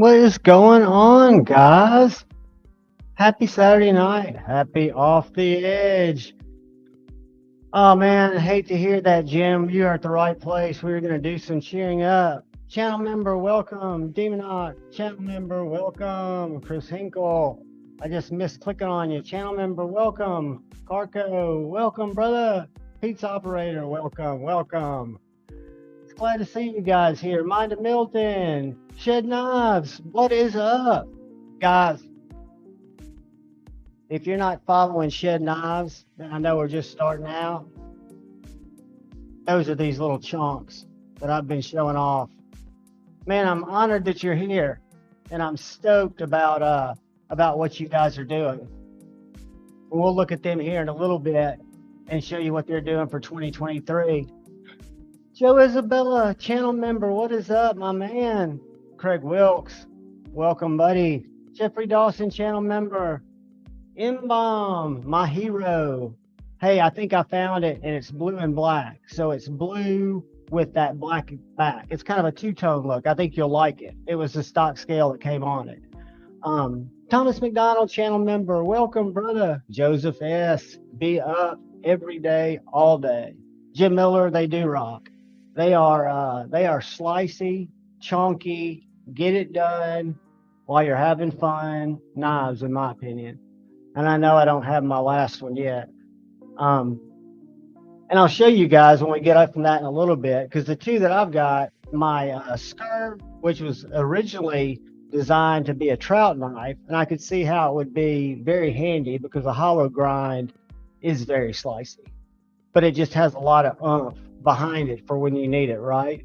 What is going on, guys? Happy Saturday night. Happy off the edge. Oh man, I hate to hear that, Jim. You are at the right place. We were going to do some cheering up. Channel member, welcome. Demonoc, channel member, welcome. Chris Hinkle, I just missed clicking on you. Channel member, welcome. Carco, welcome, brother. Pizza operator, welcome. Glad to see you guys here. Mind of Milton, Shed Knives, what is up? Guys, if you're not following Shed Knives, I know we're just starting out. Those are these little chunks that I've been showing off. Man, I'm honored that you're here, and I'm stoked about what you guys are doing. We'll look at them here in a little bit and show you what they're doing for 2023. Joe Isabella, channel member, what is up, my man? Craig Wilkes, welcome, buddy. Jeffrey Dawson, channel member. M-Bomb, my hero. Hey, I think I found it, and it's blue and black. So it's blue with that black back. It's kind of a two-tone look. I think you'll like it. It was the stock scale that came on it. Thomas McDonald, channel member, welcome, brother. Joseph S., be up every day, all day. Jim Miller, they do rock. They are slicey, chunky, get it done while you're having fun knives, in my opinion. And I know I don't have my last one yet. And I'll show you guys when we get up from that in a little bit, because the two that I've got, my Skerv, which was originally designed to be a trout knife, and I could see how it would be very handy because the hollow grind is very slicey, but it just has a lot of oomph behind it for when you need it, right?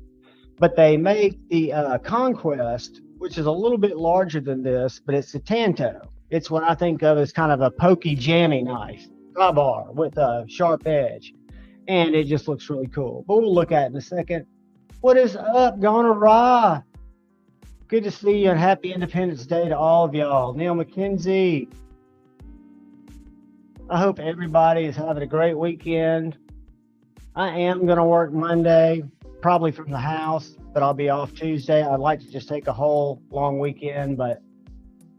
But they make the Conquest, which is a little bit larger than this, but it's a Tanto. It's what I think of as kind of a pokey, jammy knife, bar with a sharp edge, and it just looks really cool. But we'll look at it in a second. What is up, Gonna Raw? Good to see you, and happy Independence Day to all of y'all. Neil McKenzie. I hope everybody is having a great weekend. I am going to work Monday, probably from the house, but I'll be off Tuesday. I'd like to just take a whole long weekend, but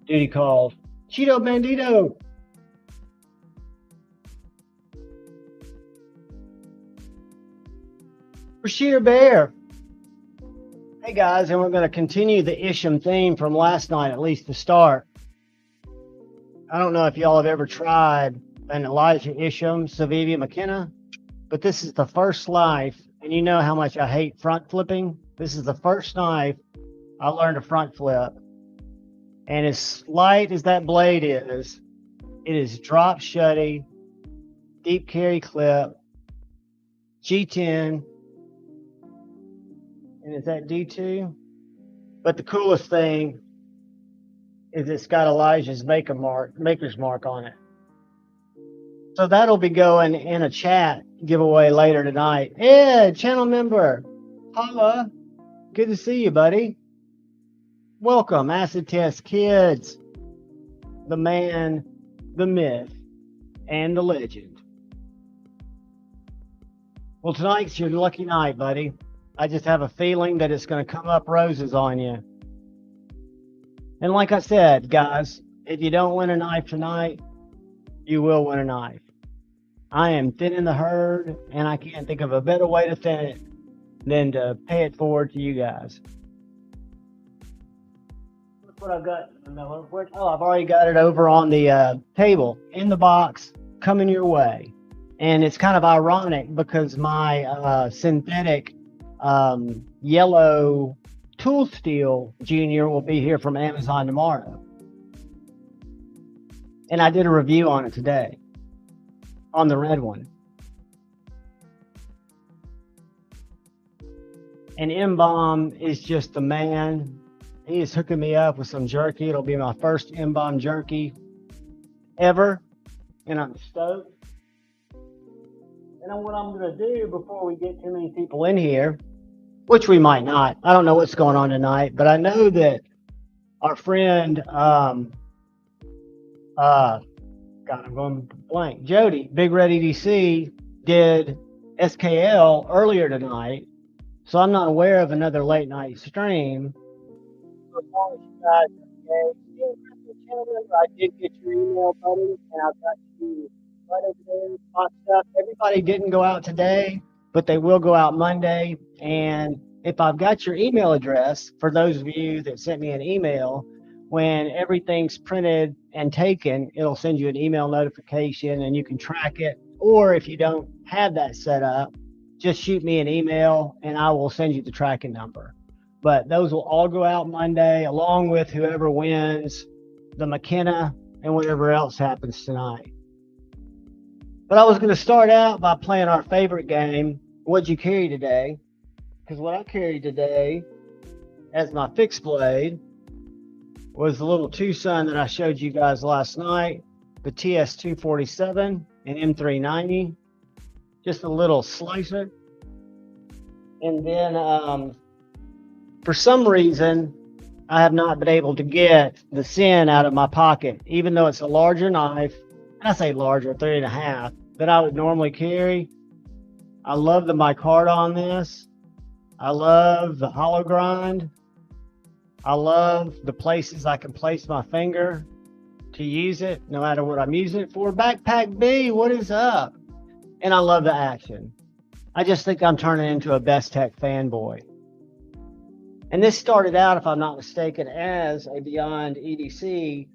duty calls. Cheeto Bandito. Rashida Bear. Hey guys, and we're going to continue the Isham theme from last night, at least to start. I don't know if y'all have ever tried an Elijah Isham Savivia McKenna, but this is the first knife, and you know how much I hate front flipping. This is the first knife I learned to front flip. And as light as that blade is, it is drop shutty, deep carry clip, G10, and is that D2? But the coolest thing is it's got Elijah's maker's mark on it. So that'll be going in a chat giveaway later tonight. Ed, channel member, holla. Good to see you, buddy. Welcome, Acid Test Kids, the man, the myth, and the legend. Well, tonight's your lucky night, buddy. I just have a feeling that it's going to come up roses on you. And like I said, guys, if you don't win a knife tonight, you will win a knife. I am thinning the herd, and I can't think of a better way to thin it than to pay it forward to you guys. Look what I've got, Miller. Oh, I've already got it over on the table, in the box, coming your way. And it's kind of ironic because my synthetic yellow tool steel junior will be here from Amazon tomorrow. And I did a review on it today, on the red one. And M-Bomb is just the man. He is hooking me up with some jerky. It'll be my first M-Bomb jerky ever, and I'm stoked. And what I'm going to do before we get too many people in here, which we might not. I don't know what's going on tonight, but I know that our friend, God, I'm going blank. Jody, Big Red EDC, did SKL earlier tonight, so I'm not aware of another late night stream. as long as you guys are engaged. Being a Christian channel member, I did get your email, buddy, and I've got you right over there, hot stuff. Everybody didn't go out today, but they will go out Monday. And if I've got your email address, for those of you that sent me an email, when everything's printed and taken, it'll send you an email notification and you can track it. Or if you don't have that set up, just shoot me an email and I will send you the tracking number. But those will all go out Monday, along with whoever wins the McKenna and whatever else happens tonight. But I was going to start out by playing our favorite game, What'd You Carry Today? Because what I carried today as my fixed blade was the little Tucson that I showed you guys last night, the TS247 and M390, just a little slicer. And then for some reason, I have not been able to get the Sin out of my pocket, even though it's a larger knife. I say larger, 3.5, that I would normally carry. I love the micarta on this. I love the hollow grind. I love the places I can place my finger to use it, no matter what I'm using it for. Backpack B, what is up? And I love the action. I just think I'm turning into a Bestech fanboy. And this started out, if I'm not mistaken, as a Beyond EDC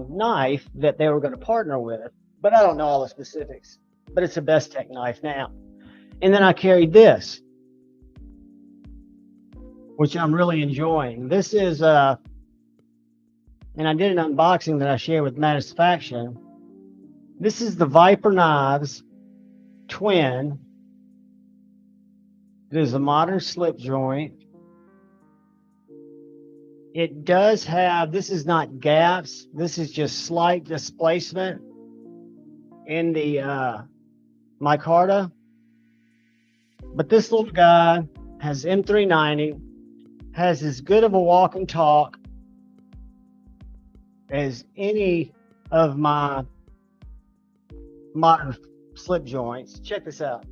knife that they were going to partner with. But I don't know all the specifics. But it's a Bestech knife now. And then I carried this, which I'm really enjoying. This is, and I did an unboxing that I shared with Satisfaction. This is the Viper Knives Twin. It is a modern slip joint. It does have, this is not gaps, this is just slight displacement in the micarta. But this little guy has M390, has as good of a walk and talk as any of my modern slip joints. Check this out.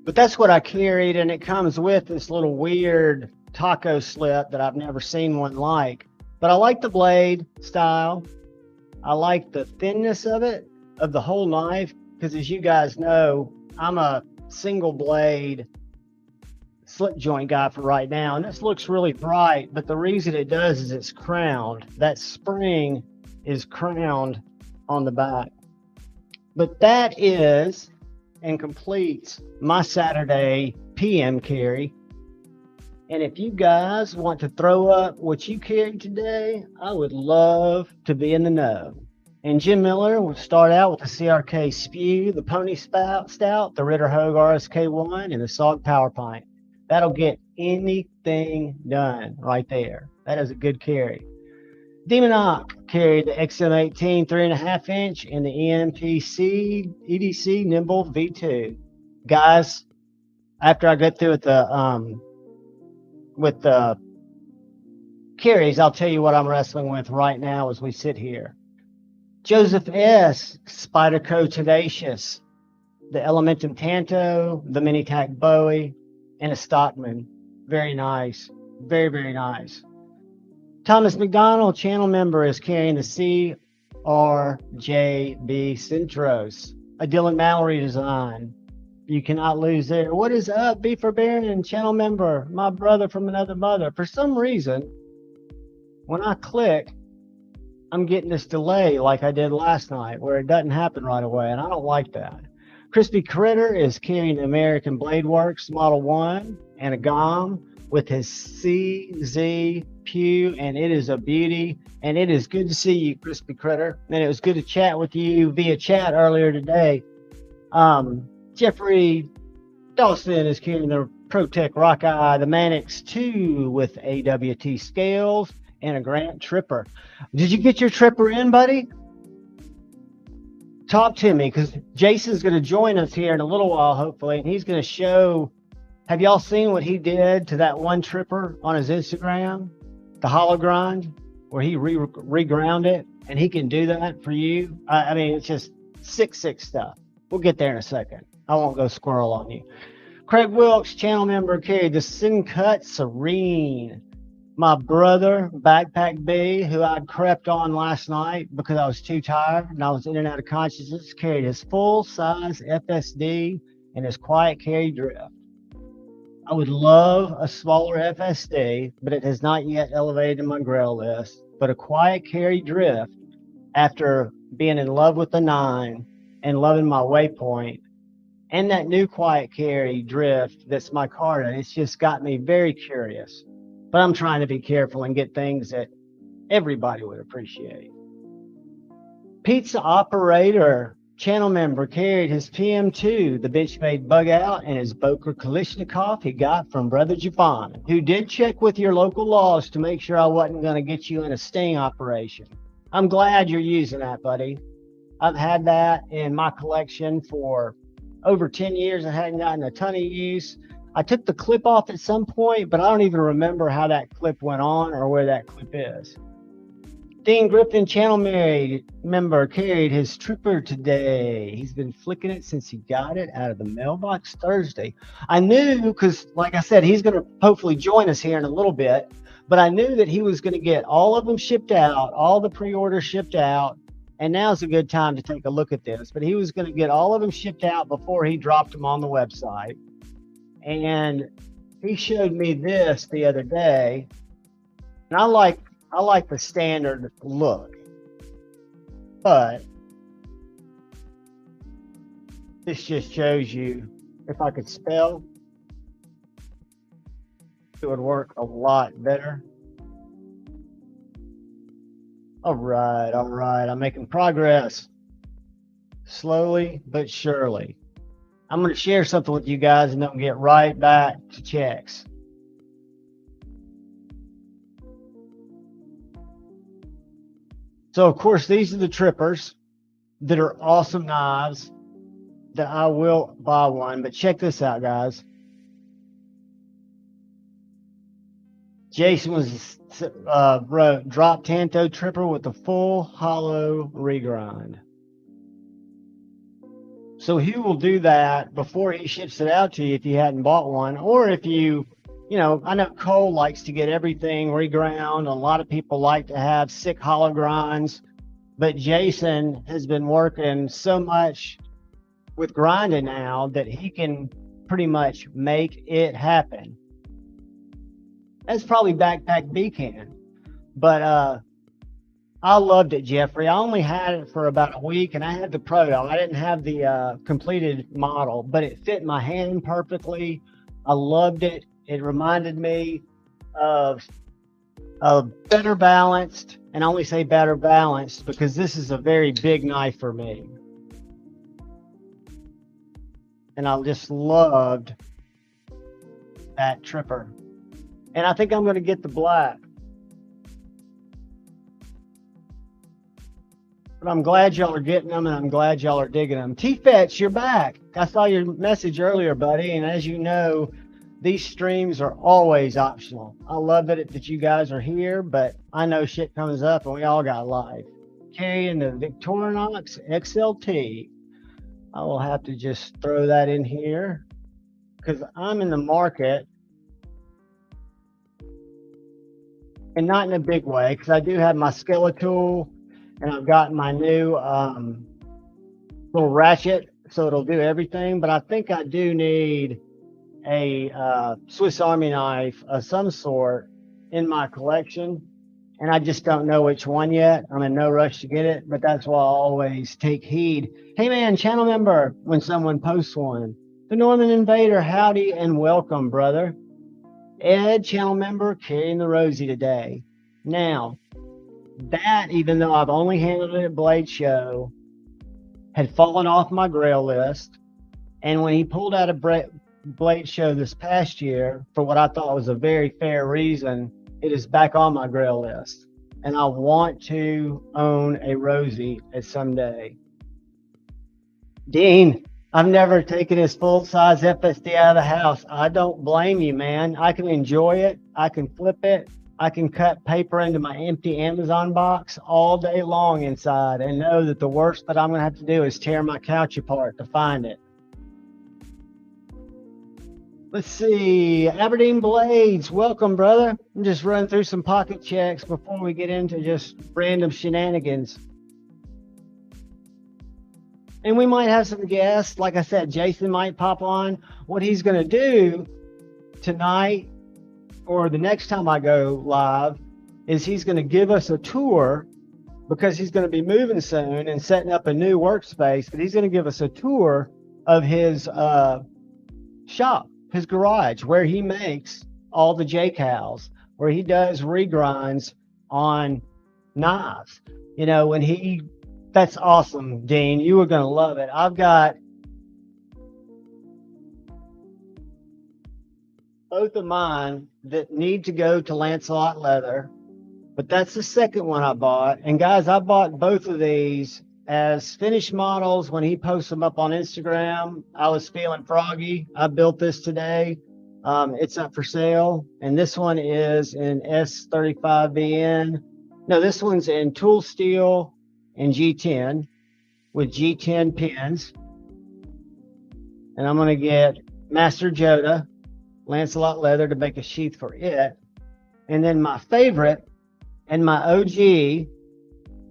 But that's what I carried, and it comes with this little weird taco slip that I've never seen one like. But I like the blade style. I like the thinness of it, of the whole knife, because as you guys know, I'm a single blade slip joint guy for right now. And this looks really bright, but the reason it does is it's crowned. That spring is crowned on the back. But that is and completes my Saturday PM carry. And if you guys want to throw up what you carried today, I would love to be in the know. And Jim Miller will start out with the CRK Spew, the Pony Stout, the Ritter Hogue RSK1, and the SOG Power Pint. That'll get anything done right there. That is a good carry. Demon Ock carried the XM18 3.5 inch and the EMPC EDC Nimble V2. Guys, after I get through with the carries, I'll tell you what I'm wrestling with right now as we sit here. Joseph S. Spyderco Tenacious, the Elementum Tanto, the Mini Tac Bowie, and a Stockman. Very nice. Very, very nice. Thomas McDonald, channel member, is carrying the CRJB Centros, a Dylan Mallory design. You cannot lose there. What is up, B for Baron, channel member, my brother from another mother? For some reason, when I click, I'm getting this delay like I did last night, where it doesn't happen right away, and I don't like that. Crispy Critter is carrying the American Blade Works Model 1 and a GOM with his CZ Pew, and it is a beauty. And it is good to see you, Crispy Critter. And it was good to chat with you via chat earlier today. Jeffrey Dawson is carrying the ProTech Rockeye, the Manix 2 with AWT scales, and a Grant Tripper. Did you get your Tripper in, buddy? Talk to me, because Jason's going to join us here in a little while, hopefully, and he's going to show. Have y'all seen what he did to that one Tripper on his Instagram? The hollow grind? where he reground it, and he can do that for you. I mean, it's just sick stuff. We'll get there in a second. I won't go squirrel on you. Craig Wilkes, channel member, carried the Sin Cut Serene. My brother, Backpack B, who I crept on last night because I was too tired and I was in and out of consciousness, carried his full-size FSD and his quiet carry drift. I would love a smaller FSD, but it has not yet elevated my grail list. But a quiet carry drift, after being in love with the 9 and loving my Waypoint, and that new quiet carry drift that's my Carta, it's just got me very curious. But I'm trying to be careful and get things that everybody would appreciate. Pizza Operator, channel member, carried his PM2, the Benchmade Bug Out, and his Boker Kalishnikov he got from Brother Javon, who did check with your local laws to make sure I wasn't going to get you in a sting operation. I'm glad you're using that, buddy. I've had that in my collection for over 10 years. I hadn't gotten a ton of use. I took the clip off at some point, but I don't even remember how that clip went on or where that clip is. Dean Griffin, channel member, carried his Trooper today. He's been flicking it since he got it out of the mailbox Thursday. I knew, because like I said, he's going to hopefully join us here in a little bit, but I knew that he was going to get all of them shipped out, all the pre-orders shipped out, and now's a good time to take a look at this. But he was going to get all of them shipped out before he dropped them on the website. And he showed me this the other day, and I like the standard look, but this just shows you, if I could spell, it would work a lot better. All right, I'm making progress, slowly but surely. I'm going to share something with you guys and then we'll get right back to checks. So, of course, these are the trippers that are awesome knives that I will buy one. But check this out, guys. Jason was drop Tanto tripper with a full hollow regrind. So he will do that before he ships it out to you if you hadn't bought one. Or if you know, I know Cole likes to get everything reground. A lot of people like to have sick hollow grinds. But Jason has been working so much with grinding now that he can pretty much make it happen. That's probably Backpack B can. But I loved it, Jeffrey. I only had it for about a week, and I had the proto. I didn't have the completed model, but it fit my hand perfectly. I loved it. It reminded me of a better balanced, and I only say better balanced because this is a very big knife for me. And I just loved that tripper. And I think I'm going to get the black. But I'm glad y'all are getting them, and I'm glad y'all are digging them. T-Fetch, you're back. I saw your message earlier, buddy, and as you know, these streams are always optional. I love that you guys are here, but I know shit comes up, and we all got life. Carrying the Victorinox XLT. I will have to just throw that in here because I'm in the market, and not in a big way, because I do have my Skeletal, and I've got my new little ratchet, so it'll do everything. But I think I do need a Swiss Army knife of some sort in my collection, and I just don't know which one yet. I'm in no rush to get it, but that's why I always take heed. Hey man, channel member, when someone posts one. The Northern Invader, howdy and welcome, brother. Ed, channel member, carrying the Rosie today. Now, that, even though I've only handled it at Blade Show, had fallen off my grail list. And when he pulled out a Blade Show this past year, for what I thought was a very fair reason, it is back on my grail list. And I want to own a Rosie at some day. Dean, I've never taken his full-size FSD out of the house. I don't blame you, man. I can enjoy it. I can flip it. I can cut paper into my empty Amazon box all day long inside and know that the worst that I'm going to have to do is tear my couch apart to find it. Let's see, Aberdeen Blades, welcome, brother. I'm just running through some pocket checks before we get into just random shenanigans. And we might have some guests. Like I said, Jason might pop on. What he's going to do tonight or the next time I go live is he's going to give us a tour, because he's going to be moving soon and setting up a new workspace. But he's going to give us a tour of his shop, his garage, where he makes all the J-Cals, where he does regrinds on knives. You know, when that's awesome, Dean. You are going to love it. I've got both of mine that need to go to Lancelot Leather, but that's the second one I bought. And guys, I bought both of these as finished models when he posts them up on Instagram. I was feeling froggy. I built this today. It's up for sale. And this one is in S35VN. No, this one's in tool steel and G10 with G10 pins. And I'm going to get Master Joda, Lancelot Leather, to make a sheath for it. And then my favorite and my OG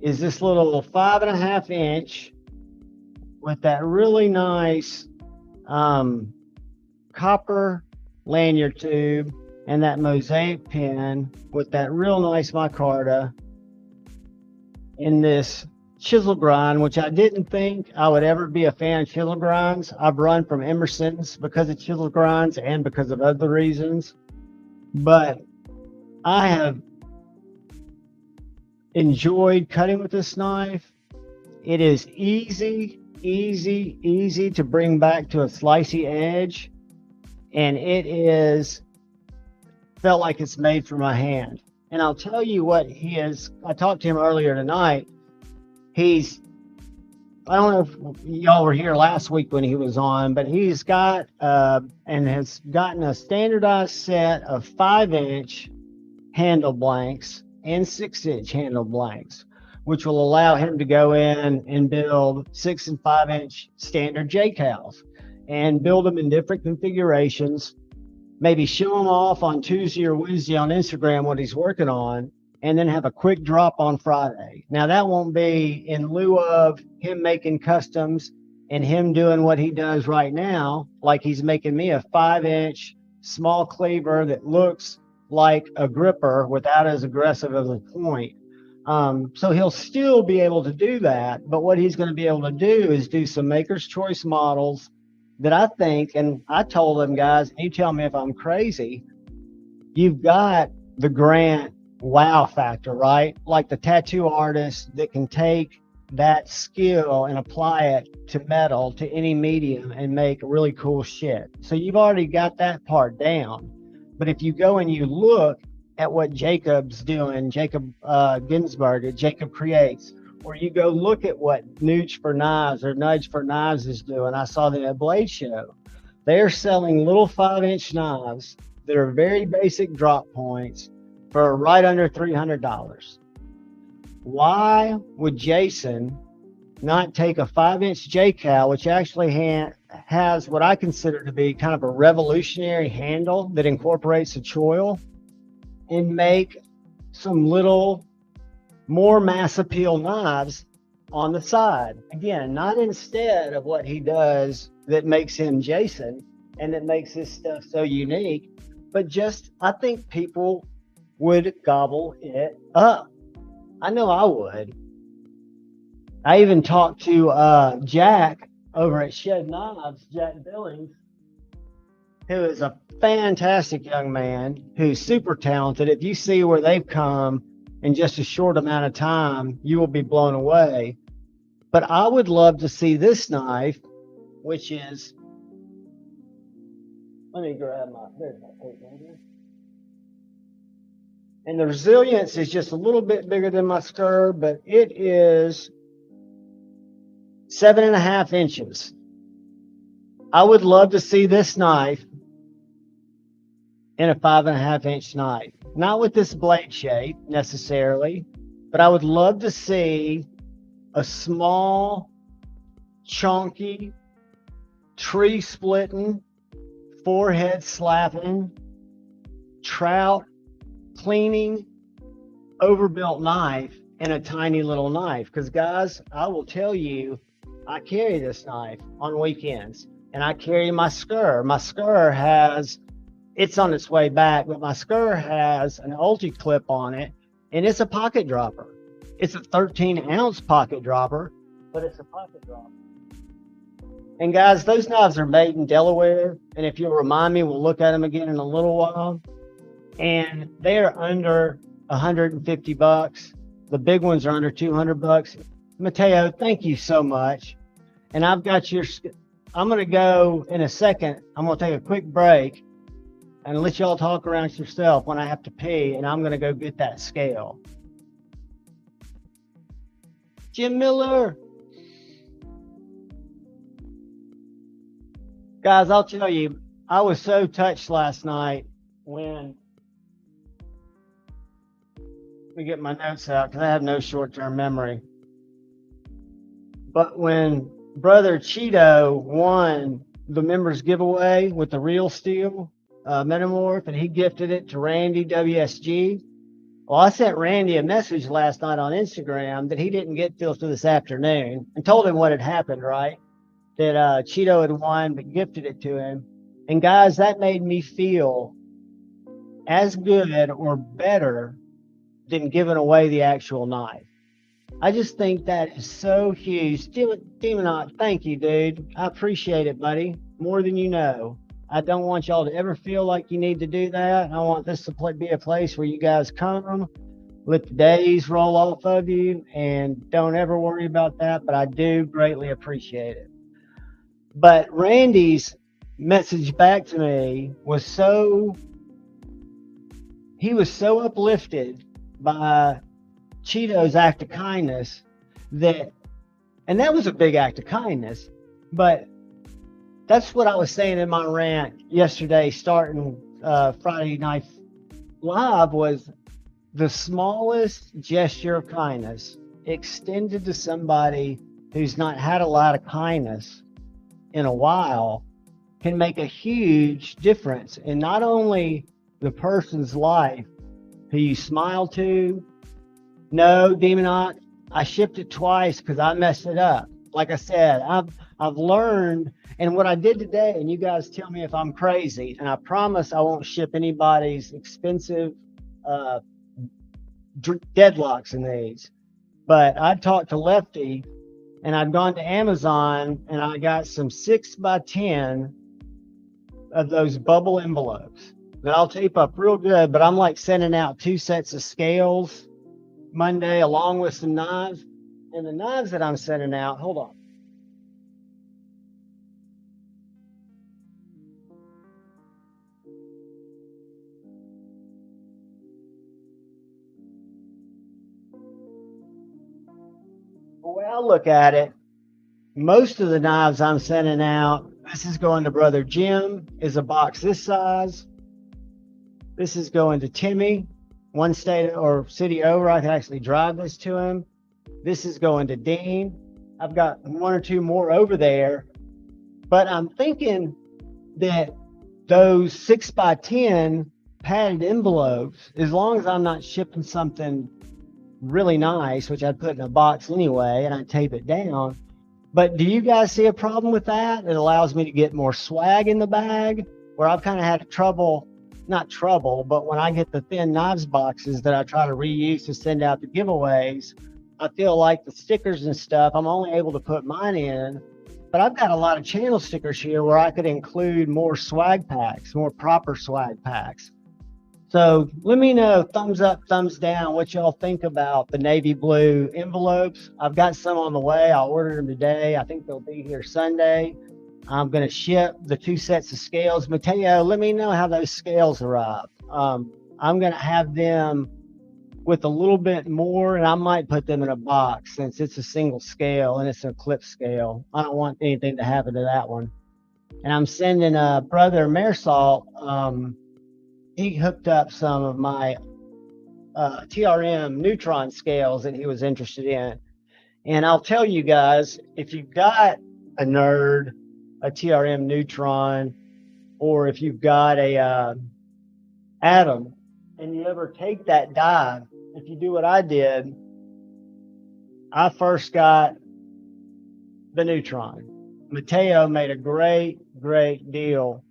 is this little 5.5 inch with that really nice copper lanyard tube and that mosaic pin with that real nice micarta in this chisel grind, which I didn't think I would ever be a fan of chisel grinds. I've run from Emerson's because of chisel grinds and because of other reasons, but I have enjoyed cutting with this knife. It is easy to bring back to a slicey edge, and it is felt like it's made for my hand. And I'll tell you what he is. I talked to him earlier tonight. I don't know if y'all were here last week when he was on, but he's got and has gotten a standardized set of 5-inch handle blanks and 6-inch handle blanks, which will allow him to go in and build 6 and 5-inch standard J-Cals and build them in different configurations, maybe show them off on Tuesday or Wednesday on Instagram what he's working on, and then have a quick drop on Friday. Now, that won't be in lieu of him making customs and him doing what he does right now, like he's making me a 5-inch small cleaver that looks like a gripper without as aggressive of a point. So he'll still be able to do that, but what he's going to be able to do is do some Maker's Choice models that I think, and I told them, guys, and you tell me if I'm crazy, you've got the Grant wow factor, right? Like the tattoo artist that can take that skill and apply it to metal, to any medium, and make really cool shit. So you've already got that part down. But if you go and you look at what Jacob's doing, Jacob Ginsburg at Jacob Creates, or you go look at what Nudge for Knives or Nudge for Knives is doing, I saw them at Blade Show. They're selling little 5-inch knives that are very basic drop points for right under $300. Why would Jason not take a 5-inch J-Cal, which actually has what I consider to be kind of a revolutionary handle that incorporates a choil, and make some little more mass appeal knives on the side? Again, not instead of what he does that makes him Jason and that makes his stuff so unique, but just, I think people would gobble it up. I know I would. I even talked to Jack over at Shed Knives, Jack Billings, who is a fantastic young man who's super talented. If you see where they've come in just a short amount of time, you will be blown away. But I would love to see this knife, which is, let me grab there's my tape measure. And the resilience is just a little bit bigger than my stir, but it is 7.5 inches. I would love to see this knife in a 5.5-inch knife. Not with this blade shape necessarily, but I would love to see a small, chunky, tree splitting, forehead slapping, trout cleaning, overbuilt knife in a tiny little knife. Because guys, I will tell you, I carry this knife on weekends, and I carry my Skur. My Skur has, it's on its way back, but my Skur has an ulti clip on it, and it's a pocket dropper. It's a 13-ounce pocket dropper, but it's a pocket dropper. And guys, those knives are made in Delaware, and if you'll remind me, we'll look at them again in a little while. And they are under 150 bucks. The big ones are under 200 bucks. Mateo, thank you so much. And I've got your, I'm going to go in a second. I'm going to take a quick break and let y'all talk around yourself when I have to pee, and I'm going to go get that scale. Jim Miller. Guys, I'll tell you, I was so touched last night when, let me get my notes out because I have no short-term memory. But when Brother Cheeto won the members giveaway with the real steel Metamorph, and he gifted it to Randy WSG. Well, I sent Randy a message last night on Instagram that he didn't get till this afternoon, and told him what had happened, right? That Cheeto had won, but gifted it to him. And guys, that made me feel as good or better than giving away the actual knife. I just think that is so huge. Demonot, thank you, dude. I appreciate it, buddy, more than you know. I don't want y'all to ever feel like you need to do that. I want this to be a place where you guys come, let the days roll off of you, and don't ever worry about that, but I do greatly appreciate it. But Randy's message back to me was he was so uplifted by Cheeto's act of kindness and that was a big act of kindness, but that's what I was saying in my rant yesterday, starting Friday Night Live, was the smallest gesture of kindness extended to somebody who's not had a lot of kindness in a while can make a huge difference in not only the person's life who you smile to. No, Demonot, I shipped it twice because I messed it up. Like I said, I've learned, and what I did today, and you guys tell me if I'm crazy, and I promise I won't ship anybody's expensive deadlocks in these, but I talked to Lefty, and I'd gone to Amazon, and I got some 6x10 of those bubble envelopes that I'll tape up real good, but I'm like sending out 2 sets of scales Monday along with some knives. And the knives that I'm sending out, hold on. The way I look at it, most of the knives I'm sending out, this is going to Brother Jim, is a box this size. This is going to Timmy, one state or city over. I can actually drive this to him. This is going to Dean. I've got 1 or 2 more over there, but I'm thinking that those 6x10 padded envelopes, as long as I'm not shipping something really nice, which I'd put in a box anyway, and I tape it down. But do you guys see a problem with that? It allows me to get more swag in the bag, where I've kind of had trouble, not trouble, but when I get the thin knives boxes that I try to reuse to send out the giveaways, I feel like the stickers and stuff, I'm only able to put mine in, but I've got a lot of channel stickers here where I could include more swag packs, more proper swag packs. So let me know, thumbs up, thumbs down, what y'all think about the navy blue envelopes. I've got some on the way. I'll order them today. I think they'll be here Sunday. I'm going to ship the 2 sets of scales. Mateo, let me know how those scales arrive. I'm going to have them with a little bit more, and I might put them in a box since it's a single scale and it's a clip scale. I don't want anything to happen to that one. And I'm sending Brother Marisol he hooked up some of my TRM neutron scales that he was interested in. And I'll tell you guys, if you've got a nerd, a TRM neutron, or if you've got a atom, and you ever take that dive, if you do what I did, I first got the neutron. Mateo made a great deal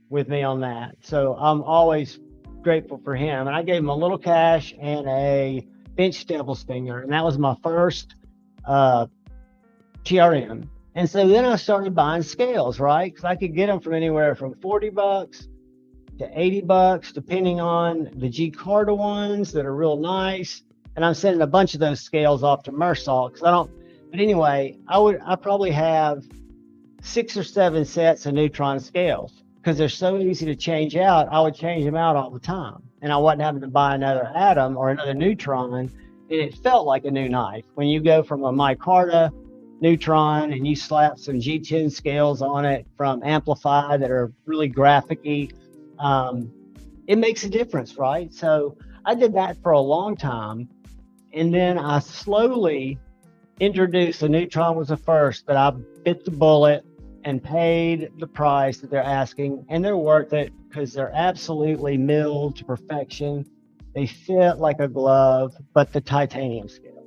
with me on that. So I'm always grateful for him. And I gave him a little cash and a bench devil stinger. And that was my first TRM. And so then I started buying scales, right? Because I could get them from anywhere from $40 to $80, depending on the G Carta ones that are real nice. And I'm sending a bunch of those scales off to Mersault because I don't. But anyway, I probably have 6 or 7 sets of neutron scales because they're so easy to change out. I would change them out all the time, and I wasn't having to buy another atom or another neutron. And it felt like a new knife when you go from a micarta neutron and you slap some G10 scales on it from Amplify that are really graphic-y. It makes a difference, right? So I did that for a long time, and then I slowly introduced the neutron was the first, but I bit the bullet and paid the price that they're asking, and they're worth it because they're absolutely milled to perfection. They fit like a glove, but the titanium scale.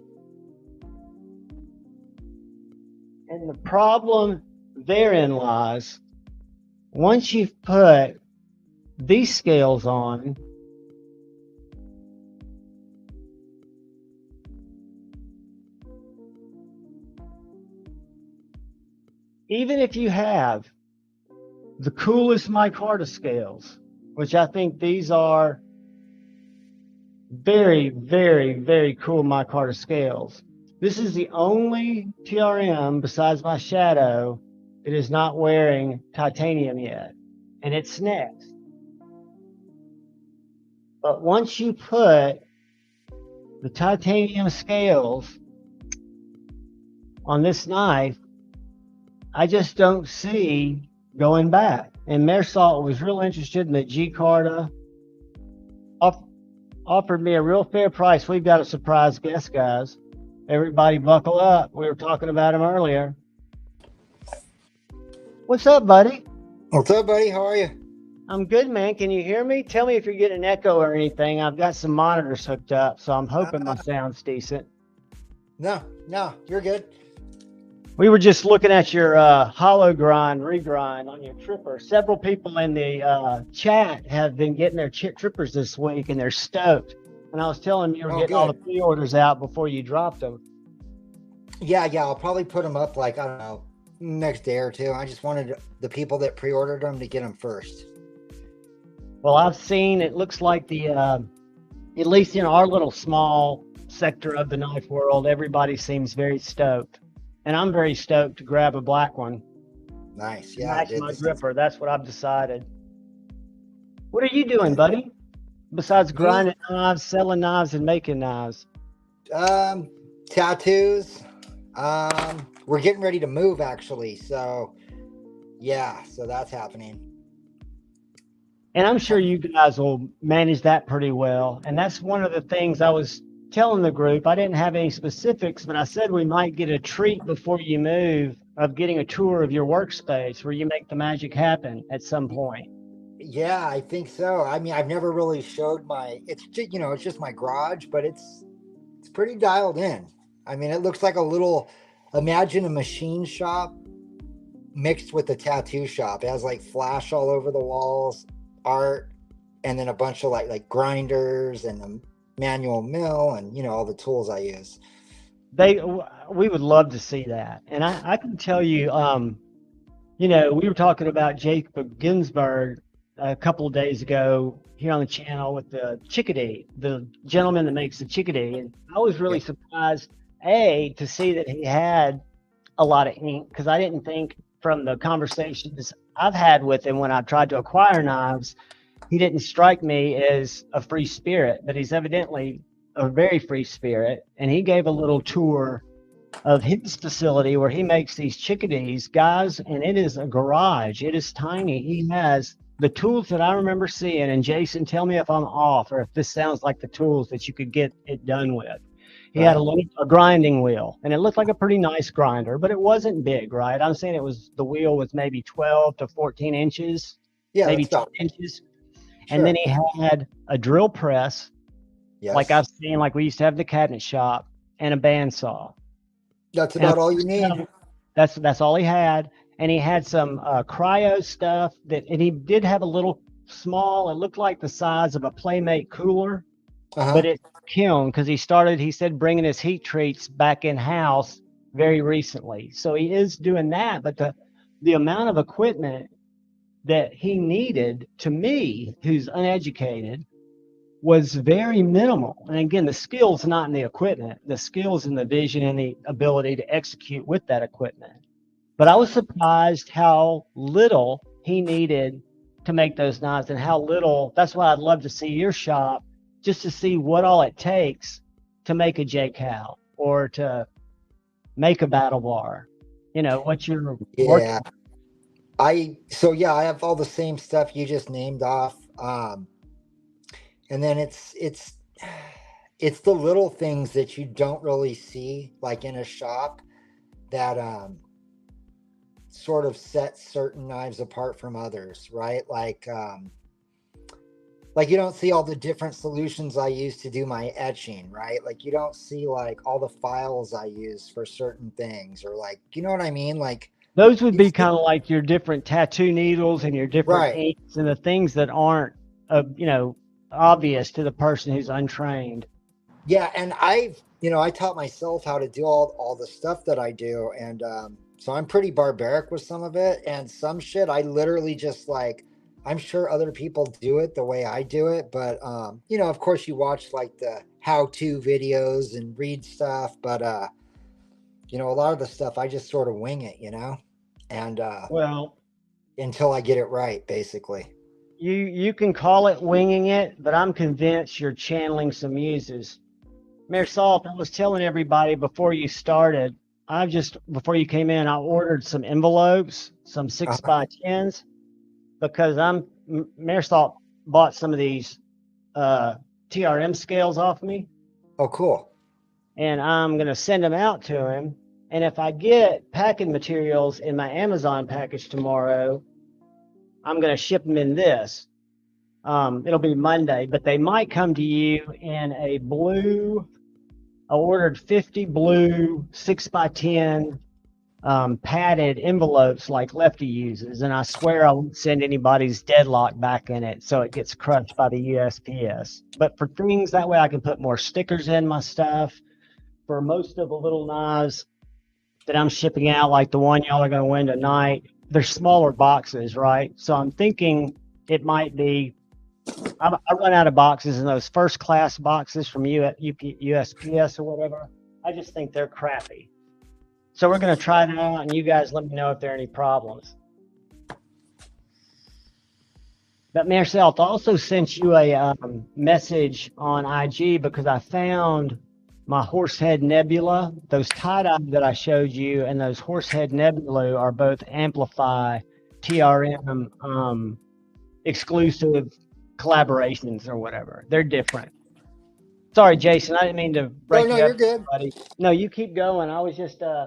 And the problem therein lies, once you've put these scales on, even if you have the coolest micarta scales, which I think these are very cool micarta scales. This is the only TRM besides my Shadow that is not wearing titanium yet, and it's next. But once you put the titanium scales on this knife, I just don't see going back. And Mersault was real interested in the G Carta, offered me a real fair price. We've got a surprise guest, guys. Everybody buckle up. We were talking about him earlier. What's up, buddy? What's up, buddy? How are you? I'm good, man. Can you hear me? Tell me if you're getting an echo or anything. I've got some monitors hooked up, so I'm hoping my sound's decent. No, you're good. We were just looking at your hollow grind, regrind on your tripper. Several people in the chat have been getting their trippers this week, and they're stoked. And I was telling them you were getting all the pre-orders out before you dropped them. Yeah, I'll probably put them up like, I don't know, next day or two. I just wanted the people that pre-ordered them to get them first. Well, I've seen, it looks like the, at least in our little small sector of the knife world, everybody seems very stoked. And I'm very stoked to grab a black one. Nice. Yeah. Match my gripper. That's what I've decided. What are you doing, buddy? Besides grinding knives, selling knives, and making knives? Tattoos. We're getting ready to move, actually. So, yeah. So that's happening. And I'm sure you guys will manage that pretty well. And that's one of the things I was telling the group. I didn't have any specifics, but I said we might get a treat before you move of getting a tour of your workspace where you make the magic happen at some point. Yeah, I think so. I mean, I've never really showed it's just, it's just my garage, but it's pretty dialed in. I mean, it looks like imagine a machine shop mixed with a tattoo shop. It has like flash all over the walls, art, and then a bunch of like grinders and a manual mill and all the tools I use. We would love to see that. And I can tell you, we were talking about Jacob Ginsberg a couple of days ago here on the channel with the chickadee, the gentleman that makes the chickadee. And I was really surprised, to see that he had a lot of ink, because I didn't think from the conversations I've had with him when I tried to acquire knives, he didn't strike me as a free spirit, but he's evidently a very free spirit. And he gave a little tour of his facility where he makes these chickadees, guys, and it is a garage. It is tiny. He has the tools that I remember seeing, and Jason, tell me if I'm off or if this sounds like the tools that you could get it done with. He had a grinding wheel, and it looked like a pretty nice grinder, but it wasn't big, right? I'm saying the wheel was maybe 12 to 14 inches, maybe 10 inches. Sure. And then he had a drill press, like I've seen, like we used to have in the cabinet shop, and a bandsaw. That's about all you need. That's all he had. And he had some cryo stuff and he did have a little small, it looked like the size of a Playmate cooler, but it's kiln because he said bringing his heat treats back in house very recently. So he is doing that, but the amount of equipment that he needed, to me, who's uneducated, was very minimal. And again, the skill's not in the equipment, the skill's in the vision and the ability to execute with that equipment. But I was surprised how little he needed to make those knives and how little. That's why I'd love to see your shop, just to see what all it takes to make a J-Cal or to make a battle bar. You know, what you're working on. I have all the same stuff you just named off. And then it's the little things that you don't really see, like in a shop, that sort of set certain knives apart from others, right? Like you don't see all the different solutions I use to do my etching, right? Like you don't see like all the files I use for certain things, or like, you know what I mean? Like those would be kind of like your different tattoo needles and your different inks and the things that aren't, obvious to the person who's untrained. Yeah, and I taught myself how to do all the stuff that I do, and so I'm pretty barbaric with some of it, and some shit I literally just like, I'm sure other people do it the way I do it, but of course you watch like the how-to videos and read stuff, but a lot of the stuff I just sort of wing it, and until I get it right, basically. You can call it winging it, but I'm convinced you're channeling some muses. Mayor Salt, I was telling everybody before you started, before you came in, I ordered some envelopes, some 6x10s, because Mayor Salt bought some of these TRM scales off me. Oh, cool. And I'm going to send them out to him. And if I get packing materials in my Amazon package tomorrow, I'm going to ship them in this. It'll be Monday, but they might come to you in a blue. I ordered 50 blue 6x10 padded envelopes like Lefty uses, and I swear I won't send anybody's deadlock back in it so it gets crushed by the USPS. But for things that way I can put more stickers in my stuff. For most of the little knives that I'm shipping out, like the one y'all are going to win tonight, they're smaller boxes, right? So I'm thinking it might be, I run out of boxes in those first class boxes from USPS or whatever. I just think they're crappy. So we're going to try them out, and you guys let me know if there are any problems. But Marcel, I also sent you a message on IG because I found my Horsehead Nebula. Those tie-dye that I showed you and those Horsehead Nebula are both Amplify TRM exclusive collaborations or whatever. They're different. Sorry, Jason, I didn't mean to break you up. No, you're good. Buddy. No, you keep going. I was just, I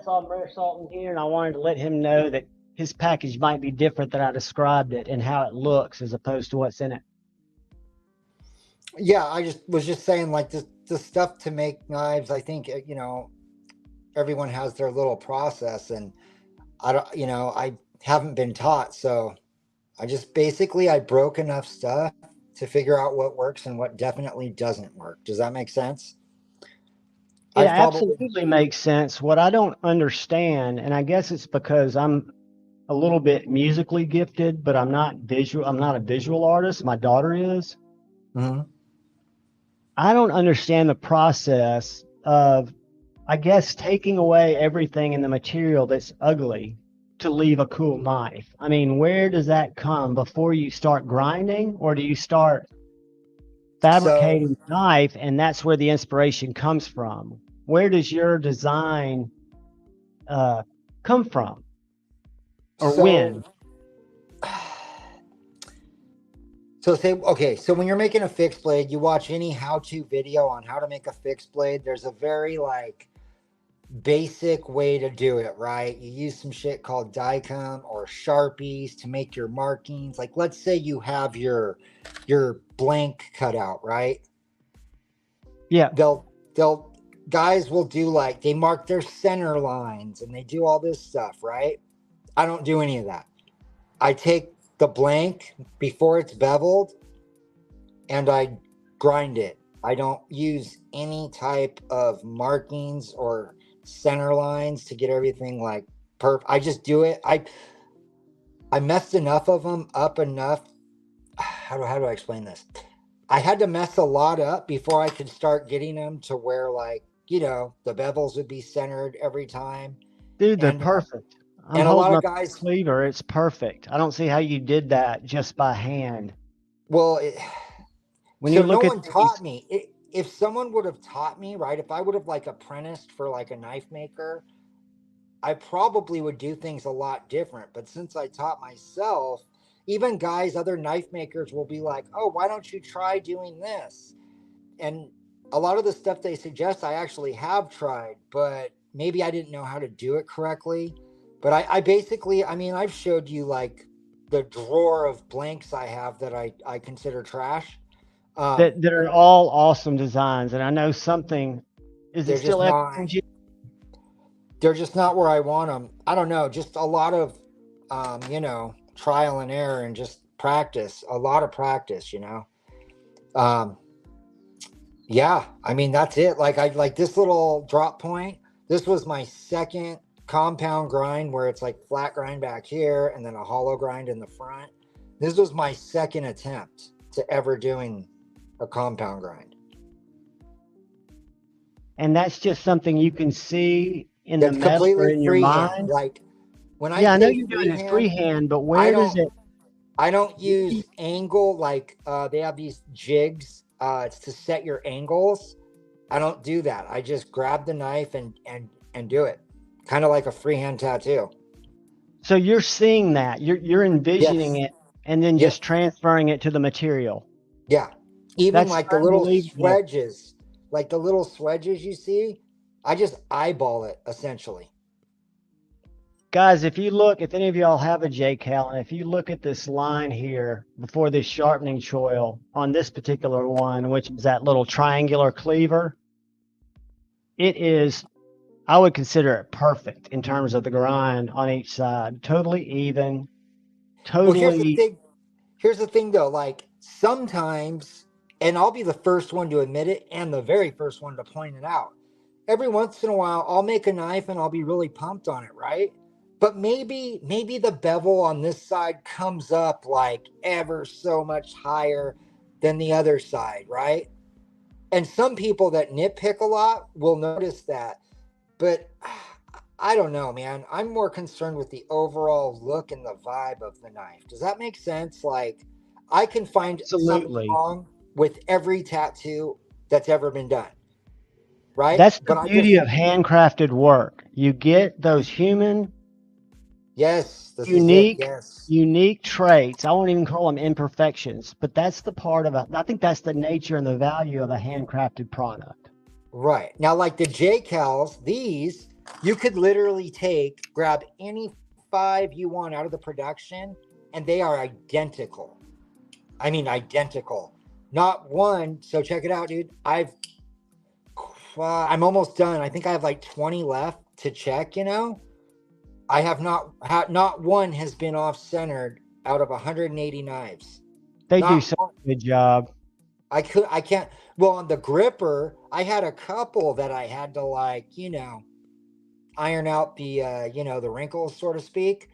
saw Brother Salton here, and I wanted to let him know that his package might be different than I described it and how it looks as opposed to what's in it. Yeah, I was just saying, like, the stuff to make knives, I think, everyone has their little process, and I haven't been taught, so I broke enough stuff to figure out what works and what definitely doesn't work. Does that make sense? It absolutely makes sense. What I don't understand, and I guess it's because I'm a little bit musically gifted, but I'm not a visual artist. My daughter is. Mm-hmm. I don't understand the process of, I guess, taking away everything in the material that's ugly to leave a cool knife. I mean, where does that come before you start grinding, or do you start fabricating knife and that's where the inspiration comes from? Where does your design come from, or when? So say, okay, so when you're making a fixed blade, you watch any how-to video on how to make a fixed blade. There's a very like basic way to do it, right? You use some shit called Dicom or Sharpies to make your markings. Like let's say you have your blank cut out, right? Yeah. They'll guys will do like they mark their center lines and they do all this stuff, right? I don't do any of that. I take the blank before it's beveled and I grind it. I don't use any type of markings or center lines to get everything like perfect. I just do it. I messed enough of them up enough. How do I explain this? I had to mess a lot up before I could start getting them to where like, you know, the bevels would be centered every time. Dude, they're And perfect. I'm and a lot holding of up the guys, cleaver. It's perfect. I don't see how you did that just by hand. well, When so you no look at one taught these, me. If someone would have taught me, right? If I would have like apprenticed for like a knife maker, I probably would do things a lot different. But since I taught myself, even guys, other knife makers will be like, "Oh, why don't you try doing this?" And a lot of the stuff they suggest, I actually have tried, but maybe I didn't know how to do it correctly. But I basically, I mean, I've showed you like the drawer of blanks I have that I consider trash. that are all awesome designs, and I know something. Is it They're just still not. FNG? They're just not where I want them. I don't know, just a lot of, you know, trial and error and just practice, a lot of practice, you know. Um, yeah, I mean, that's it. Like, I like this little drop point. This was my second compound grind where it's like flat grind back here and then a hollow grind in the front. This was my second attempt to ever doing a compound grind. And that's just something you can see in the That's metal or completely in your freehand. mind. Like when I Yeah, I know say you're doing it freehand, freehand, but I where does don't it? I don't use angle like they have these jigs. It's to set your angles. I don't do that. I just grab the knife and do it, kind of like a freehand tattoo. So you're seeing that you're envisioning Yes. it, and then Yep. just transferring it to the material. Yeah. Even That's like the little unbelievable. swedges, like the little swedges you see, I just eyeball it essentially. Guys, if you look, if any of y'all have a J-Cal, and if you look at this line here before this sharpening choil on this particular one, which is that little triangular cleaver, it is, I would consider it perfect in terms of the grind on each side. Totally even, Well, here's the totally. thing. Here's the thing though, like sometimes, and I'll be the first one to admit it and the very first one to point it out. Every once in a while, I'll make a knife and I'll be really pumped on it, right? But maybe the bevel on this side comes up like ever so much higher than the other side, right? And some people that nitpick a lot will notice that. But I don't know, man. I'm more concerned with the overall look and the vibe of the knife. Does that make sense? Like, I can find something Absolutely. wrong with every tattoo that's ever been done, right? That's the But I beauty just, of handcrafted work. You get those human, yes, this is it. unique, Yes. unique traits. I won't even call them imperfections, but that's the part of it. I think that's the nature and the value of a handcrafted product. Right. Now, like the J-Cals, these, you could literally grab any five you want out of the production, and they are identical. I mean, identical. Not one. So check it out, dude. I'm almost done. I think I have like 20 left to check, you know. I have not one has been off centered out of 180 knives. They do Not such one. a good job. I can't. Well, on the gripper, I had a couple that I had to like, you know, iron out the you know, the wrinkles, so to speak.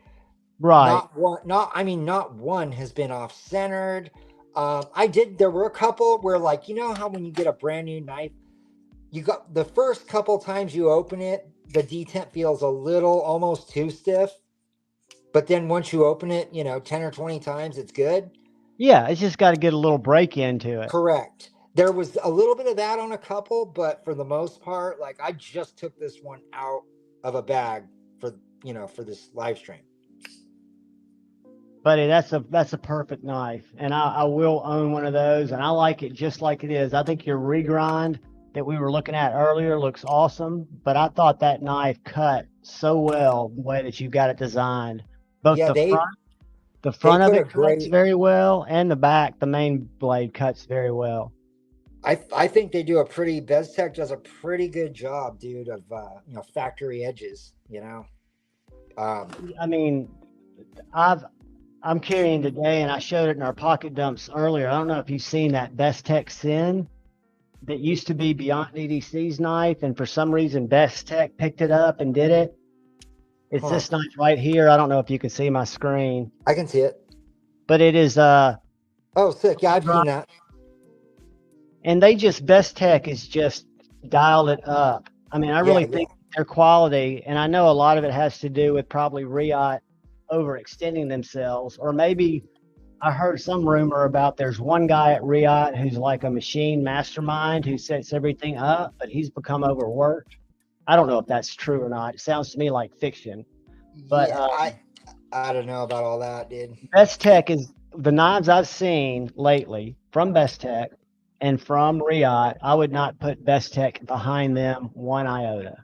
Right. Not one has been off centered. There were a couple where, like, you know how when you get a brand new knife, you got the first couple times you open it, the detent feels a little almost too stiff. But then once you open it, you know, 10 or 20 times, it's good. Yeah, it's just got to get a little break into it. Correct. There was a little bit of that on a couple, but for the most part, like I just took this one out of a bag for, you know, for this live stream. Buddy, that's a perfect knife, and I will own one of those, and I like it just like it is. I think your regrind that we were looking at earlier looks awesome, but I thought that knife cut so well the way that you got it designed. Both Yeah, the they front of put a it cuts great. very well, and the back, the main blade cuts very well. I think they do a pretty. Bestech does a pretty good job, dude, of factory edges. Um, I mean, I've I'm carrying today, and I showed it in our pocket dumps earlier. I don't know if you've seen that Bestech Sin that used to be Beyond EDC's knife, and for some reason Bestech picked it up and did it. It's huh? this knife right here. I don't know if you can see my screen, I can see it. but it is Oh, sick. Yeah, I've seen that. and they just Bestech is just dialed it up. I mean, I Yeah, really think their quality, and I know a lot of it has to do with probably Riot overextending themselves, or maybe I heard some rumor about there's one guy at Riot who's like a machine mastermind who sets everything up, but he's become overworked. I don't know if that's true or not. It sounds to me like fiction. But yeah. I don't know about all that, dude. Best Tech is the knives I've seen lately from Best Tech and from Riot. I would not put Best Tech behind them one iota.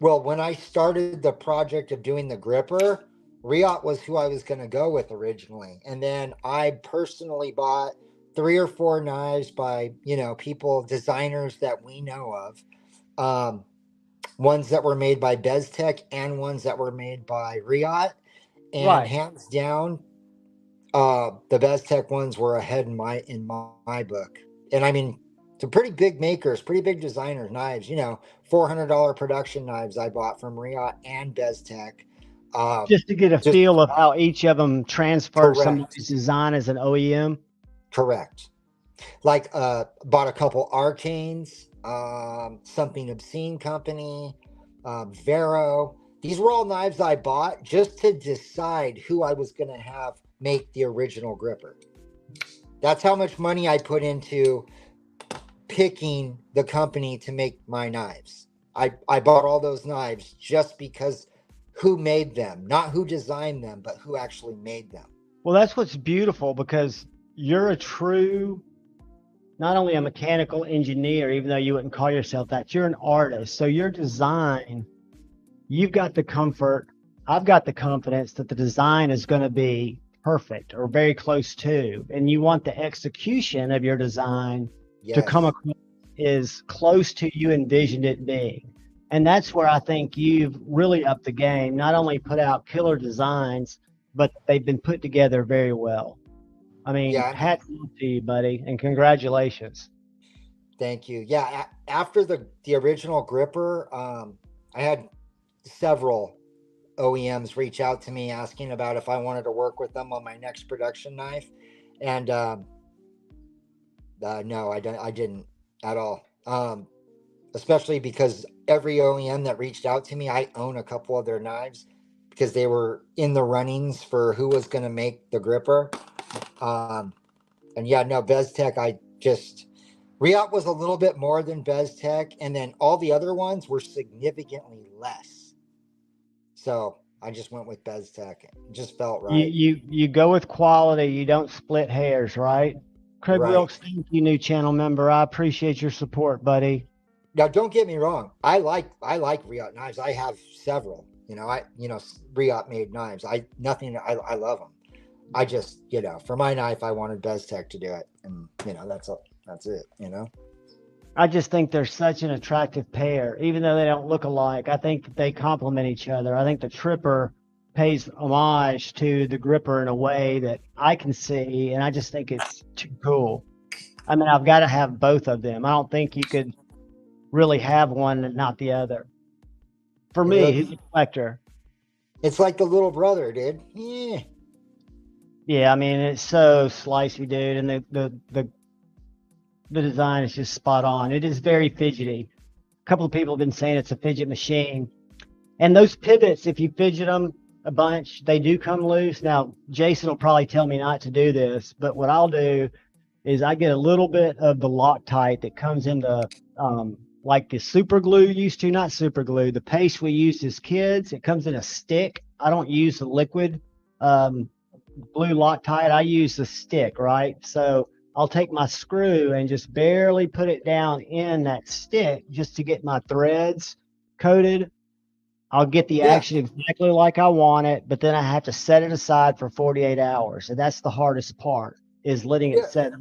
Well, when I started the project of doing the gripper, Riot was who I was going to go with originally. And then I personally bought 3 or 4 knives by, people, designers that we know of. Ones that were made by Bestech and ones that were made by Riot. And Right. hands down, the Bestech ones were ahead in my book. And I mean, they're pretty big makers, pretty big designers, knives. $400 production knives I bought from Riot and Bestech. Just to get a Just feel of how each of them transferred correct, somebody's design as an OEM. correct. Like bought a couple Arcanes, something obscene company, Vero. These were all knives I bought just to decide who I was going to have make the original gripper. That's how much money I put into picking the company to make my knives. I bought all those knives just because who made them, not who designed them, but who actually made them. Well, that's what's beautiful because you're a true, not only a mechanical engineer, even though you wouldn't call yourself that, you're an artist. So your design, you've got the comfort, I've got the confidence that the design is going to be perfect or very close to, and you want the execution of your design to come Yes. across as close to you envisioned it being. And that's where I think you've really upped the game, not only put out killer designs, but they've been put together very well. I mean, Yeah, I mean, hats off to you, buddy, and congratulations. thank you. Yeah, after the original gripper, I had several OEMs reach out to me asking about if I wanted to work with them on my next production knife, and no, I didn't at all. Especially because every OEM that reached out to me, I own a couple of their knives because they were in the runnings for who was going to make the gripper. Um, and yeah, no, Bestech, Riot was a little bit more than Bestech, and then all the other ones were significantly less. So I just went with Bestech. It just felt You right. you go with quality. You don't split hairs, right? Craig Right. Wilkes, thank you, new channel member. I appreciate your support, buddy. Now, don't get me wrong. I like Riot knives. I have several. Riot made knives. I love them. I just, for my knife, I wanted Bestech to do it, and that's it. I just think they're such an attractive pair, even though they don't look alike. I think that they complement each other. I think the Tripper pays homage to the Gripper in a way that I can see, and I just think it's too cool. I mean, I've got to have both of them. I don't think you could really have one and not the other. For You know, me, who's a collector, it's like the little brother, dude. Yeah. yeah, I mean, it's so slicey, dude, and the design is just spot on. It is very fidgety. A couple of people have been saying it's a fidget machine. And those pivots, if you fidget them a bunch, they do come loose. Now, Jason will probably tell me not to do this, but what I'll do is I get a little bit of the Loctite that comes into like the super glue used to, not super glue, the paste we used as kids. It comes in a stick. I don't use the liquid. Um, blue Loctite, I use the stick, right? So I'll take my screw and just barely put it down in that stick just to get my threads coated. I'll get the Yeah. action exactly like I want it, but then I have to set it aside for 48 hours. And that's the hardest part, is letting it Yeah. set.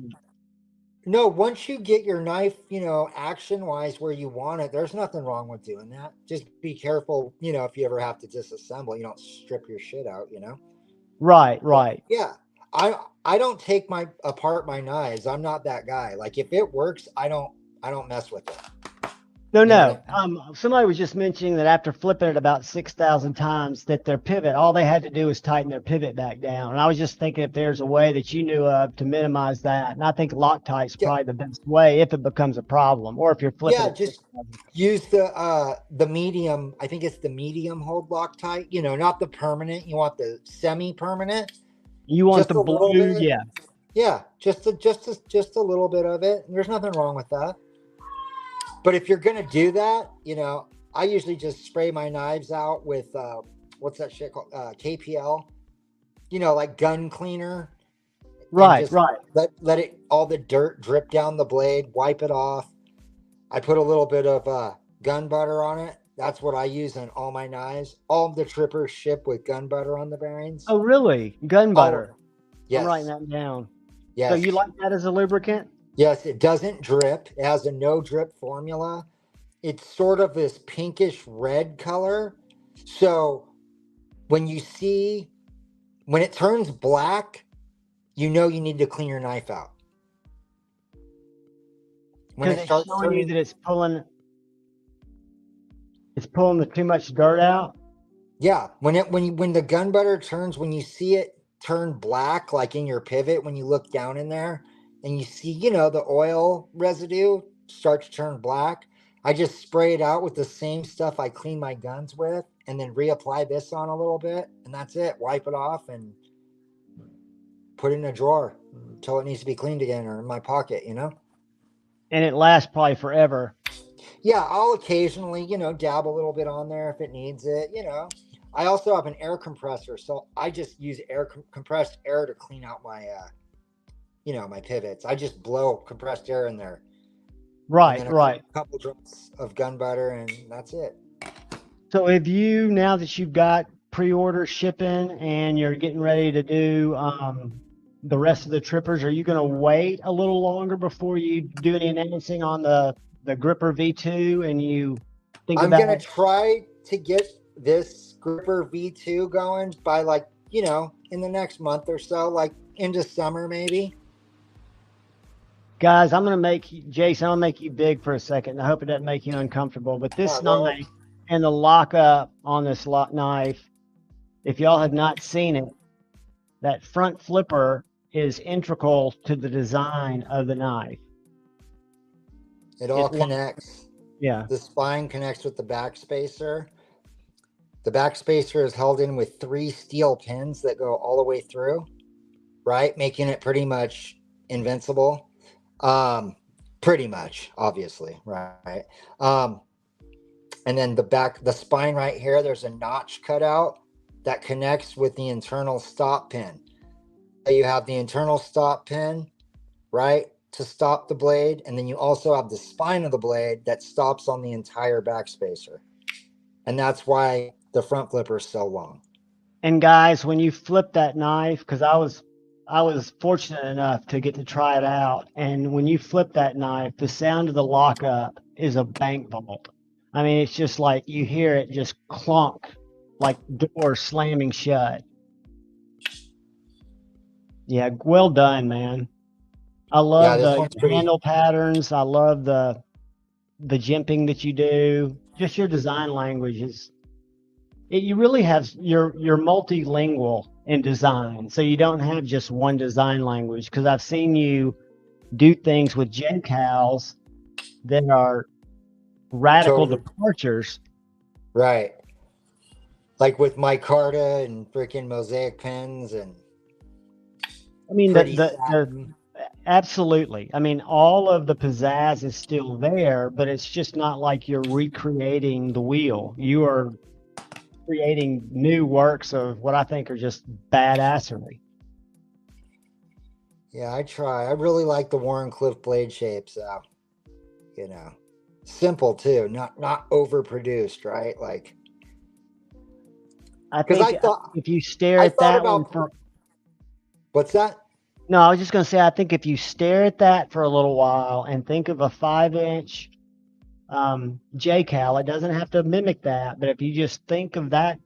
No, once you get your knife, action wise where you want it, there's nothing wrong with doing that. Just be careful, if you ever have to disassemble, you don't strip your shit out. Right, But right. yeah, I don't take my apart my knives. I'm not that guy. Like if it works, I don't mess with it. No, You know what no. I mean? Somebody was just mentioning that after flipping it about 6,000 times, that their pivot, all they had to do was tighten their pivot back down. And I was just thinking if there's a way that you knew of to minimize that. And I think Loctite's Yeah, probably the best way if it becomes a problem, or if you're flipping yeah, it just 6,000. use the medium. I think it's the medium hold Loctite, not the permanent. You want the semi-permanent, You want just the a little blue, bit. yeah. Yeah, just a little bit of it. There's nothing wrong with that. But if you're gonna do that, I usually just spray my knives out with what's that shit called? KPL. Like gun cleaner, and Right, just right. let it all the dirt drip down the blade. Wipe it off. I put a little bit of gun butter on it. That's what I use on all my knives. All of the trippers ship with gun butter on the bearings. Oh, really? Gun All of butter. them. I'm writing Yes, that down. So yes, you like that as a lubricant? yes. It doesn't drip. It has a no drip formula. It's sort of this pinkish red color. So when you see when it turns black, you know you need to clean your knife out. When Because it it's starts showing you turning, that it's pulling the too much dirt out. yeah, when the gun butter turns, when you see it turn black, like in your pivot, when you look down in there and you see, the oil residue start to turn black, I just spray it out with the same stuff I clean my guns with, and then reapply this on a little bit, and that's it. Wipe it off and put it in a drawer until it needs to be cleaned again, or in my pocket. And it lasts probably forever. Yeah, I'll occasionally, dab a little bit on there if it needs it. I also have an air compressor, so I just use compressed air to clean out my pivots. I just blow compressed air in there, and Right, then a right. couple drops of gun butter, and that's it. So have you, now that you've got pre-order shipping and you're getting ready to do the rest of the trippers, are you going to wait a little longer before you do any announcing on the Gripper V2 and you think I'm gonna about, try to get this Gripper V2 going by in the next month or so, like into summer maybe. guys, I'm going to make you, Jason, I'm going to make you big for a second. I hope it doesn't make you uncomfortable, but this Not really. knife and the lockup on this knife, if y'all have not seen it, that front flipper is integral to the design of the knife. It all It, connects. yeah. The spine connects with the backspacer. The backspacer is held in with 3 steel pins that go all the way through, right? Making it pretty much invincible. Pretty much, obviously, right? And then the spine right here, there's a notch cut out that connects with the internal stop pin. So you have the internal stop pin, right, to stop the blade, and then you also have the spine of the blade that stops on the entire backspacer. And that's why the front flipper is so long. And guys, when you flip that knife, because I was fortunate enough to get to try it out, and when you flip that knife, the sound of the lockup is a bank vault. I mean, it's just like you hear it just clunk, like doors slamming shut. Yeah, well done, man. I Yeah, love this the one's pretty. handle patterns. I love the jimping that you do. Just your design language is you really have you're multilingual in design, so you don't have just one design language. Because I've seen you do things with Gen Cals that are radical Totally. departures. Right. Like with micarta and freaking mosaic pens and I mean, pretty the satin. absolutely. I mean, all of the pizzazz is still there, but it's just not like you're recreating the wheel. You are creating new works of what I think are just badassery. Yeah, I try. I really like the Warncliffe blade shapes. You know, simple too, not overproduced, right? Like, I because think if you stare I at thought that one about for, what's that? no, I was just going to say, I think if you stare at that for a little while and think of a 5-inch J-cal, it doesn't have to mimic that, but if you just think of that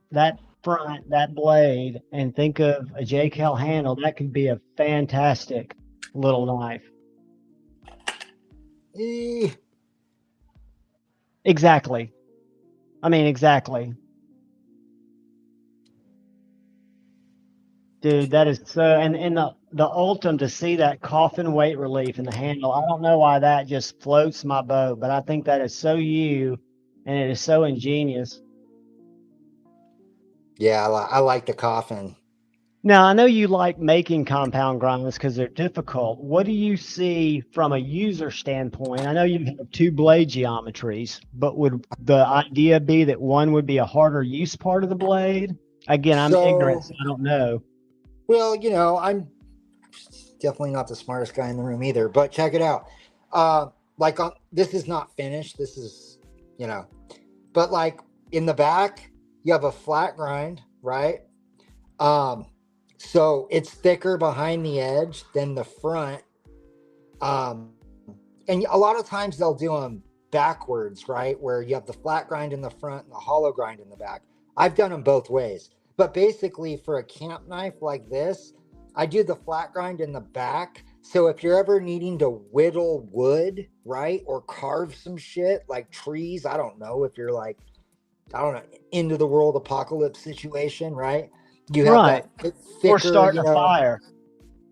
front, that blade, and think of a J-cal handle, that could be a fantastic little knife. Eh, Exactly. I mean, exactly. Dude, that is so, and the Ultim, to see that coffin weight relief in the handle, I don't know why that just floats my boat, but I think that is so you, and it is so ingenious. yeah, I like the coffin. Now, I know you like making compound grinds because they're difficult. What do you see from a user standpoint? I know you have two blade geometries, but would the idea be that one would be a harder use part of the blade? Again, I'm ignorant, So, so I don't know. well, I'm definitely not the smartest guy in the room either, but check it out. Like this is not finished. This is, you know, but like in the back, you have a flat grind, right? Um, so it's thicker behind the edge than the front. Um, and a lot of times they'll do them backwards, right? Where you have the flat grind in the front and the hollow grind in the back. I've done them both ways. But basically, for a camp knife like this, I do the flat grind in the back. So if you're ever needing to whittle wood, right, or carve some shit like trees, I don't know if you're like, I don't know, into the world apocalypse situation, right? You have Right. that Or thicker, starting a fire.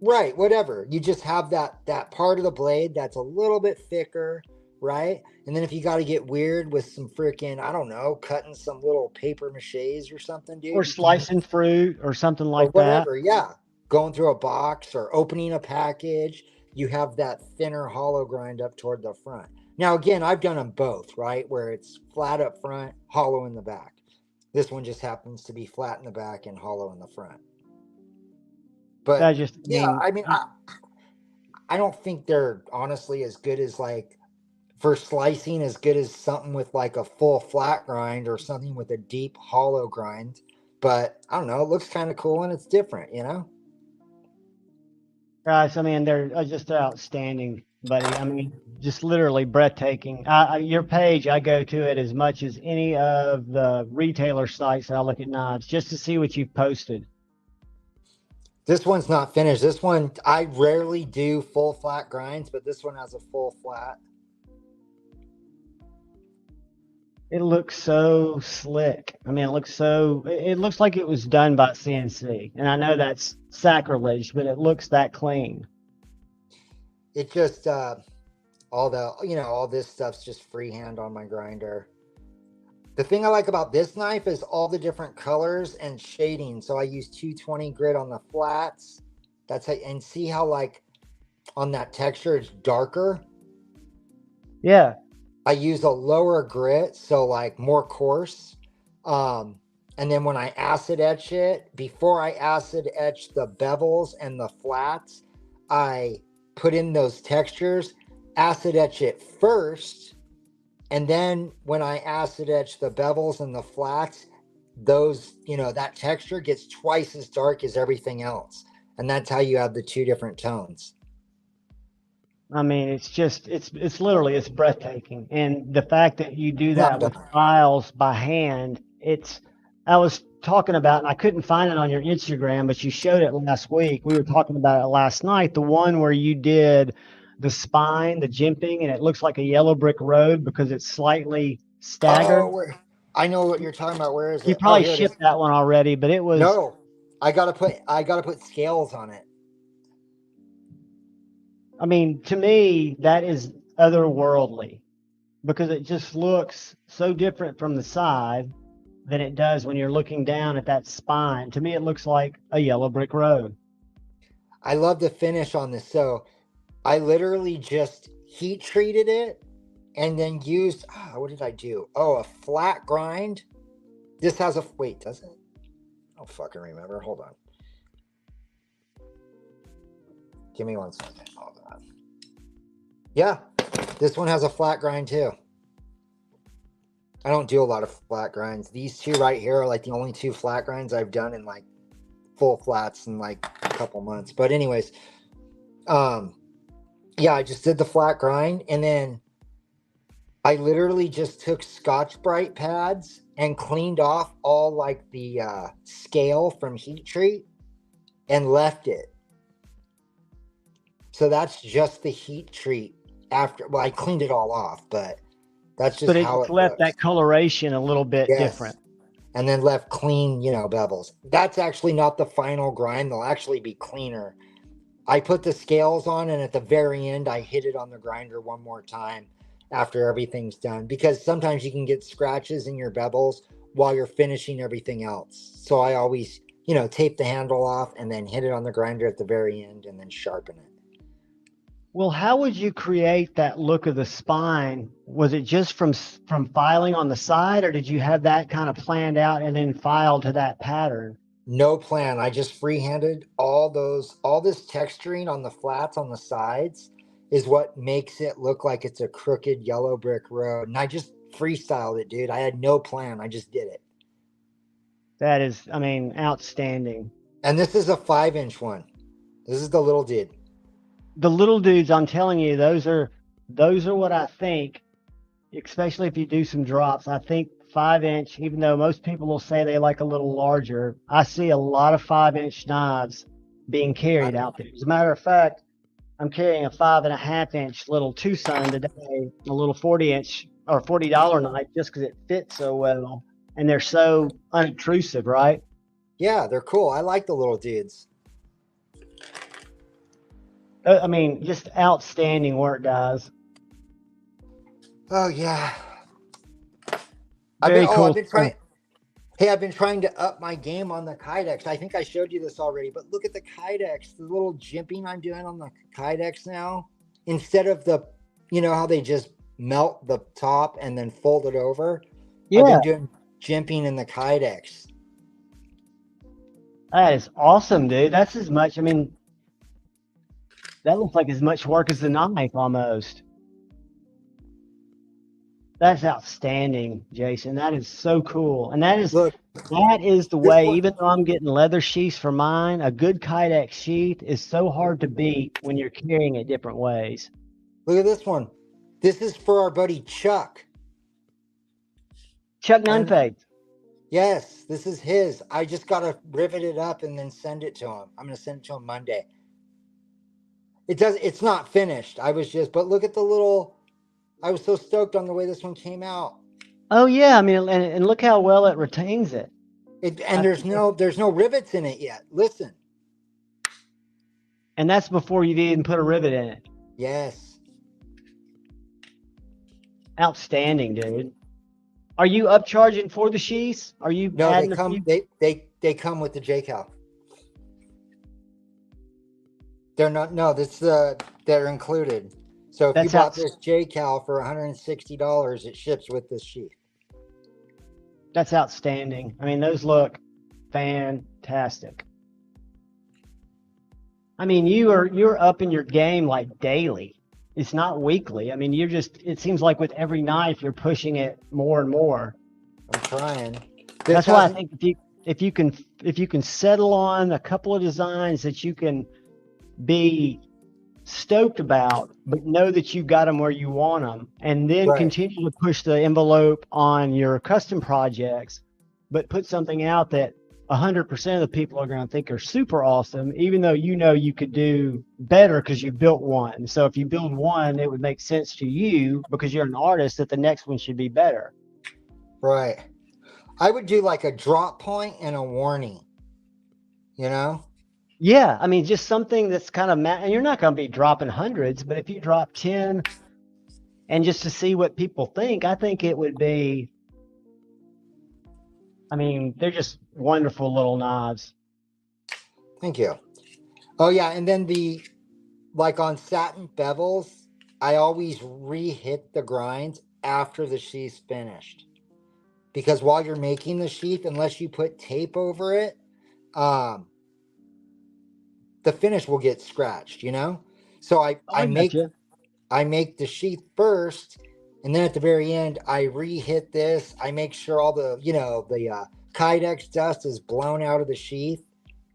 right, whatever. You just have that part of the blade that's a little bit thicker, right? And then if you got to get weird with some freaking, I don't know, cutting some little paper maches or something, Or dude, you can use, slicing fruit or something or like that. whatever. Yeah, going through a box or opening a package, you have that thinner hollow grind up toward the front. Now, again, I've done them both, right? Where it's flat up front, hollow in the back. This one just happens to be flat in the back and hollow in the front. I But just, I yeah, mean, I mean, I don't think they're honestly as good as like for slicing as good as something with like a full flat grind or something with a deep hollow grind. But I don't know, it looks kind of cool and it's different, you know? guys, I mean, they're just outstanding, buddy. I mean, just literally breathtaking. Your page, I go to it as much as any of the retailer sites that I look at knives just to see what you've posted. This one's not finished. This one, I rarely do full flat grinds, but this one has a full flat. It looks so slick. I mean, it looks like it was done by CNC. And I know that's sacrilege, but it looks that clean. It just, all this stuff's just freehand on my grinder. The thing I like about this knife is all the different colors and shading. So I use 220 grit on the flats. That's how, and see how like on that texture it's darker. Yeah. I use a lower grit, so like more coarse. And then when I acid etch it, before I acid etch the bevels and the flats, I put in those textures, acid etch it first, and then when I acid etch the bevels and the flats, those, that texture gets twice as dark as everything else. And that's how you have the two different tones. I mean, it's literally, it's breathtaking. And the fact that you do Not that with done. files by hand, I was talking about, and I couldn't find it on your Instagram, but you showed it last week. We were talking about it last night, the one where you did the spine, the jimping, and it looks like a yellow brick road because it's slightly staggered. I know what you're talking about. Where is You it? Oh, probably here it is. shipped that one already, but it was, No, I gotta put scales on it. I mean, to me, that is otherworldly because it just looks so different from the side than it does when you're looking down at that spine. To me, it looks like a yellow brick road. I love the finish on this. So I literally just heat treated it and then used what did I do? Oh, a flat grind. This has a wait, does it? I don't fucking remember. Hold on. Give me 1 second. Hold on. Yeah, this one has a flat grind too. I don't do a lot of flat grinds. These two right here are like the only 2 flat grinds I've done in like full flats in like a couple months. But anyways, yeah, I just did the flat grind, and then I literally just took Scotch-Brite pads and cleaned off all like the scale from heat treat and left it. So that's just the heat treat after. Well, I cleaned it all off, but that's just how it left looks. that coloration a little bit different. And then left clean, you know, bevels. That's actually not the final grind. They'll actually be cleaner. I put the scales on, and at the very end, I hit it on the grinder one more time after everything's done, because sometimes you can get scratches in your bevels while you're finishing everything else. So I always, you know, tape the handle off and then hit it on the grinder at the very end and then sharpen it. Well, how would you create that look of the spine? Was it just from filing on the side, or did you have that kind of planned out and then filed to that pattern? No plan. I just freehanded all this texturing on the flats on the sides is what makes it look like it's a crooked yellow brick road. And I just freestyled it, dude. I had no plan. I just did it. That is, I mean, outstanding. And this is a 5-inch one. This is the little dude. The little dudes, I'm telling you, those are what I think, especially if you do some drops. I think 5-inch, even though most people will say they like a little larger, I see a lot of 5-inch knives being carried out there. As a matter of fact, I'm carrying a 5.5-inch little Tucson today, a little 40-inch or $40 knife, just because it fits so well, and they're so unobtrusive, right? Yeah, they're cool. I like the little dudes. I mean, just outstanding work, guys. Oh yeah. Very cool. I've been trying to up my game on the Kydex. I think I showed you this already, but look at the Kydex, the little jimping I'm doing on the Kydex now. Instead of the, you know how they just melt the top and then fold it over? Yeah. I've been doing jimping in the Kydex. That is awesome, dude. That's as much, I mean, that looks like as much work as the knife almost. That's outstanding, Jason. That is so cool. And that is the way, even though I'm getting leather sheaths for mine, a good Kydex sheath is so hard to beat when you're carrying it different ways. Look at this one. This is for our buddy Chuck. Chuck Nunfake. Yes, this is his. I just got to rivet it up and then send it to him. I'm going to send it to him Monday. It's not finished. But look at the little, I was so stoked on the way this one came out. Oh yeah. I mean, and look how well it retains it. There's no rivets in it yet. Listen. And that's before you've even put a rivet in it. Yes. Outstanding, dude. Are you upcharging for the sheaths? Are you? No, they come with the J-Cal. They're not. No, they're included. So if you bought this J-Cal for $160, it ships with this sheath. That's outstanding. I mean, those look fantastic. I mean, you're up in your game like daily. It's not weekly. I mean, it seems like with every knife, you're pushing it more and more. I'm trying. That's why I think if you can settle on a couple of designs that you can be stoked about, but know that you got them where you want them, and then continue to push the envelope on your custom projects, but put something out that 100% of the people are going to think are super awesome, even though you know you could do better because you built one. So if you build one, it would make sense to you because you're an artist that the next one should be better. Right. I would do like a drop point and a warning, you know? Yeah. I mean, just something that's kind of, and you're not going to be dropping hundreds, but if you drop 10 and just to see what people think, I think it would be, I mean, they're just wonderful little knives. Thank you. Oh yeah, and then like on satin bevels, I always re-hit the grinds after the sheath's finished. Because while you're making the sheath, unless you put tape over it, the finish will get scratched, you know? So Oh, I got you. I make the sheath first, and then at the very end, I re-hit this. I make sure all the, the Kydex dust is blown out of the sheath,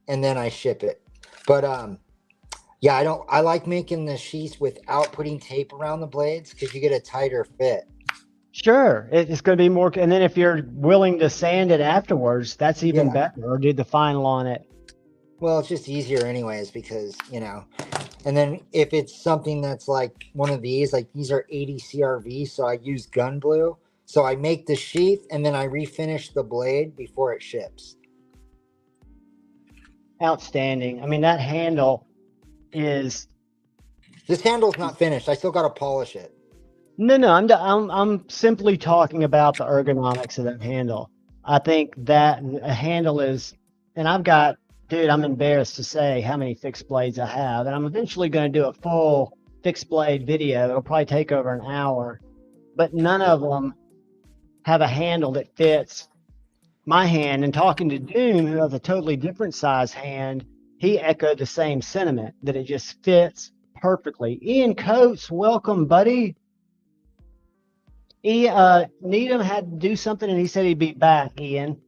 and then I ship it. But yeah, I like making the sheaths without putting tape around the blades because you get a tighter fit. Sure, it's going to be more. And then if you're willing to sand it afterwards, that's even Yeah. better. Or do the final on it. Well, it's just easier anyways because, and then if it's something that's like one of these, like these are 80 CRV, so I use gun blue. So I make the sheath and then I refinish the blade before it ships. Outstanding. I mean, that handle is. This handle's not finished. I still got to polish it. No. I'm simply talking about the ergonomics of that handle. I think that a handle is, and dude, I'm embarrassed to say how many fixed blades I have, and I'm eventually going to do a full fixed blade video. It'll probably take over an hour, but none of them have a handle that fits my hand. And talking to Doom, who has a totally different size hand, he echoed the same sentiment that it just fits perfectly. Ian Coates, welcome, buddy. Needham had to do something, and he said he'd be back, Ian.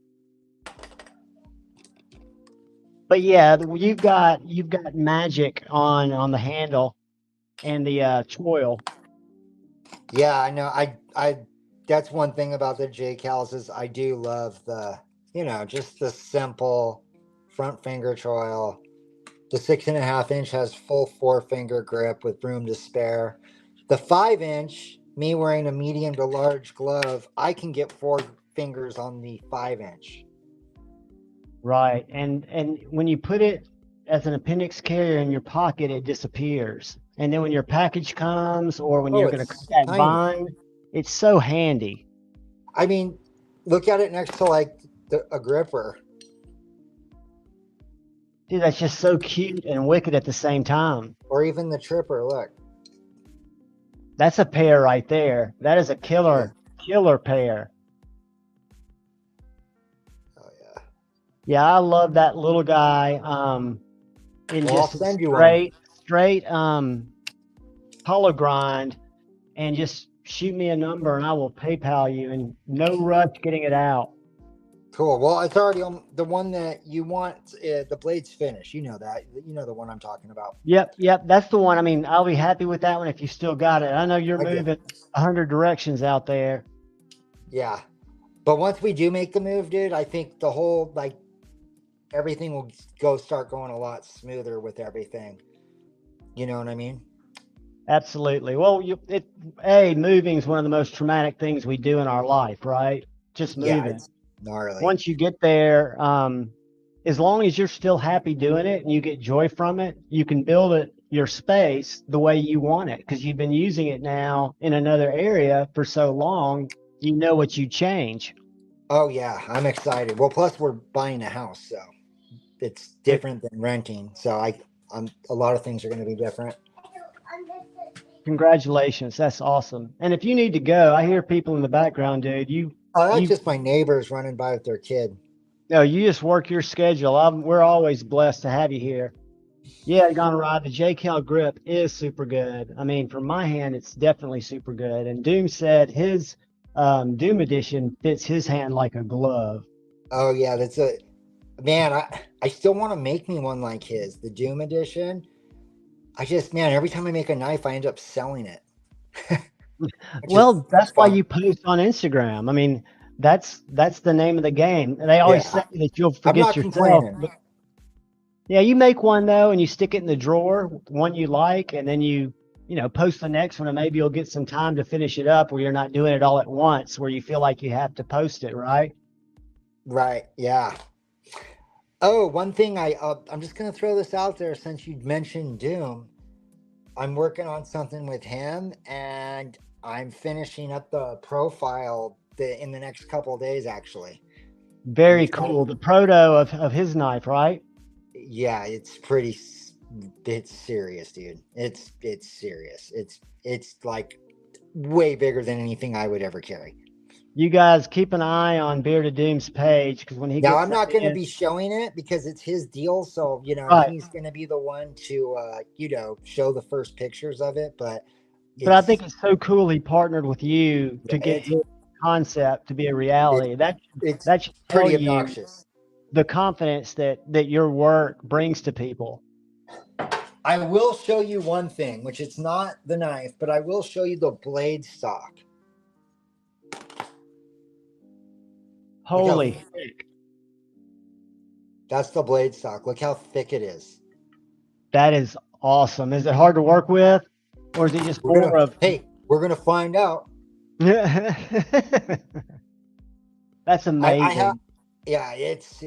But yeah, you've got magic on the handle and the choil. Yeah, I know. I that's one thing about the J Cals is I do love the, just the simple front finger choil. The 6.5-inch has full 4-finger grip with room to spare. The 5-inch, me wearing a medium to large glove, I can get 4 fingers on the 5-inch. Right, and when you put it as an appendix carrier in your pocket, it disappears. And then when your package comes, or when you're going to cut that bind, it's so handy. I mean, look at it next to like a gripper. Dude, that's just so cute and wicked at the same time. Or even the tripper, look. That's a pair right there. That is a killer pair. Oh yeah. Yeah, I love that little guy. In just straight hollow grind, and just shoot me a number and I will PayPal you, and no rush getting it out. Cool. Well, it's already on the one that you want. The blade's finished. You know that. You know the one I'm talking about. Yep. That's the one. I mean, I'll be happy with that one if you still got it. I know you're moving 100 directions out there. Yeah. But once we do make the move, dude, I think the whole, everything will start going a lot smoother with everything. You know what I mean? Absolutely. Well, moving is one of the most traumatic things we do in our life, right? Just moving. Yeah, it's gnarly. Once you get there, as long as you're still happy doing it and you get joy from it, you can build your space the way you want it, because you've been using it now in another area for so long. You know what you change. Oh yeah, I'm excited. Well, plus we're buying a house, so it's different than renting. So a lot of things are going to be different. Congratulations, that's awesome. And if you need to go, I hear people in the background, dude. That's just my neighbors running by with their kid. No, you just work your schedule. We're always blessed to have you here. Yeah, gonna ride. The JCal grip is super good. I mean, for my hand, it's definitely super good. And Doom said his Doom edition fits his hand like a glove. Oh yeah, man. I still want to make me one like his, the Doom edition. Every time I make a knife, I end up selling it. Well, that's why you post on Instagram. I mean, that's the name of the game. They always say that you'll forget yourself. Yeah, you make one though, and you stick it in the drawer, one you like, and then you post the next one, and maybe you'll get some time to finish it up where you're not doing it all at once, where you feel like you have to post it, right? Right. Yeah. Oh, one thing I'm just gonna throw this out there since you mentioned Doom. I'm working on something with him, and I'm finishing up the profile in the next couple of days, actually. Very cool. The proto of his knife, right? Yeah, it's serious, dude. It's serious. It's like way bigger than anything I would ever carry. You guys keep an eye on Bearded Doom's page, because when he Now, gets I'm that not going to in, be showing it because it's his deal. So, right. he's going to be the one to, show the first pictures of it. But But I think it's, it's so cool he partnered with you yeah, to get his concept to be a reality. it's That should tell pretty you obnoxious. the confidence that your work brings to people. I will show you one thing, which it's not the knife, but I will show you the blade stock. Look how Holy heck. that's the blade stock. Look how thick it is. That is awesome. Is it hard to work with? Or is it just more of We're gonna find out. That's I have, amazing. yeah, it's.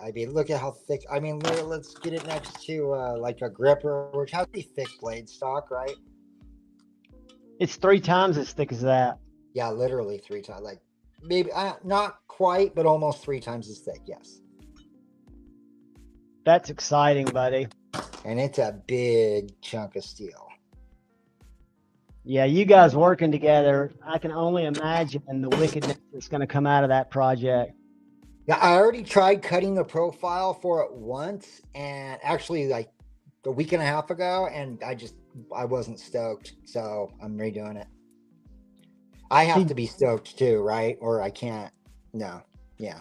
I mean, look at how thick. I mean, let's get it next to like a gripper, which has a thick blade stock, right? It's 3 times as thick as that. Yeah, literally 3 times. Like maybe not quite, but almost 3 times as thick. Yes. That's exciting, buddy. And it's a big chunk of steel. Yeah, you guys working together, I can only imagine the wickedness that's going to come out of that project. Yeah, I already tried cutting the profile for it once, and actually like a week and a half ago, and I wasn't stoked, so I'm redoing it. I have to be stoked too, right? Or I can't. No. Yeah.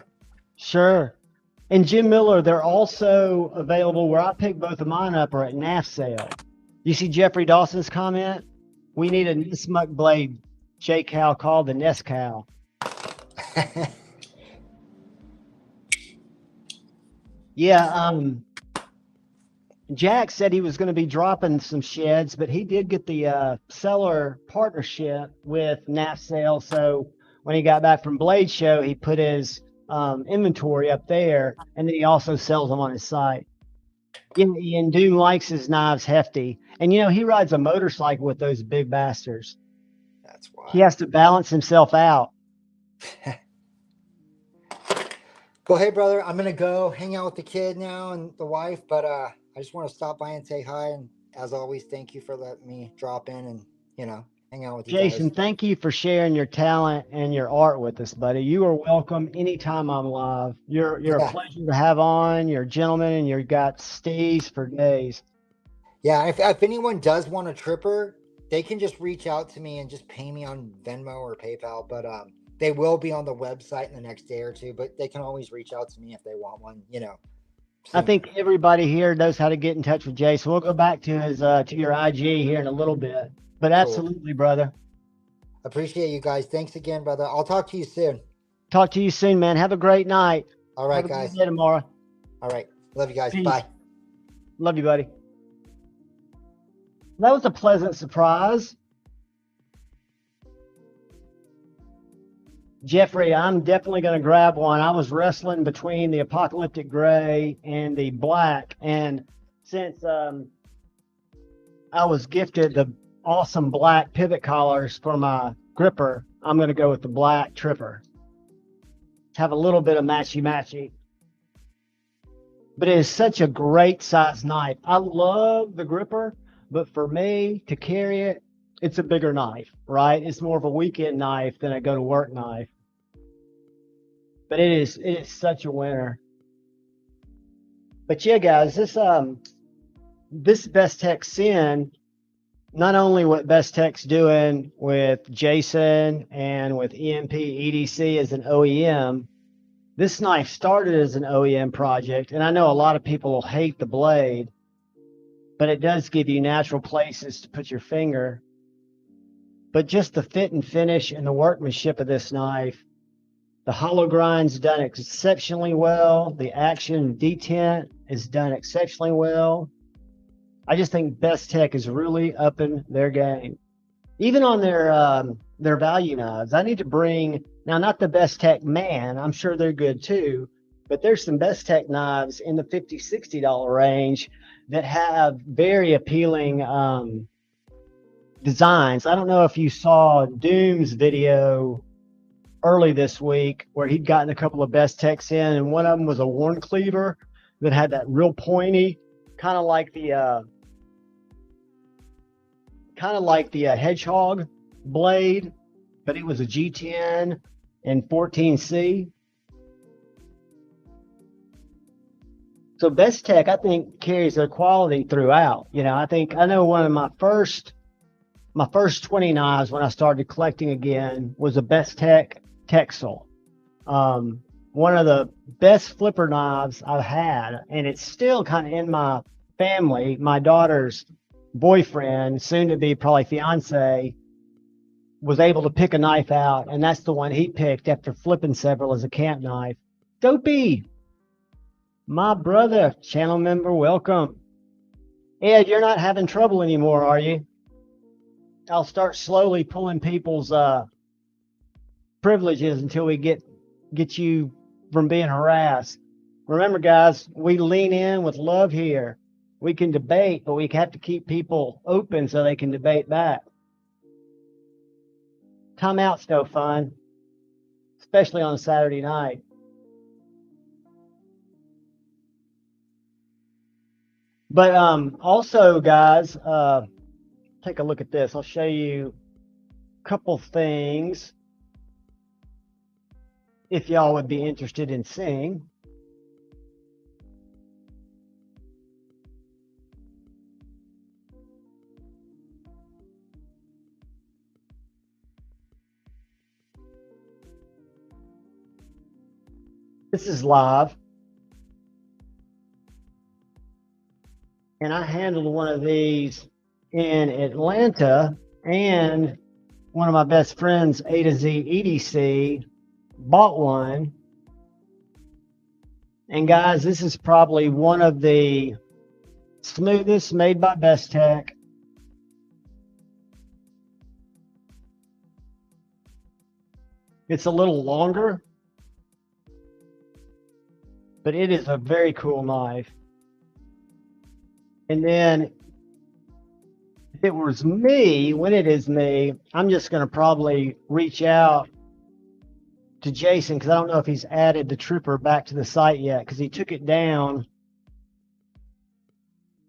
Sure. And Jim Miller, they're also available where I picked both of mine up are at NAF sale. You see Jeffrey Dawson's comment? We need a Nismuck blade J cow called the Nest cow. Yeah, Jack said he was going to be dropping some sheds, but he did get the seller partnership with NAF sale. So when he got back from Blade Show, he put his inventory up there, and then he also sells them on his site. And Doom likes his knives hefty, and he rides a motorcycle with those big bastards. That's why He has to balance himself out. Well, hey brother, I'm gonna go hang out with the kid now and the wife, but I just want to stop by and say hi, and as always, thank you for letting me drop in and hang out with you Jason, guys. thank you for sharing your talent and your art with us, buddy. You are welcome anytime I'm live. You're a pleasure to have on. You're a gentleman, and you've got steez for days. Yeah, if anyone does want a tripper, they can just reach out to me and just pay me on Venmo or PayPal. But they will be on the website in the next day or two. But they can always reach out to me if they want one. I think everybody here knows how to get in touch with Jay, so we'll go back to his to your IG here in a little bit. But absolutely, brother. Appreciate you guys. Thanks again, brother. I'll talk to you soon. Talk to you soon, man. Have a great night. All right, have a guys. Good day tomorrow. All right. Love you guys. Peace. Bye. Love you, buddy. That was a pleasant surprise. Jeffrey, I'm definitely going to grab one. I was wrestling between the Apocalyptic Gray and the black. And since I was gifted the awesome black pivot collars for my gripper, I'm going to go with the black tripper. Have a little bit of matchy-matchy. But it is such a great size knife. I love the gripper, but for me to carry it, it's a bigger knife, right? It's more of a weekend knife than a go to work knife. But it is such a winner. But yeah, guys, this Bestech Sin, not only what Bestech's doing with Jason and with EMP EDC as an OEM, this knife started as an OEM project, and I know a lot of people will hate the blade, but it does give you natural places to put your finger. But just the fit and finish and the workmanship of this knife, the hollow grind's done exceptionally well. The action detent is done exceptionally well. I just think Bestech is really upping their game. Even on their value knives, I need to bring, now not the Bestech Man, I'm sure they're good too, but there's some Bestech knives in the $50, $60 range that have very appealing designs. I don't know if you saw Doom's video early this week where he'd gotten a couple of Bestechs in, and one of them was a worn cleaver that had that real pointy, kind of like the hedgehog blade, but it was a G10 and 14C. So Bestech, I think, carries their quality throughout. You know, I know one of my first 20 knives when I started collecting again was a Bestech Texel. One of the best flipper knives I've had, and it's still kind of in my family. My daughter's boyfriend, soon to be probably fiance, was able to pick a knife out, and that's the one he picked after flipping several as a camp knife. Dopey, my brother, channel member, welcome. Ed, you're not having trouble anymore, are you? I'll start slowly pulling people's privileges until we get you from being harassed. Remember, guys, we lean in with love here. We can debate, but we have to keep people open so they can debate back. Timeout's no fun, especially on a Saturday night. But also, guys, take a look at this. I'll show you a couple things if y'all would be interested in seeing. This is live. And I handled one of these in Atlanta, and one of my best friends, A to Z EDC, bought one. And guys, this is probably one of the smoothest made by Bestech. It's a little longer, but it is a very cool knife. And then if it was me, when it is me, I'm just going to probably reach out to Jason, because I don't know if he's added the Trooper back to the site yet, because he took it down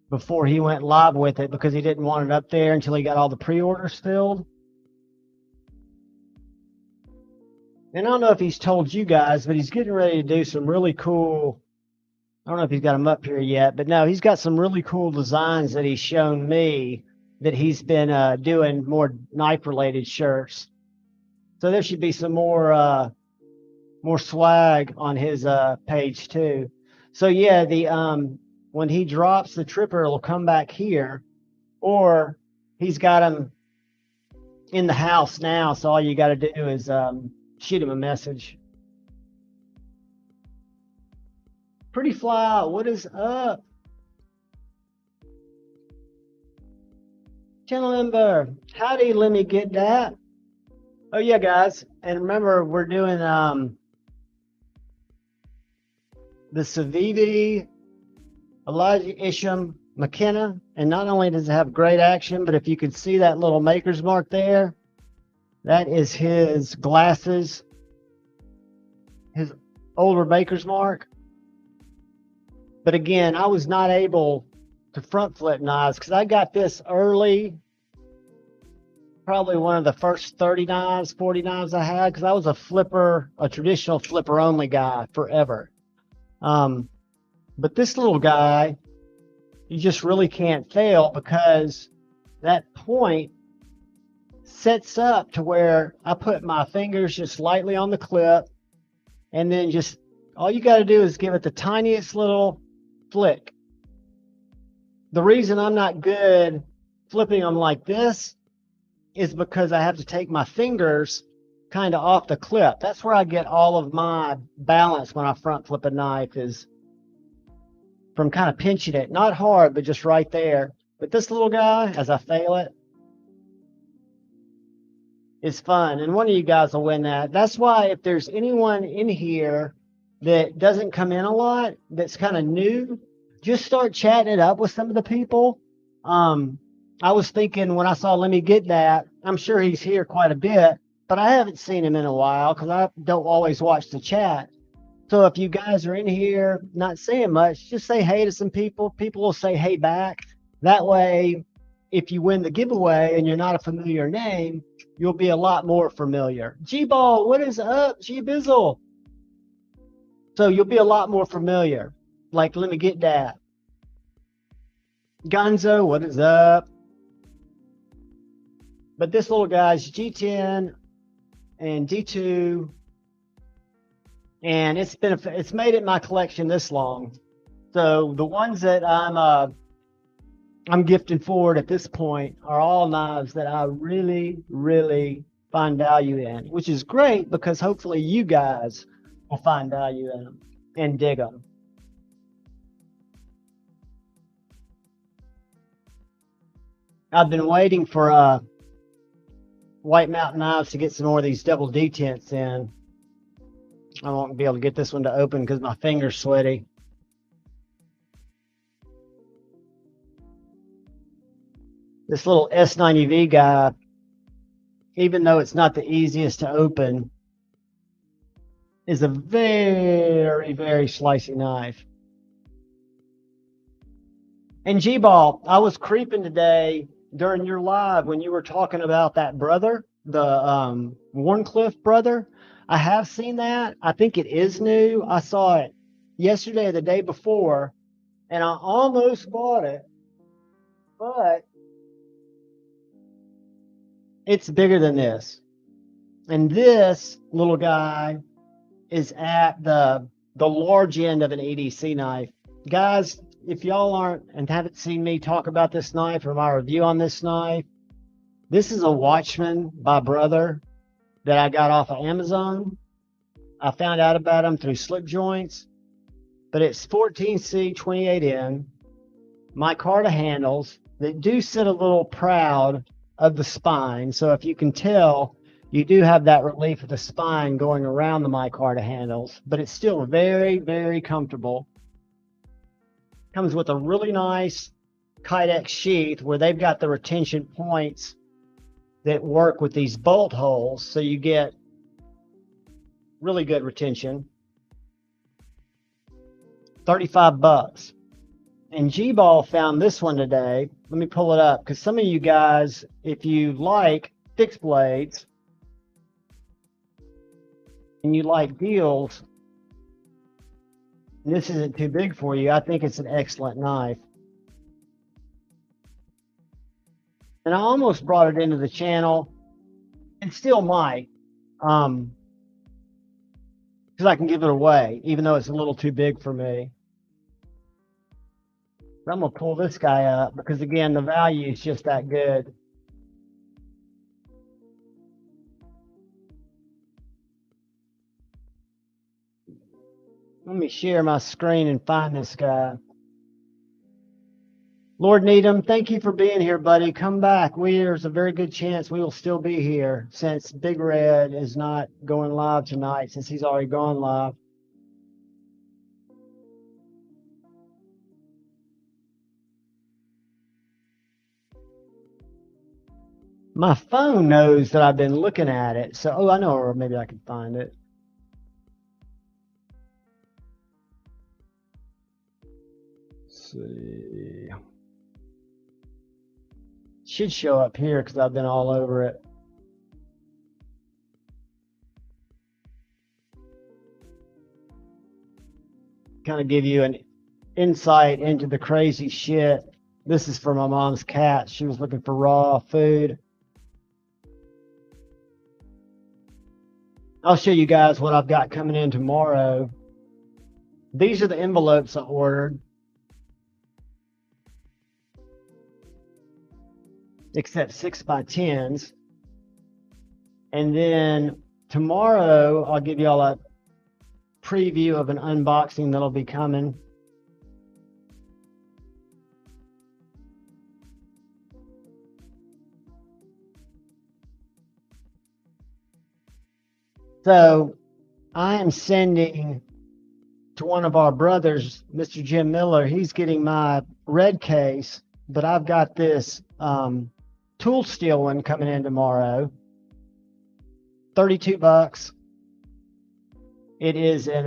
before he went live with it because he didn't want it up there until he got all the pre-orders filled. And I don't know if he's told you guys, but he's getting ready to do some really cool, I don't know if he's got them up here yet, but no, he's got some really cool designs that he's shown me that he's been doing more knife-related shirts. So there should be some more swag on his page too. So yeah, the when he drops the Tripper, it'll come back here, or he's got him in the house now. So all you got to do is shoot him a message. Pretty Fly, what is up? Channel member, howdy, let me get that. Oh yeah, guys, and remember we're doing the Civivi, Elijah Isham, McKenna, and not only does it have great action, but if you could see that little maker's mark there, that is his glasses, his older maker's mark. But again, I was not able to front flip knives because I got this early, probably one of the first 30 knives, 40 knives I had, because I was a flipper, a traditional flipper only guy forever. But this little guy, you just really can't fail because that point sets up to where I put my fingers just lightly on the clip, and then just all you got to do is give it the tiniest little flick. The reason I'm not good flipping them like this is because I have to take my fingers kind of off the clip. That's where I get all of my balance when I front flip a knife, is from kind of pinching it, not hard, but just right there. But this little guy, as I fail it, is fun, and one of you guys will win that. That's why if there's anyone in here that doesn't come in a lot, that's kind of new, just start chatting it up with some of the people. I was thinking when I saw Let Me Get That, I'm sure he's here quite a bit, but I haven't seen him in a while because I don't always watch the chat. So if you guys are in here not saying much, just say hey to some people. People will say hey back. That way if you win the giveaway and you're not a familiar name, you'll be a lot more familiar. G-Ball, what is up? G-Bizzle. So you'll be a lot more familiar. Like, let me get that. Gonzo, what is up? But this little guy's G10 and D2, and it's made it my collection this long. So the ones that I'm gifting forward at this point are all knives that I really, really find value in, which is great because hopefully you guys will find value in them and dig them. I've been waiting for White Mountain Knives to get some more of these double detents in. I won't be able to get this one to open because my finger's sweaty. This little S90V guy, even though it's not the easiest to open, is a very, very slicey knife. And G-Ball, I was creeping today during your live when you were talking about that brother, the Warncliffe brother. I have seen that. I think it is new. I saw it yesterday or the day before, and I almost bought it, but it's bigger than this. And this little guy is at the large end of an EDC knife. Guys, if y'all aren't and haven't seen me talk about this knife or my review on this knife, this is a Watchman by Brother that I got off of Amazon. I found out about them through Slip Joints, but it's 14C 28N. Micarta handles that do sit a little proud of the spine. So if you can tell, you do have that relief of the spine going around the micarta handles, but it's still very, very comfortable. Comes with a really nice Kydex sheath where they've got the retention points that work with these bolt holes, so you get really good retention. 35 bucks. And G-Ball found this one today. Let me pull it up, because some of you guys, if you like fixed blades and you like deals, and this isn't too big for you, I think it's an excellent knife. And I almost brought it into the channel, and still might, because I can give it away, even though it's a little too big for me. But I'm going to pull this guy up, because again, the value is just that good. Let me share my screen and find this guy. Lord Needham, thank you for being here, buddy. Come back. There's a very good chance we will still be here, since Big Red is not going live tonight, since he's already gone live. My phone knows that I've been looking at it, so I know, or maybe I can find it. Let's see. Should show up here because I've been all over it. Kind of give you an insight into the crazy shit. This is for my mom's cat. She was looking for raw food. I'll show you guys what I've got coming in tomorrow. These are the envelopes I ordered. Except 6x10s. And then tomorrow I'll give y'all a preview of an unboxing that'll be coming. So I am sending to one of our brothers, Mr. Jim Miller. He's getting my red case, but I've got this tool steel one coming in tomorrow. 32 bucks. It is in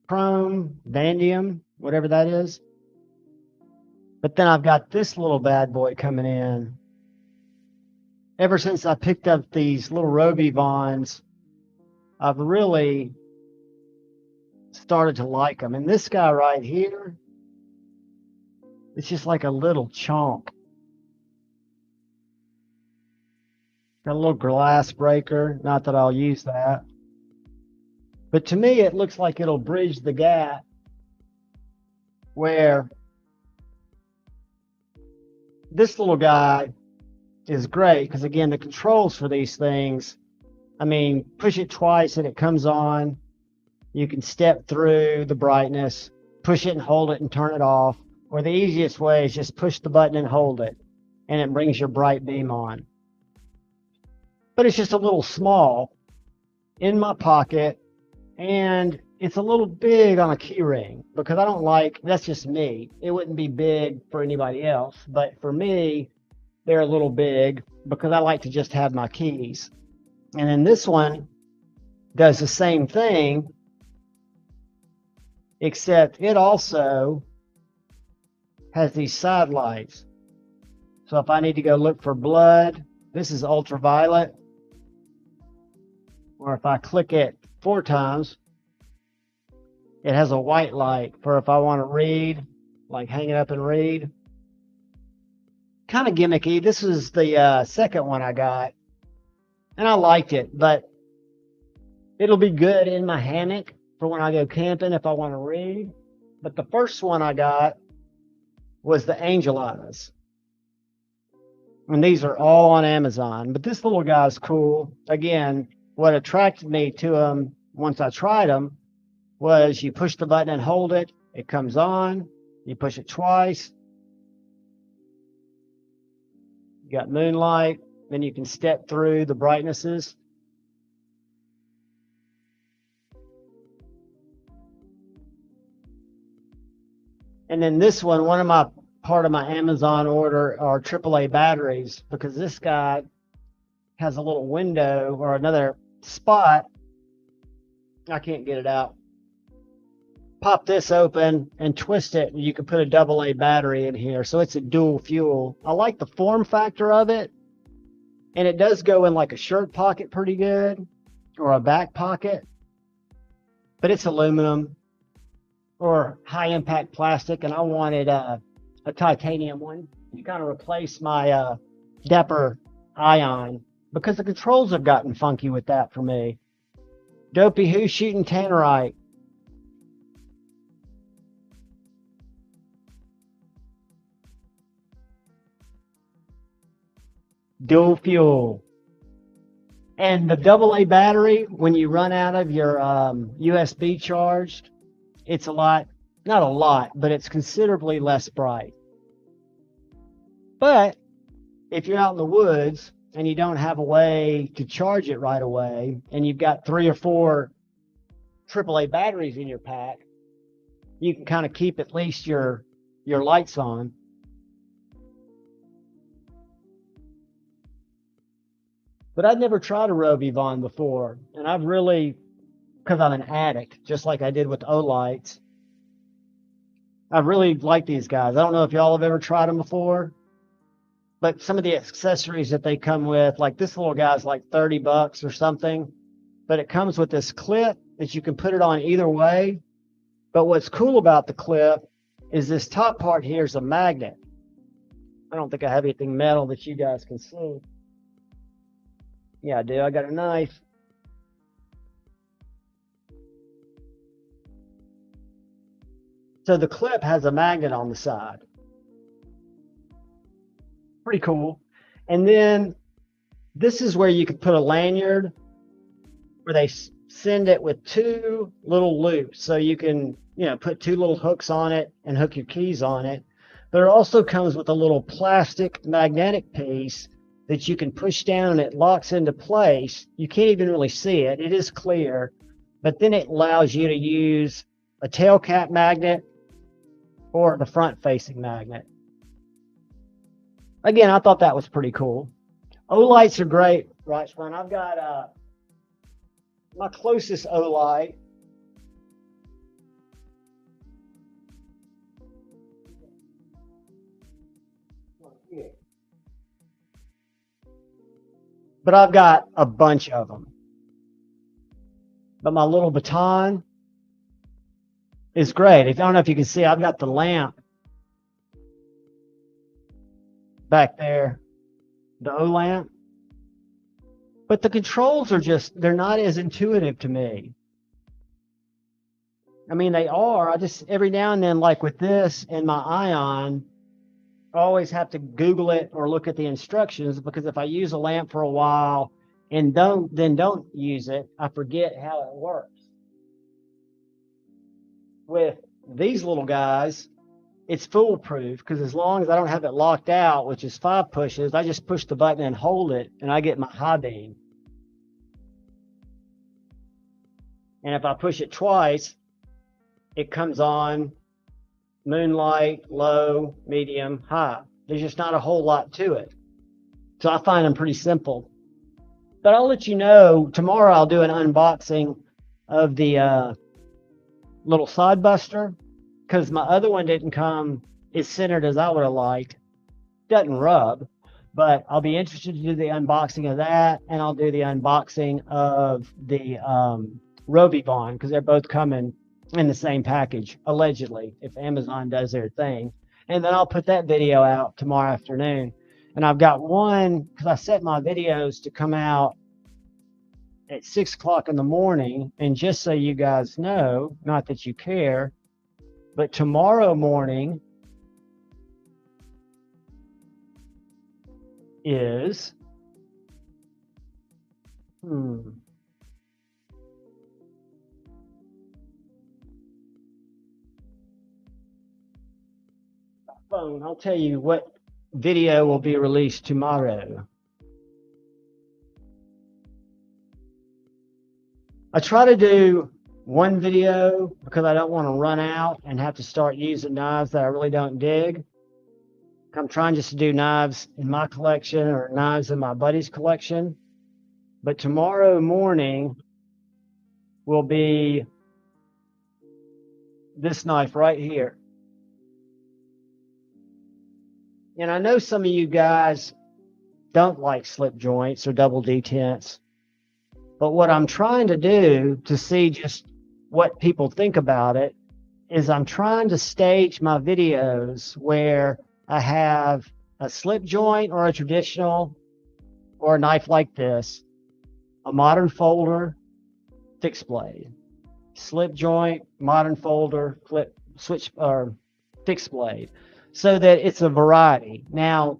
chrome, vanadium, whatever that is. But then I've got this little bad boy coming in. Ever since I picked up these little Roby Vons, I've really started to like them. And this guy right here, it's just like a little chonk. Got a little glass breaker. Not that I'll use that. But to me, it looks like it'll bridge the gap where this little guy is great because, again, the controls for these things, I mean, push it twice and it comes on. You can step through the brightness, push it and hold it and turn it off. Or the easiest way is just push the button and hold it, and it brings your bright beam on. But it's just a little small in my pocket, and it's a little big on a key ring because I don't like, that's just me. It wouldn't be big for anybody else, but for me, they're a little big because I like to just have my keys. And then this one does the same thing, except it also has these side lights. So if I need to go look for blood, this is ultraviolet. Or if I click it 4 times, it has a white light for if I want to read, like hang it up and read. Kind of gimmicky. This is the second one I got, and I liked it, but it'll be good in my hammock for when I go camping if I want to read. But the first one I got was the Angel Eyes. And these are all on Amazon. But this little guy's cool. Again, what attracted me to them once I tried them was you push the button and hold it. It comes on. You push it twice. You got moonlight. Then you can step through the brightnesses. And then this one of part of my Amazon order are AAA batteries, because this guy has a little window or another spot. I can't get it out. Pop this open and twist it, and you can put a AA battery in here. So it's a dual fuel. I like the form factor of it. And it does go in like a shirt pocket pretty good, or a back pocket. But it's aluminum or high impact plastic, and I wanted a titanium one to kind of replace my Dapper Ion, because the controls have gotten funky with that for me. Dopey Who shooting Tannerite. Dual fuel. And the AA battery, when you run out of your USB charged, it's a lot, not a lot, but it's considerably less bright. But if you're out in the woods and you don't have a way to charge it right away, and you've got 3 or 4 AAA batteries in your pack, you can kind of keep at least your lights on. But I'd never tried a Roby Vaughn before, and I've really, because I'm an addict, just like I did with O-Lights, I really like these guys. I don't know if y'all have ever tried them before, but some of the accessories that they come with, like this little guy's like $30 or something, but it comes with this clip that you can put it on either way. But what's cool about the clip is this top part here is a magnet. I don't think I have anything metal that you guys can see. Yeah, I do. I got a knife. So the clip has a magnet on the side. Pretty cool. And then this is where you could put a lanyard where they send it with 2 little loops. So you can, put 2 little hooks on it and hook your keys on it. But it also comes with a little plastic magnetic piece that you can push down and it locks into place. You can't even really see it. It is clear. But then it allows you to use a tail cap magnet or the front facing magnet. Again, I thought that was pretty cool. O-Lights are great, right, Spun? I've got my closest O-Light. but I've got a bunch of them. But my little baton is great. I don't know if you can see, I've got the lamp back there, the O lamp. But the controls are just, they're not as intuitive to me. I mean, they are. I just, every now and then, like with this and my Ion, I always have to Google it or look at the instructions, because if I use a lamp for a while and don't use it, I forget how it works. With these little guys, it's foolproof, because as long as I don't have it locked out, which is 5 pushes, I just push the button and hold it, and I get my high beam. And if I push it twice, it comes on moonlight, low, medium, high. There's just not a whole lot to it. So I find them pretty simple. But I'll let you know, tomorrow I'll do an unboxing of the little side buster, because my other one didn't come as centered as I would have liked. Doesn't rub, but I'll be interested to do the unboxing of that, and I'll do the unboxing of the Rovivon, because they're both coming in the same package, allegedly, if Amazon does their thing. And then I'll put that video out tomorrow afternoon. And I've got one, because I set my videos to come out at 6 o'clock in the morning. And just so you guys know, not that you care, but tomorrow morning is phone. I'll tell you what video will be released tomorrow. I try to do one video because I don't want to run out and have to start using knives that I really don't dig. I'm trying just to do knives in my collection or knives in my buddy's collection. But tomorrow morning will be this knife right here. And I know some of you guys don't like slip joints or double detents, but what I'm trying to do to see just what people think about it is I'm trying to stage my videos where I have a slip joint or a traditional or a knife like this, a modern folder, fixed blade, slip joint, modern folder, switch or fixed blade, so that it's a variety. Now,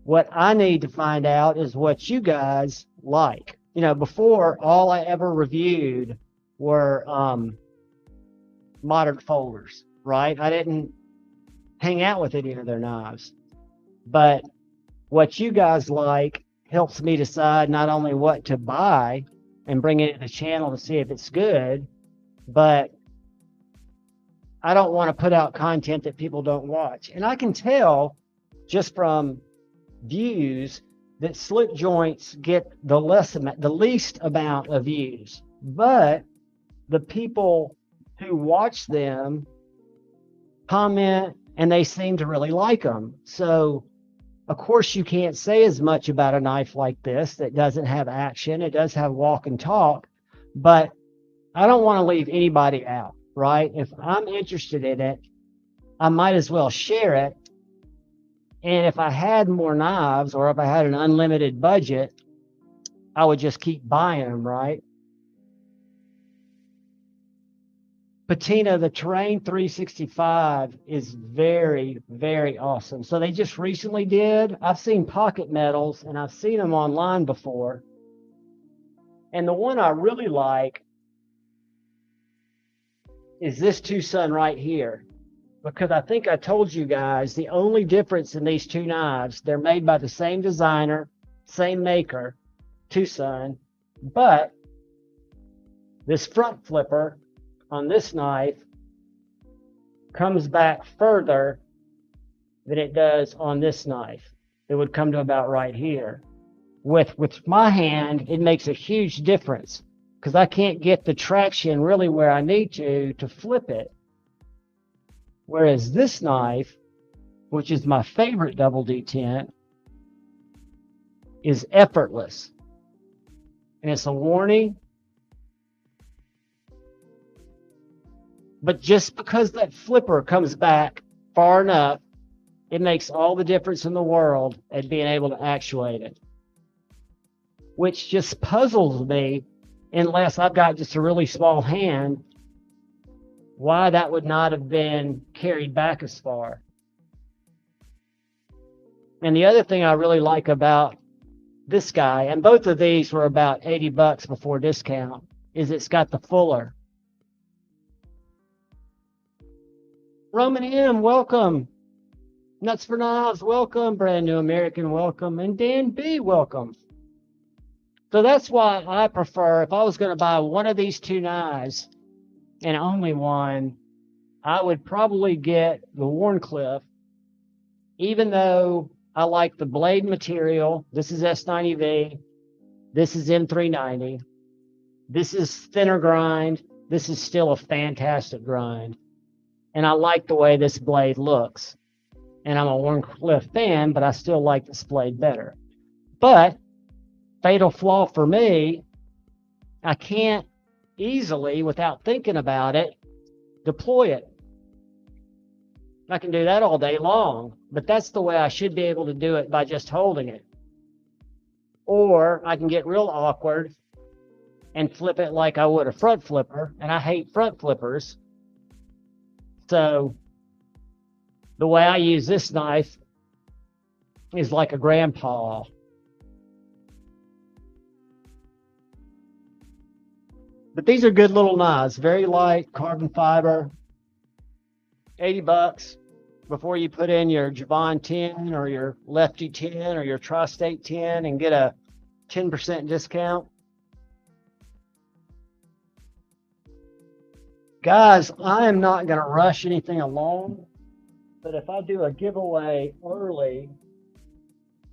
what I need to find out is what you guys like. You know, before, all I ever reviewed were modern folders, right? I didn't hang out with any of their knives. But what you guys like helps me decide not only what to buy and bring it to the channel to see if it's good, but I don't want to put out content that people don't watch. And I can tell just from views that slip joints get the least amount of views, but the people who watch them comment and they seem to really like them. So of course you can't say as much about a knife like this that doesn't have action. It does have walk and talk, but I don't want to leave anybody out, right? If I'm interested in it, I might as well share it. And if I had more knives, or if I had an unlimited budget, I would just keep buying them, right? Patina, the Terrain 365 is very, very awesome. So they just recently did, I've seen pocket metals and I've seen them online before. And the one I really like is this Tucson right here. Because I think I told you guys the only difference in these two knives, they're made by the same designer, same maker, Tucson, but this front flipper on this knife comes back further than it does on this knife. It would come to about right here. With my hand, it makes a huge difference because I can't get the traction really where I need to flip it. Whereas this knife, which is my favorite double detent, is effortless. And it's a warning. But just because that flipper comes back far enough, it makes all the difference in the world at being able to actuate it. Which just puzzles me, unless I've got just a really small hand, why that would not have been carried back as far. And the other thing I really like about this guy, and both of these were about 80 bucks before discount, is it's got the fuller. Roman M, welcome. Nuts for Knives, welcome. Brand New American, welcome. And Dan B, welcome. So that's why I prefer, if I was going to buy one of these two knives, and only one, I would probably get the Wharncliffe, even though I like the blade material. This is S90V. This is M390. This is thinner grind. This is still a fantastic grind. And I like the way this blade looks. And I'm a Wharncliffe fan, but I still like this blade better. But fatal flaw for me, I can't easily, without thinking about it, deploy it. I can do that all day long, but that's the way I should be able to do it, by just holding it. Or I can get real awkward and flip it like I would a front flipper, and I hate front flippers. So the way I use this knife is like a grandpa. But these are good little knives, very light, carbon fiber, 80 bucks before you put in your Javon 10 or your Lefty 10 or your Tri-State 10 and get a 10% discount. Guys, I am not going to rush anything along, but if I do a giveaway early,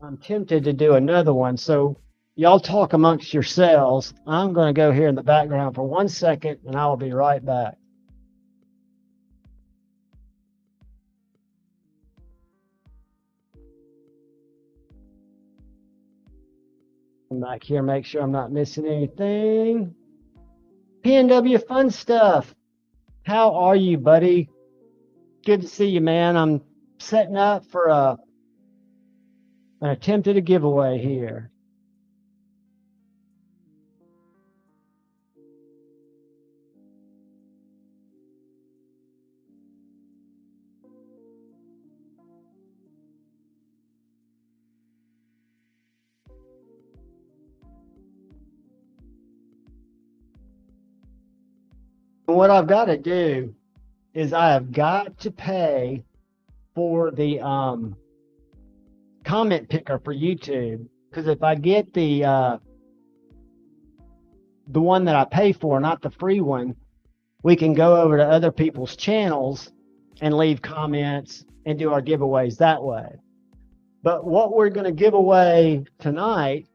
I'm tempted to do another one. So y'all talk amongst yourselves. I'm going to go here in the background for 1 second, and I will be right back. Come back here, make sure I'm not missing anything. PNW Fun Stuff. How are you, buddy? Good to see you, man. I'm setting up for an attempt at a giveaway here. What I've got to do is I have got to pay for the comment picker for YouTube, because if I get the one that I pay for, not the free one, we can go over to other people's channels and leave comments and do our giveaways that way. But what we're going to give away tonight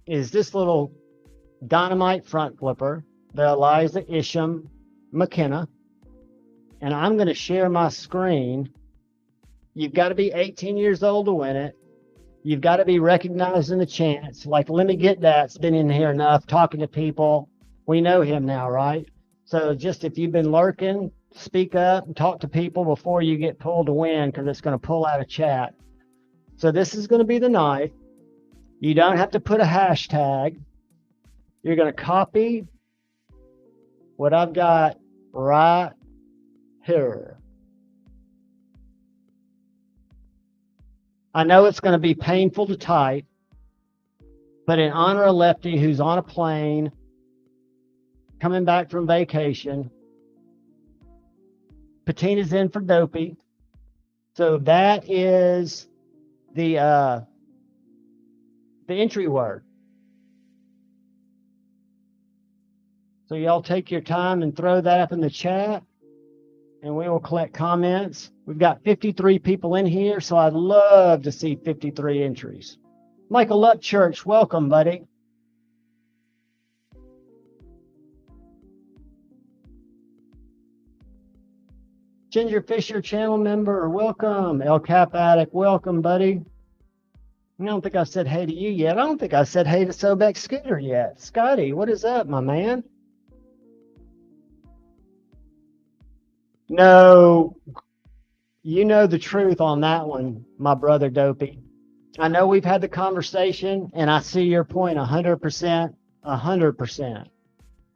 is this little dynamite front flipper, the Eliza Isham McKenna. And I'm going to share my screen. You've got to be 18 years old to win it. You've got to be recognized in the chance. Like, let me get that's been in here enough, talking to people. We know him now, right? So just if you've been lurking, speak up and talk to people before you get pulled to win, because it's going to pull out of chat. So this is going to be the knife. You don't have to put a hashtag. You're going to copy what I've got right here. I know it's going to be painful to type, but in honor of Lefty, who's on a plane, coming back from vacation, Patina's in for Dopey. So that is the entry word. So y'all take your time and throw that up in the chat, and we will collect comments. We've got 53 people in here, so I'd love to see 53 entries. Michael Lutchurch, welcome, buddy. Ginger Fisher, channel member, welcome. El Cap Addict, welcome, buddy. I don't think I said hey to you yet. I don't think I said hey to Sobek Scooter yet. Scotty, what is up, my man? No, you know the truth on that one, my brother Dopey. I know we've had the conversation, and I see your point 100%, 100%.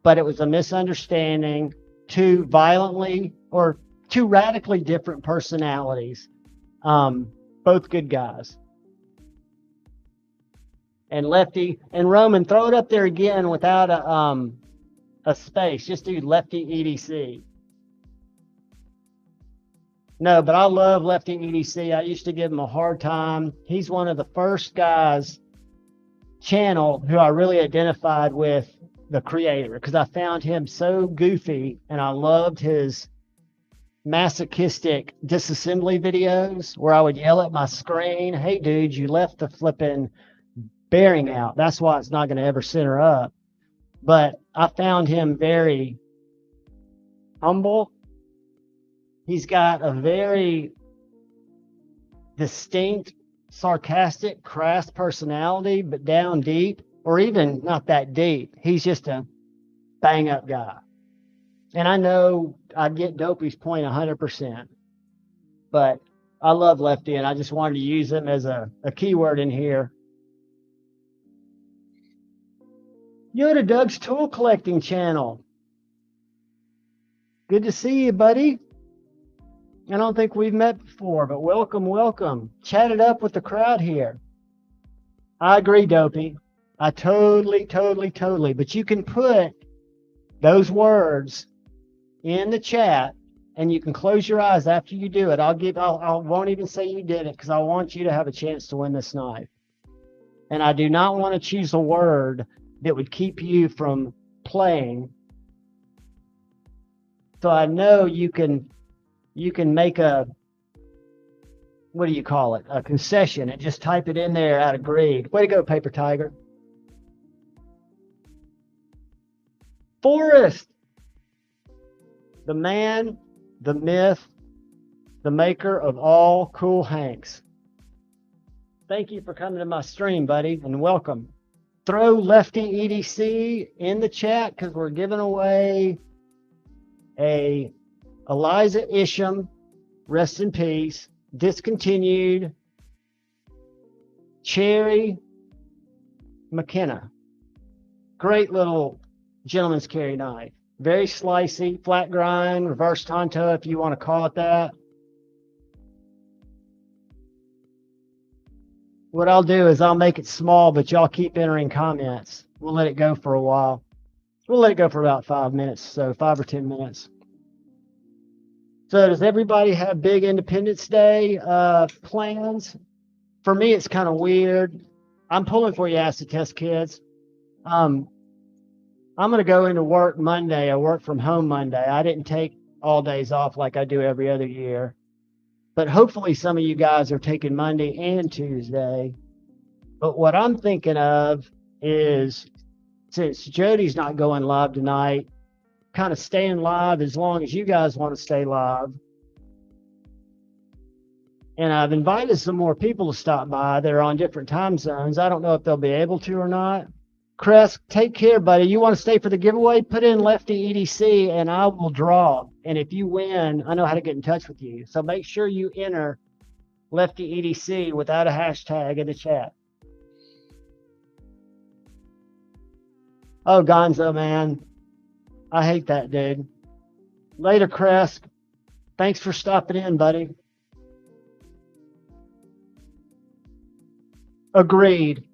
But it was a misunderstanding, two violently or two radically different personalities. Both good guys. And Lefty and Roman, throw it up there again without a space. Just do Lefty EDC. No, but I love Lefty EDC. I used to give him a hard time. He's one of the first guys channel who I really identified with the creator, because I found him so goofy and I loved his masochistic disassembly videos where I would yell at my screen, hey dude, you left the flipping bearing out. That's why it's not going to ever center up. But I found him very humble. He's got a very distinct, sarcastic, crass personality, but down deep, or even not that deep. He's just a bang up guy. And I know I get Dopey's point 100%, but I love Lefty, and I just wanted to use him as a keyword in here. Yoda Doug's tool collecting channel. Good to see you, buddy. I don't think we've met before, but welcome, welcome. Chat it up with the crowd here. I agree, Dopey. I totally. But you can put those words in the chat, and you can close your eyes after you do it. I won't even say you did it, because I want you to have a chance to win this night. And I do not want to choose a word that would keep you from playing. So I know you can make a, what do you call it? A concession, and just type it in there out of greed. Way to go, Paper Tiger. Forrest, the man, the myth, the maker of all cool Hanks. Thank you for coming to my stream, buddy, and welcome. Throw Lefty EDC in the chat, because we're giving away a Eliza Isham, rest in peace, discontinued Cherry McKenna. Great little gentleman's carry knife. Very slicey, flat grind, reverse Tonto, if you want to call it that. What I'll do is I'll make it small, but y'all keep entering comments. We'll let it go for a while. We'll let it go for about 5 minutes, so 5 or 10 minutes. So does everybody have big Independence Day plans? For me, it's kind of weird. I'm pulling for you, acid test kids. I'm going to go into work Monday. I work from home Monday. I didn't take all days off like I do every other year. But hopefully some of you guys are taking Monday and Tuesday. But what I'm thinking of is, since Jody's not going live tonight, kind of staying live as long as you guys want to stay live. And I've invited some more people to stop by. They're on different time zones. I don't know if they'll be able to or not. Chris, take care, buddy. You want to stay for the giveaway? Put in Lefty EDC and I will draw. And if you win, I know how to get in touch with you. So make sure you enter Lefty EDC without a hashtag in the chat. Oh, Gonzo, man. I hate that, dude. Later, Chris. Thanks for stopping in, buddy. Agreed.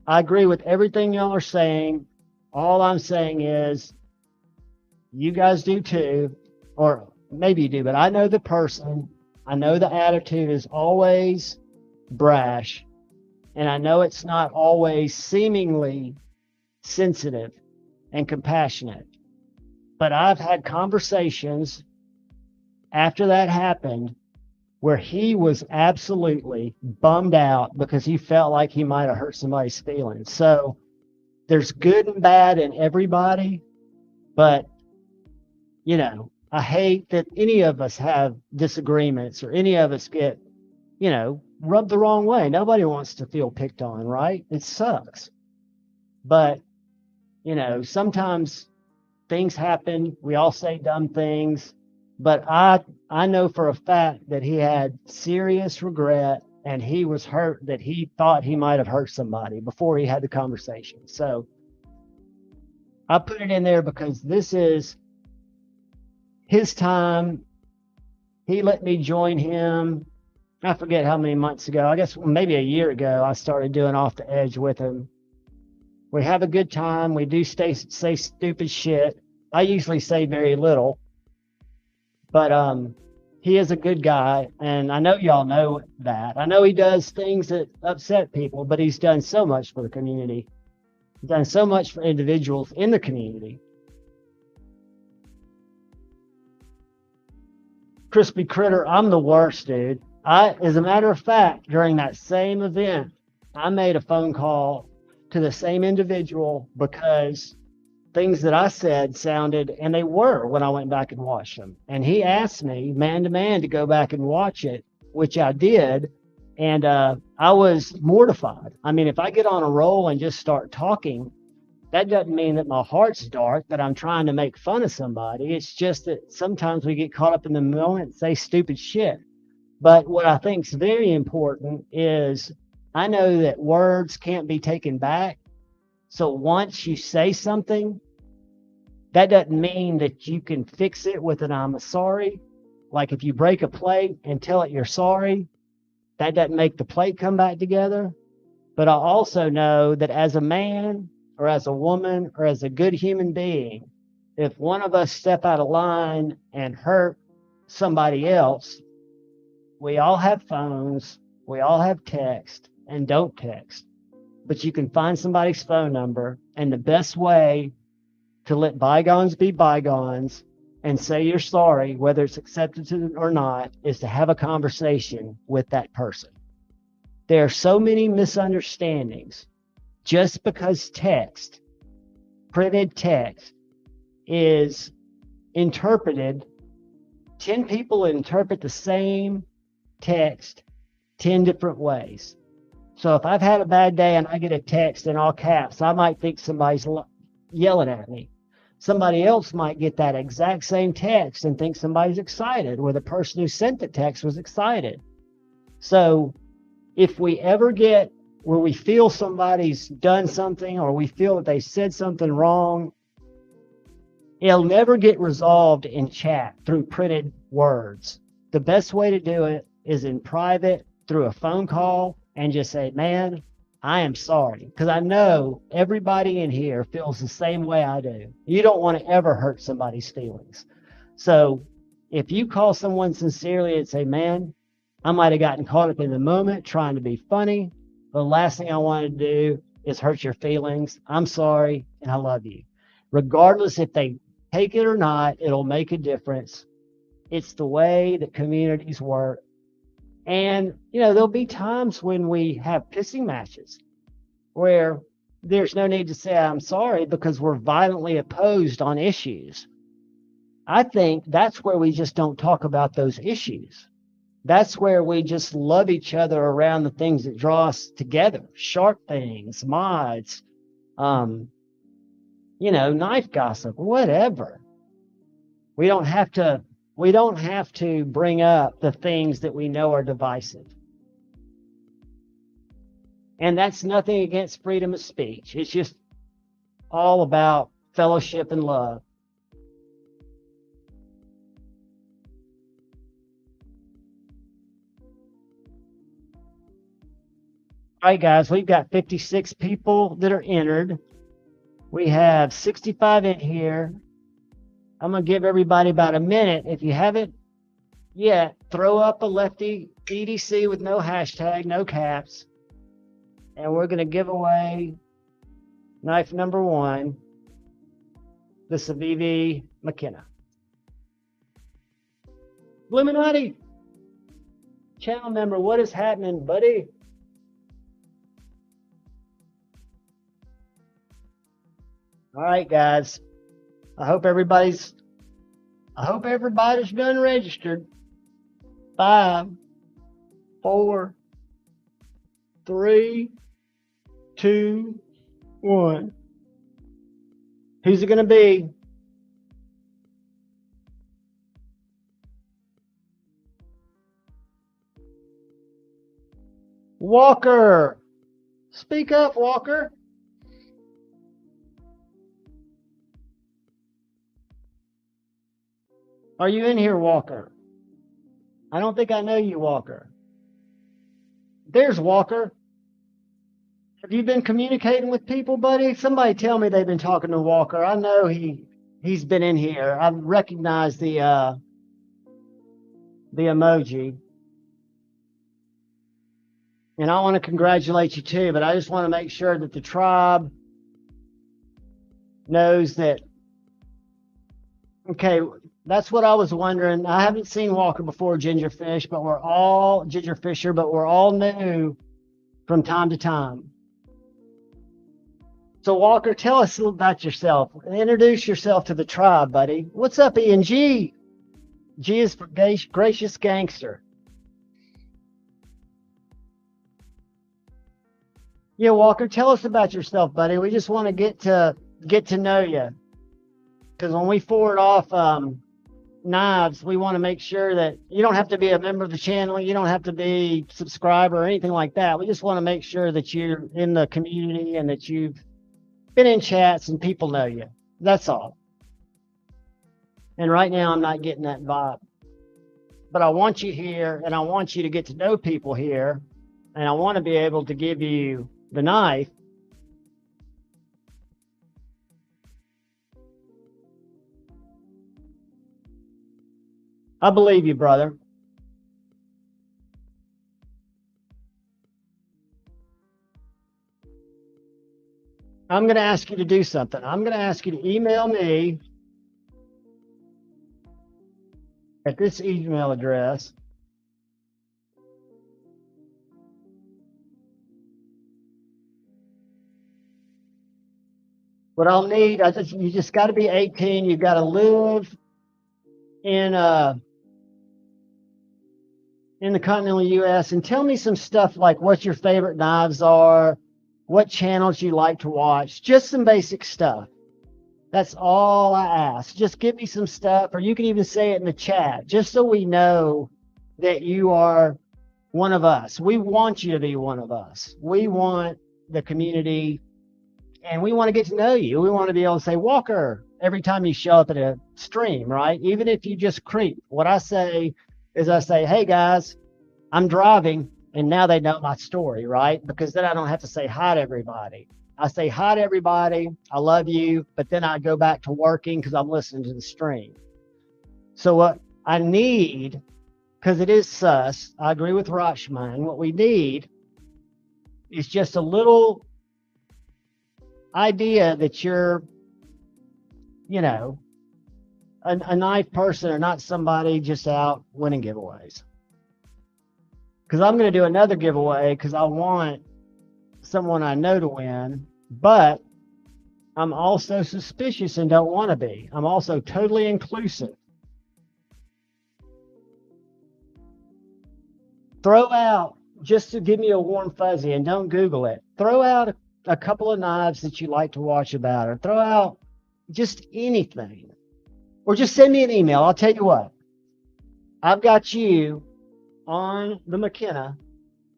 I agree with everything y'all are saying. All I'm saying is, you guys do too, or maybe you do, but I know the person. I know the attitude is always brash, and I know it's not always seemingly sensitive and compassionate. But I've had conversations after that happened where he was absolutely bummed out because he felt like he might have hurt somebody's feelings. So there's good and bad in everybody, but, you know, I hate that any of us have disagreements or any of us get, you know, rubbed the wrong way. Nobody wants to feel picked on, right? It sucks. But, you know, sometimes things happen. We all say dumb things. But I know for a fact that he had serious regret and he was hurt that he thought he might have hurt somebody before he had the conversation. So I put it in there because this is his time. He let me join him. I forget how many months ago. I guess maybe a year ago, I started doing Off the Edge with him. We have a good time. We do say stupid shit. I usually say very little, but he is a good guy, and I know y'all know that. I know he does things that upset people, but he's done so much for the community. He's done so much for individuals in the community. Crispy Critter, I'm the worst, dude. As a matter of fact, during that same event, I made a phone call to the same individual because things that I said sounded, and they were when I went back and watched them. And he asked me man to man to go back and watch it, which I did. And I was mortified. I mean, if I get on a roll and just start talking, that doesn't mean that my heart's dark, that I'm trying to make fun of somebody. It's just that sometimes we get caught up in the moment and say stupid shit. But what I think is very important is I know that words can't be taken back. So once you say something, that doesn't mean that you can fix it with an I'm sorry. Like if you break a plate and tell it you're sorry, that doesn't make the plate come back together. But I also know that as a man or as a woman or as a good human being, if one of us step out of line and hurt somebody else, we all have phones, we all have text, and don't text. But you can find somebody's phone number, and the best way to let bygones be bygones and say you're sorry, whether it's accepted or not, is to have a conversation with that person. There are so many misunderstandings. Just because text, printed text, is interpreted, 10 people interpret the same text 10 different ways. So if I've had a bad day and I get a text in all caps, I might think somebody's yelling at me. Somebody else might get that exact same text and think somebody's excited, or the person who sent the text was excited. So if we ever get where we feel somebody's done something or we feel that they said something wrong, it'll never get resolved in chat through printed words. The best way to do it is in private through a phone call and just say, man, I am sorry. Because I know everybody in here feels the same way I do. You don't want to ever hurt somebody's feelings. So if you call someone sincerely and say, man, I might have gotten caught up in the moment trying to be funny, but the last thing I want to do is hurt your feelings. I'm sorry, and I love you. Regardless if they take it or not, it'll make a difference. It's the way that communities work. And, you know, there'll be times when we have pissing matches where there's no need to say I'm sorry because we're violently opposed on issues. I think that's where we just don't talk about those issues. That's where we just love each other around the things that draw us together. Shark things, mods, you know, knife gossip, whatever. We don't have to bring up the things that we know are divisive. And that's nothing against freedom of speech. It's just all about fellowship and love. All right, guys, we've got 56 people that are entered. We have 65 in here. I'm going to give everybody about a minute. If you haven't yet, throw up a Lefty EDC with no hashtag, no caps. And we're going to give away knife number 1, the Civivi McKenna. Illuminati, channel member, what is happening, buddy? All right, guys. I hope everybody's done registered. 5, 4, 3, 2, 1. Who's it going to be? Walker. Speak up, Walker. Are you in here, Walker? I don't think I know you, Walker. There's Walker. Have you been communicating with people, buddy? Somebody tell me they've been talking to Walker. I know he's been in here. I recognize the emoji. And I want to congratulate you too, but I just want to make sure that the tribe knows that, okay, that's what I was wondering. I haven't seen Walker before, Gingerfisher, but we're all new from time to time. So Walker, tell us a little about yourself. Introduce yourself to the tribe, buddy. What's up, E and G? G is for gracious gangster. Yeah, Walker, tell us about yourself, buddy. We just want to get to know you. Because when we forward off knives, we want to make sure that you don't have to be a member of the channel. You don't have to be a subscriber or anything like that. We just want to make sure that you're in the community and that you've been in chats and people know you. That's all. And right now, I'm not getting that vibe. But I want you here, and I want you to get to know people here. And I want to be able to give you the knife. I believe you, brother. I'm going to ask you to do something. I'm going to ask you to email me at this email address. What I'll need, you just got to be 18. You've got to live in the continental U.S. and tell me some stuff like what your favorite knives are, what channels you like to watch, just some basic stuff. That's all I ask. Just give me some stuff, or you can even say it in the chat, just so we know that you are one of us. We want you to be one of us. We want the community, and we want to get to know you. We want to be able to say, Walker, every time you show up at a stream, right? Even if you just creep. What I say is I say, hey guys, I'm driving, and now they know my story, right? Because then I don't have to say hi to everybody. I say hi to everybody, I love you, but then I go back to working because I'm listening to the stream. So what I need, because it is sus, I agree with Rashman, what we need is just a little idea that you're, you know, a knife person or not somebody just out winning giveaways. Because I'm going to do another giveaway because I want someone I know to win, but I'm also suspicious and don't want to be. I'm also totally inclusive. Throw out, just to give me a warm fuzzy, and don't Google it, throw out a couple of knives that you like to watch about, or throw out just anything, or just send me an email. I'll tell you what, I've got you on the McKenna,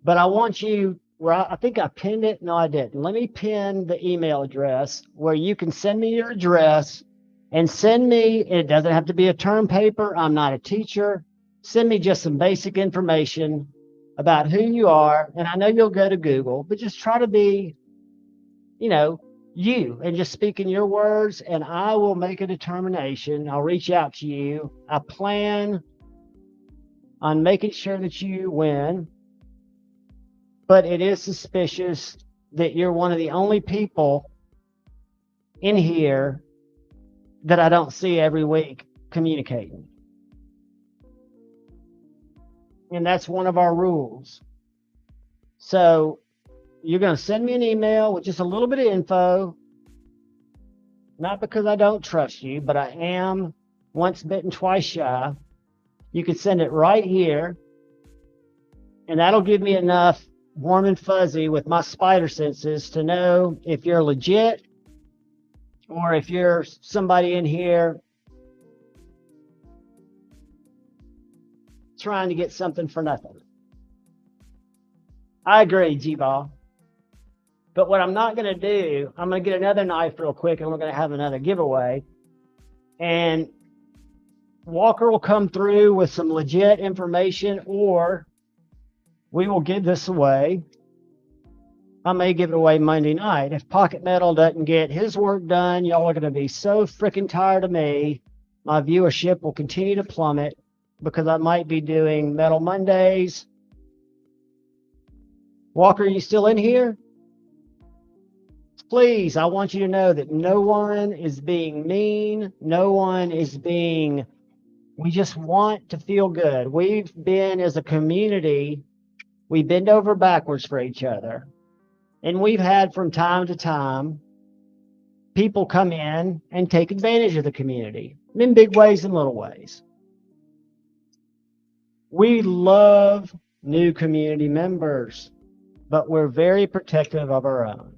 but I want you where I think I pinned it. No, I didn't. Let me pin the email address where you can send me your address and send me, it doesn't have to be a term paper. I'm not a teacher. Send me just some basic information about who you are. And I know you'll go to Google, but just try to be, you know, you, and just speak in your words, and I will make a determination. I'll reach out to you. I plan on making sure that you win, but it is suspicious that you're one of the only people in here that I don't see every week communicating. And that's one of our rules. So you're going to send me an email with just a little bit of info, not because I don't trust you, but I am once bitten, twice shy. You can send it right here, and that'll give me enough warm and fuzzy with my spider senses to know if you're legit or if you're somebody in here trying to get something for nothing. I agree, G-Ball. But what I'm not going to do, I'm going to get another knife real quick and we're going to have another giveaway. And Walker will come through with some legit information, or we will give this away. I may give it away Monday night. If Pocket Metal doesn't get his work done, y'all are going to be so freaking tired of me. My viewership will continue to plummet because I might be doing Metal Mondays. Walker, are you still in here? Please, I want you to know that no one is being mean. No one is being... We just want to feel good. We've been, as a community, we bend over backwards for each other. And we've had from time to time people come in and take advantage of the community in big ways and little ways. We love new community members, but we're very protective of our own.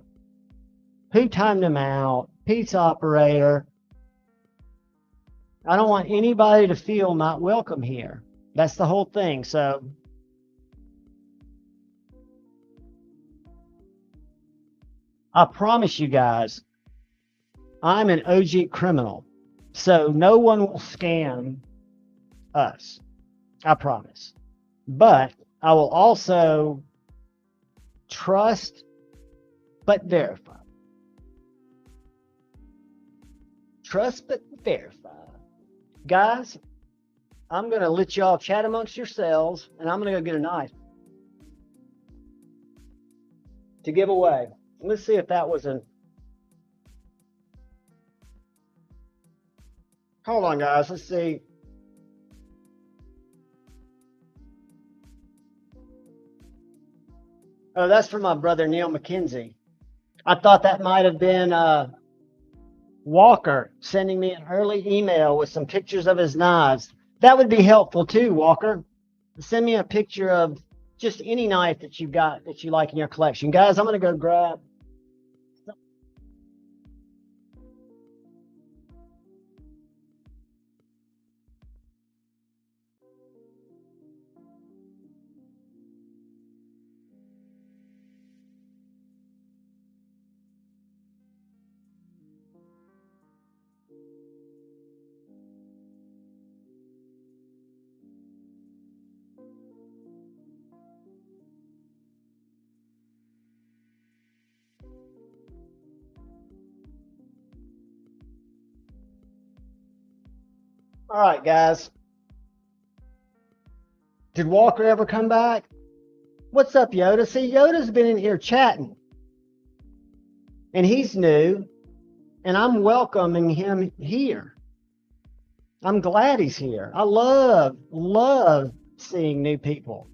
Who timed them out? Pizza operator. I don't want anybody to feel not welcome here. That's the whole thing. So I promise you guys, I'm an OG criminal. So no one will scam us. I promise. But I will also trust but verify. Trust but verify. Guys, I'm going to let y'all chat amongst yourselves, and I'm going to go get a knife to give away. Let's see if that was a... Hold on, guys. Let's see. Oh, that's from my brother, Neil McKenzie. I thought that might have been Walker sending me an early email with some pictures of his knives. That would be helpful too, Walker. Send me a picture of just any knife that you've got that you like in your collection. Guys, I'm going to go grab... All right, guys. Did Walker ever come back? What's up, Yoda? See, Yoda's been in here chatting. And he's new. And I'm welcoming him here. I'm glad he's here. I love seeing new people.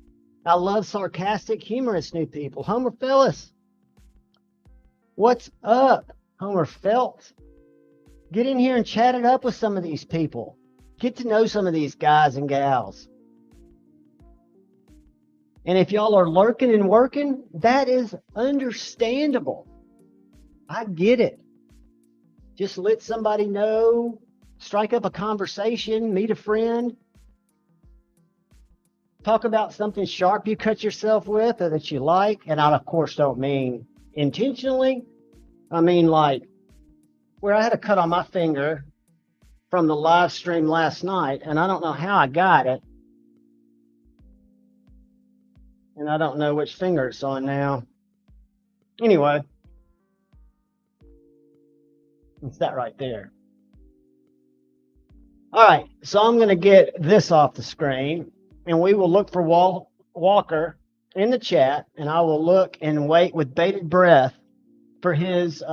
I love sarcastic, humorous new people. Homer Phillips. What's up, Homer Phelps? Get in here and chat it up with some of these people. Get to know some of these guys and gals. And if y'all are lurking and working, that is understandable. I get it. Just let somebody know, strike up a conversation, meet a friend, talk about something sharp you cut yourself with or that you like. And I, of course, don't mean intentionally. I mean like where I had a cut on my finger from the live stream last night, and I don't know how I got it. And I don't know which finger it's on now. Anyway, it's that right there. All right, so I'm going to get this off the screen, and we will look for Walker in the chat, and I will look and wait with bated breath for his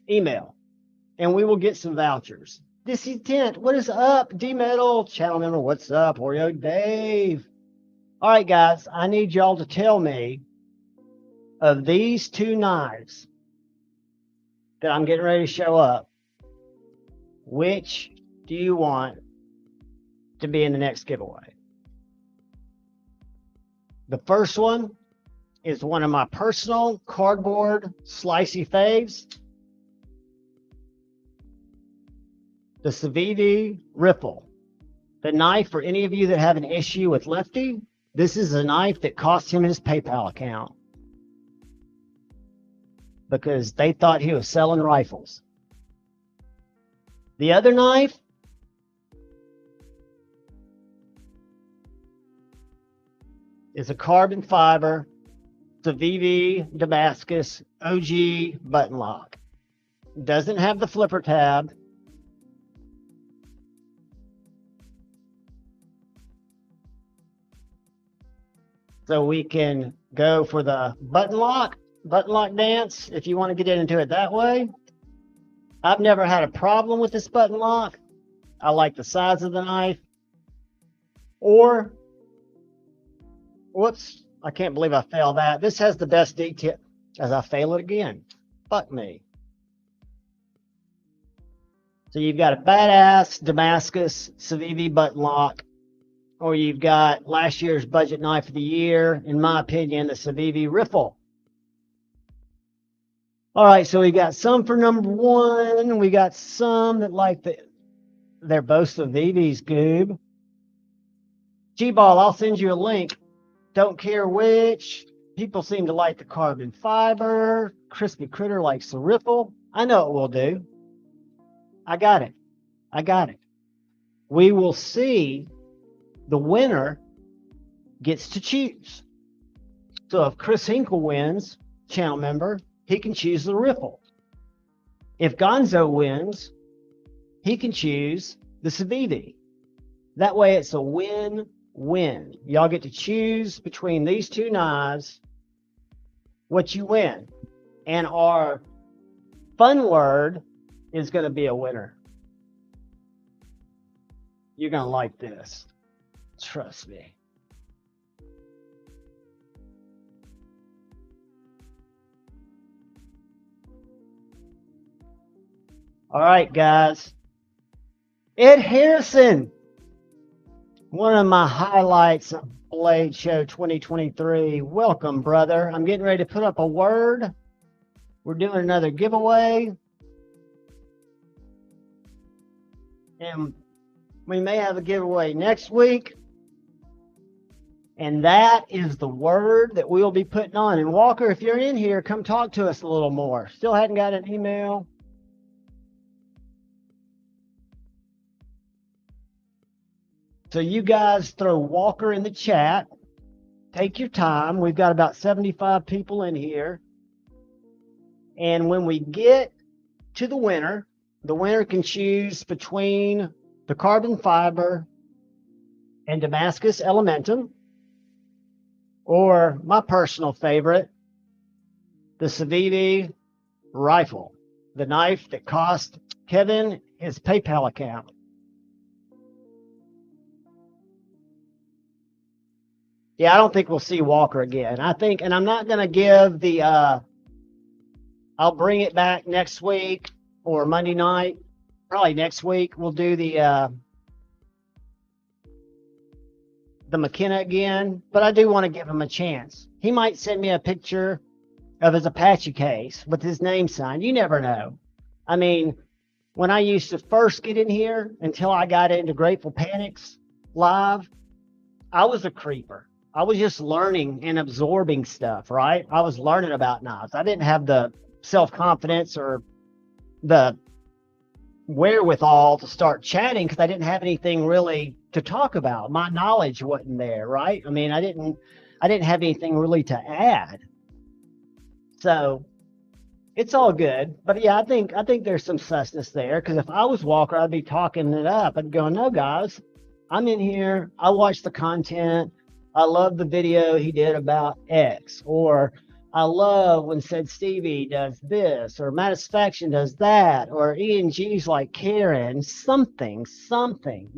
email. And we will get some vouchers. This is Tent. What is up? D-Metal channel member. What's up? Oreo Dave. All right, guys. I need y'all to tell me of these two knives that I'm getting ready to show up. Which do you want to be in the next giveaway? The first one is one of my personal cardboard slicey faves. The Civivi Ripple. The knife, for any of you that have an issue with Lefty, this is a knife that cost him his PayPal account because they thought he was selling rifles. The other knife is a carbon fiber Civivi Damascus OG button lock. Doesn't have the flipper tab. So we can go for the button lock dance if you want to get into it that way. I've never had a problem with this button lock. I like the size of the knife. Or, whoops, I can't believe I failed that. This has the best detail. As I fail it again, fuck me. So you've got a badass Damascus Civivi button lock, or you've got last year's budget knife of the year, in my opinion, the Civivi Ripple. All right, so we got some for number one. We got some that like they're both Civivi's, Goob. G-Ball, I'll send you a link. Don't care which. People seem to like the carbon fiber. Crispy Critter likes the Ripple. I know it will do. I got it. We will see. The winner gets to choose. So if Chris Hinkle wins, channel member, he can choose the Ripple. If Gonzo wins, he can choose the Civivi. That way it's a win-win. Y'all get to choose between these two knives what you win. And our fun word is going to be a winner. You're going to like this. Trust me. All right, guys. Ed Harrison, one of my highlights of Blade Show 2023. Welcome, brother. I'm getting ready to put up a word. We're doing another giveaway. And we may have a giveaway next week. And that is the word that we'll be putting on. And Walker, if you're in here, come talk to us a little more. Still hadn't got an email. So you guys throw Walker in the chat. Take your time. We've got about 75 people in here. And when we get to the winner can choose between the carbon fiber and Damascus Elementum, or my personal favorite, the Civivi rifle, the knife that cost Kevin his PayPal account. Yeah, I don't think we'll see Walker again. I think, and I'm not going to give the, I'll bring it back next week or Monday night, probably next week. We'll do the McKenna again, but I do want to give him a chance. He might send me a picture of his Apache case with his name signed. You never know. I mean, when I used to first get in here, until I got into Grateful Panics live, I was a creeper. I was just learning and absorbing stuff, right? I was learning about knives. I didn't have the self-confidence or the wherewithal to start chatting because I didn't have anything really to talk about. My knowledge wasn't there, right? I mean, I didn't have anything really to add. So it's all good. But yeah, I think there's some susness there, because if I was Walker, I'd be talking it up. I'd go, no, guys, I'm in here. I watch the content. I love the video he did about X, or I love when Said Stevie does this, or Matisfaction does that, or E&G's like Karen, something.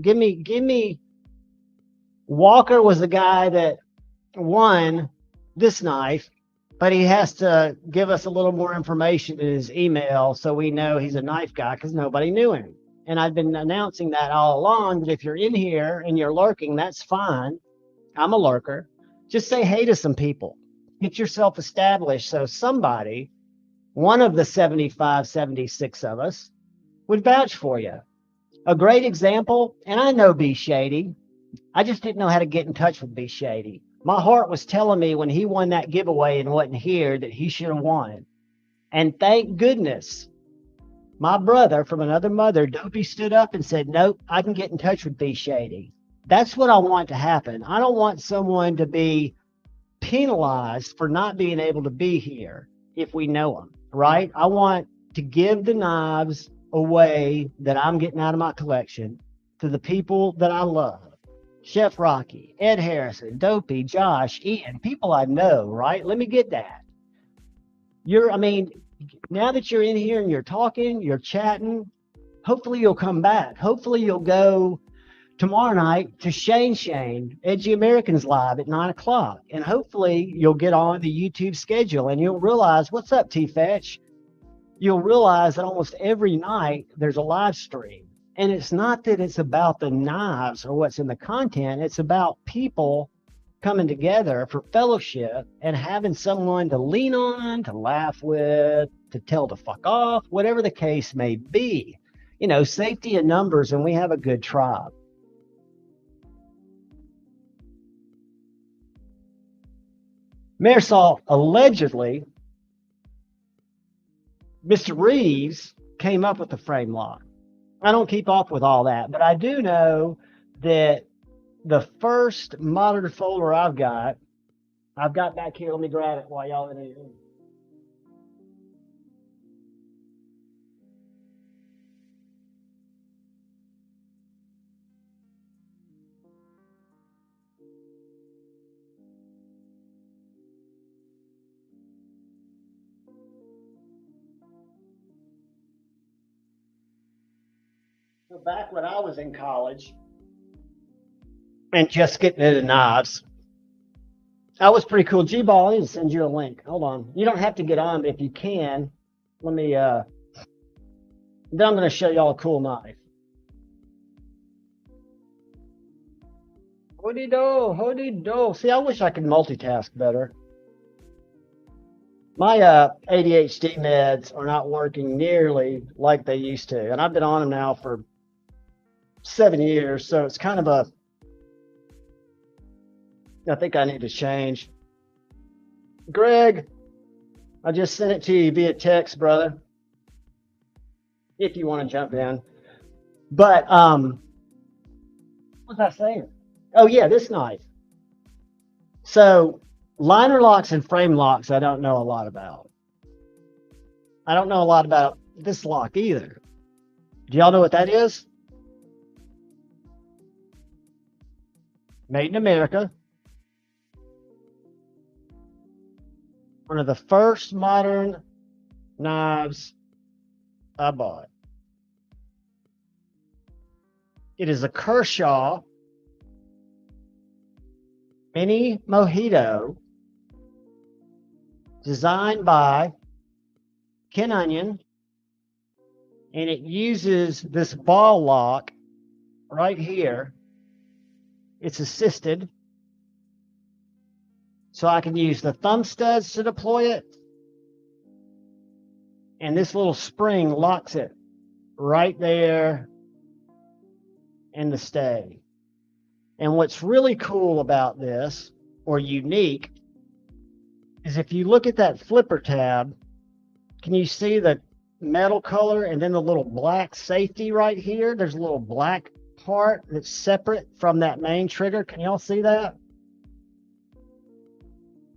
Give me. Walker was the guy that won this knife, but he has to give us a little more information in his email so we know he's a knife guy, because nobody knew him. And I've been announcing that all along, that if you're in here and you're lurking, that's fine. I'm a lurker. Just say hey to some people. Get yourself established so somebody, one of the 75, 76 of us, would vouch for you. A great example, and I know B Shady. I just didn't know how to get in touch with B Shady. My heart was telling me when he won that giveaway and wasn't here that he should have won. And thank goodness, my brother from another mother, Dopey, stood up and said, nope, I can get in touch with B Shady. That's what I want to happen. I don't want someone to be penalized for not being able to be here if we know them, right? I want to give the knives away that I'm getting out of my collection to the people that I love. Chef Rocky, Ed Harrison, Dopey, Josh, Ian, people I know, right? Let me get that. Now that you're in here and you're talking, you're chatting, hopefully you'll come back. Hopefully you'll go tomorrow night to Shane, Edgy Americans Live at 9 o'clock. And hopefully you'll get on the YouTube schedule and you'll realize, what's up, T-Fetch? You'll realize that almost every night there's a live stream. And it's not that it's about the knives or what's in the content. It's about people coming together for fellowship and having someone to lean on, to laugh with, to tell to fuck off, whatever the case may be. You know, safety in numbers, and we have a good tribe. Marisol, allegedly, Mr. Reeves came up with the frame lock. I don't keep up with all that, but I do know that the first modern folder I've got back here. Let me grab it while y'all in here. So back when I was in college and just getting into knives, I was pretty cool. G-Ball, I need to send you a link. Hold on. You don't have to get on, but if you can, let me, then I'm going to show y'all a cool knife. Hody-do. See, I wish I could multitask better. My ADHD meds are not working nearly like they used to. And I've been on them now for 7 years. So it's kind of I think I need to change. Greg, I just sent it to you via text, brother, if you want to jump in. But what was I saying? Oh yeah, this knife. So liner locks and frame locks, I don't know a lot about. I don't know a lot about this lock either. Do y'all know what that is? Made in America. One of the first modern knives I bought. It is a Kershaw Mini Mojito designed by Ken Onion, and it uses this ball lock right here. It's assisted, so I can use the thumb studs to deploy it, and this little spring locks it right there in the stay. And what's really cool about this, or unique, is if you look at that flipper tab, can you see the metal color and then the little black safety right here? There's a little black part that's separate from that main trigger. Can y'all see that?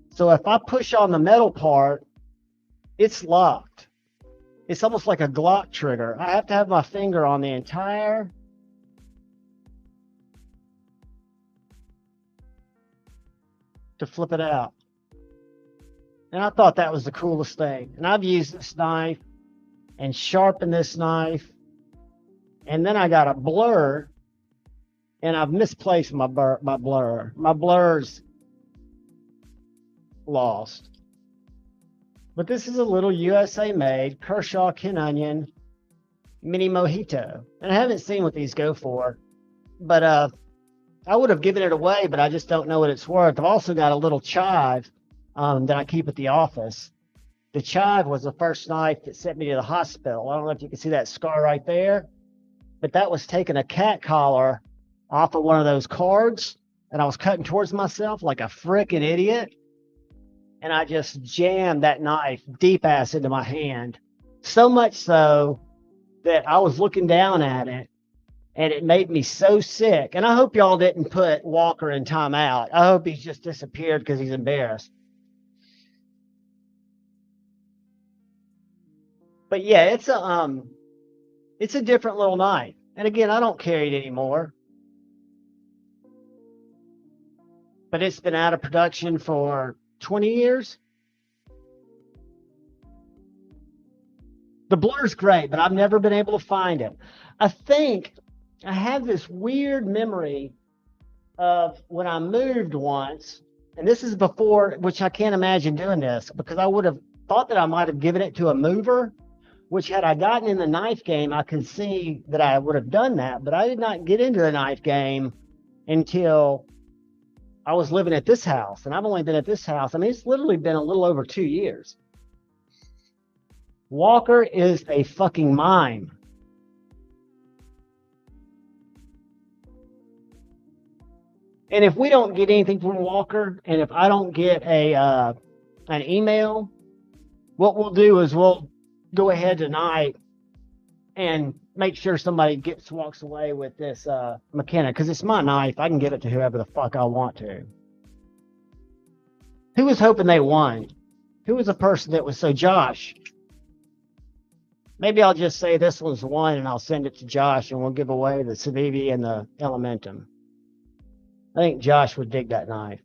So if I push on the metal part, it's locked. It's almost like a Glock trigger. I have to have my finger on the entire to flip it out. And I thought that was the coolest thing. And I've used this knife and sharpened this knife. And then I got a blur, and I've misplaced my blur. My blur's lost. But this is a little USA made Kershaw Ken Onion Mini Mojito. And I haven't seen what these go for, but I would have given it away, but I just don't know what it's worth. I've also got a little chive that I keep at the office. The chive was the first knife that sent me to the hospital. I don't know if you can see that scar right there, but that was taking a cat collar off of one of those cards, and I was cutting towards myself like a freaking idiot, and I just jammed that knife deep ass into my hand, so much so that I was looking down at it, and it made me so sick. And I hope y'all didn't put Walker in timeout. I hope he's just disappeared because he's embarrassed. But yeah, it's a different little knife. And again, I don't carry it anymore. But it's been out of production for 20 years. The blur's great, but I've never been able to find it. I think I have this weird memory of when I moved once, and this is before, which I can't imagine doing this, because I would have thought that I might have given it to a mover, which had I gotten in the knife game, I could see that I would have done that. But I did not get into the knife game until I was living at this house, and I've only been at this house. I mean, it's literally been a little over 2 years. Walker is a fucking mime. And if we don't get anything from Walker, and if I don't get an email, what we'll do is we'll go ahead tonight and make sure somebody walks away with this McKenna, because it's my knife. I can give it to whoever the fuck I want to. Who was hoping they won? Who was the person that was so Josh? Maybe I'll just say this one's won, and I'll send it to Josh, and we'll give away the Civivi and the Elementum. I think Josh would dig that knife.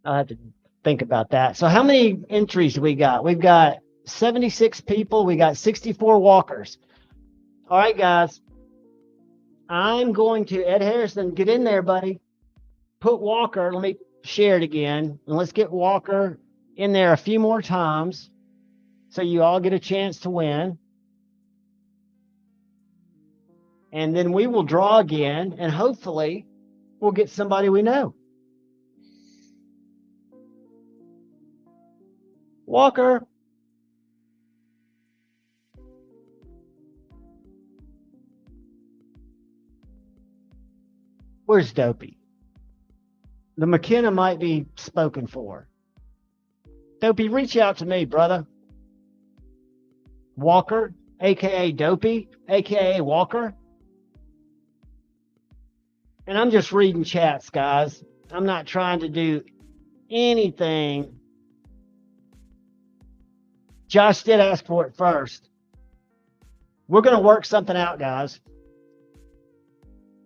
I'll have to think about that. So how many entries do we got? We've got 76 people. We got 64 walkers. All right, guys. I'm going to, Ed Harrison, get in there, buddy. Put Walker, let me share it again. And let's get Walker in there a few more times so you all get a chance to win. And then we will draw again, and hopefully we'll get somebody we know. Walker. Where's Dopey? The McKenna might be spoken for. Dopey, reach out to me, brother. Walker, a.k.a. Dopey, a.k.a. Walker. And I'm just reading chats, guys. I'm not trying to do anything. Josh did ask for it first. We're going to work something out, guys.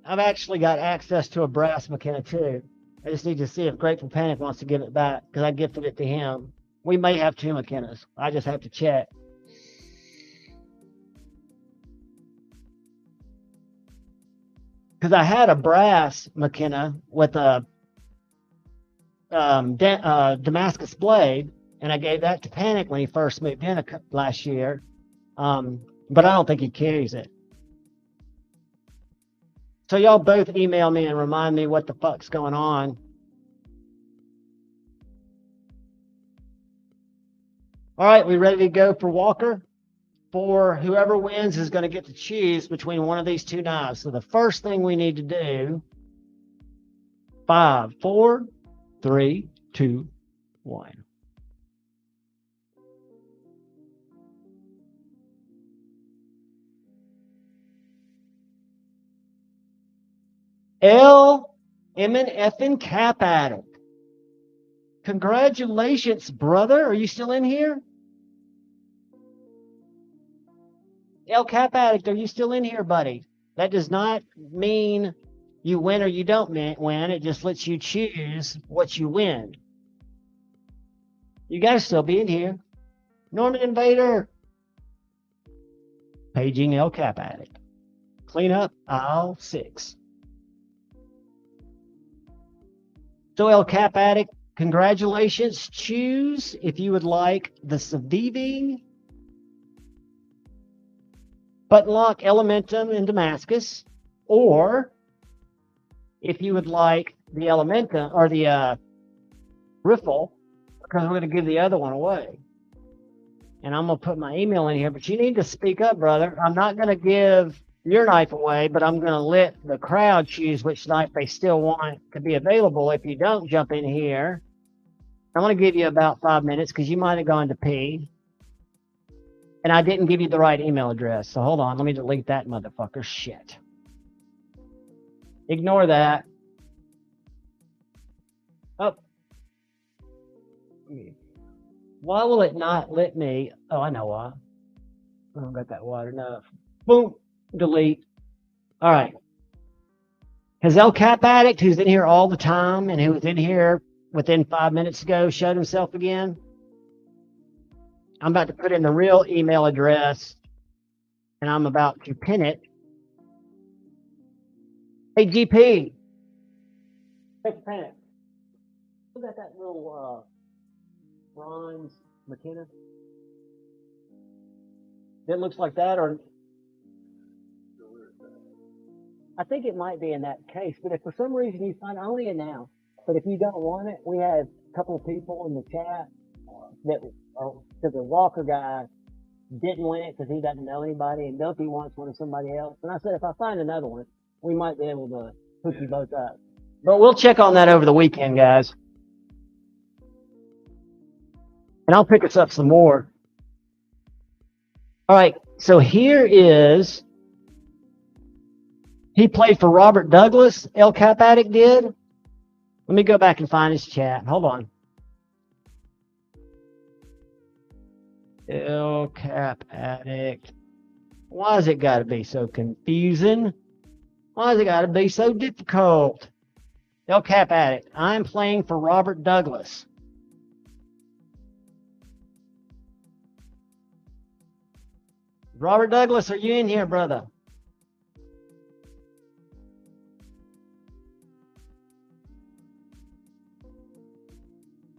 I've actually got access to a brass McKenna too. I just need to see if Grateful Panic wants to give it back, because I gifted it to him. We may have 2 McKennas. I just have to check. Because I had a brass McKenna with a Damascus blade, and I gave that to Panic when he first moved in last year. But I don't think he carries it. So y'all both email me and remind me what the fuck's going on. All right, we ready to go for Walker? For whoever wins is going to get to choose between one of these 2 knives. So the first thing we need to do, 5, 4, 3, 2, 1. L. Effin' Cap Addict. Congratulations, brother. Are you still in here? L. Cap Addict, are you still in here, buddy? That does not mean you win or you don't win. It just lets you choose what you win. You got to still be in here. Norman Invader. Paging L. Cap Addict. Clean up aisle 6. So El Cap Addict, congratulations. Choose if you would like the Civivi, Button Lock Elementum in Damascus, or if you would like the Elementum or the riffle because we're going to give the other one away. And I'm going to put my email in here, but you need to speak up, brother. I'm not going to give your knife away, but I'm going to let the crowd choose which knife they still want to be available. If you don't jump in here, I'm going to give you about 5 minutes because you might have gone to pee. And I didn't give you the right email address. So hold on. Let me delete that motherfucker. Shit. Ignore that. Oh. Why will it not let me? Oh, I know why. I don't got that wide enough. Boom. Delete. All right. Has El Cap Addict, who's in here all the time and who was in here within 5 minutes ago, showed himself again? I'm about to put in the real email address and I'm about to pin it. Hey, GP. Take a pen. Look at that little bronze McKenna. That looks like that, or I think it might be in that case. But if for some reason you find only it now, but if you don't want it, we have a couple of people in the chat that because the Walker guy didn't win it because he doesn't know anybody, and Dumpy wants one of somebody else. And I said if I find another one, we might be able to hook you both up. But we'll check on that over the weekend, guys. And I'll pick us up some more. All right, so here is, he played for Robert Douglas, El Cap Addict did. Let me go back and find his chat. Hold on. El Cap Addict. Why has it got to be so confusing? Why has it got to be so difficult? El Cap Addict. I'm playing for Robert Douglas. Robert Douglas, are you in here, brother?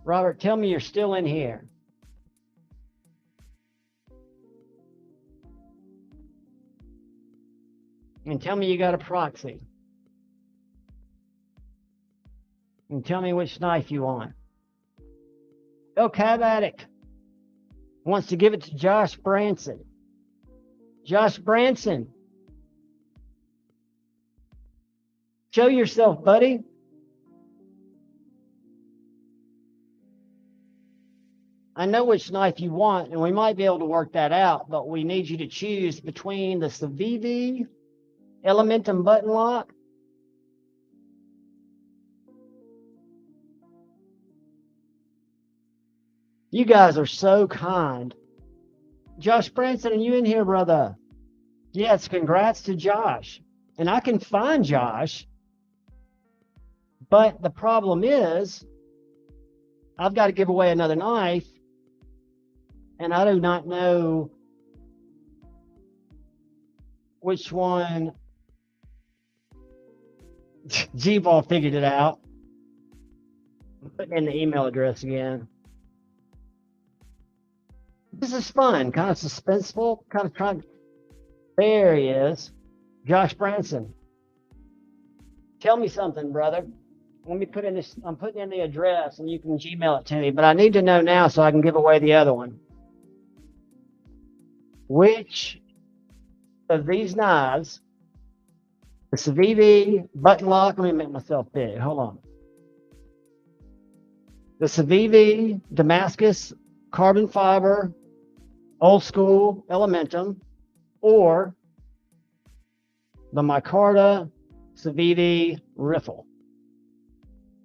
Robert, tell me you're still in here. And tell me you got a proxy. And tell me which knife you want. El Cap Addict wants to give it to Josh Branson. Josh Branson, show yourself, buddy. I know which knife you want, and we might be able to work that out, but we need you to choose between the Civivi Elementum button lock You guys are so kind. Josh Branson, are you in here, brother? Yes, congrats to Josh. And I can find Josh, but the problem is I've got to give away another knife, and I do not know which one. G-Ball figured it out. I'm putting in the email address again. This is fun, kind of suspenseful, kind of trying. There he is, Josh Branson. Tell me something, brother. Let me put in this. I'm putting in the address, and you can Gmail it to me. But I need to know now so I can give away the other one. Which of these knives, the Civivi button lock? Let me make myself big. Hold on. The Civivi Damascus carbon fiber, old school Elementum, or the micarta Civivi riffle.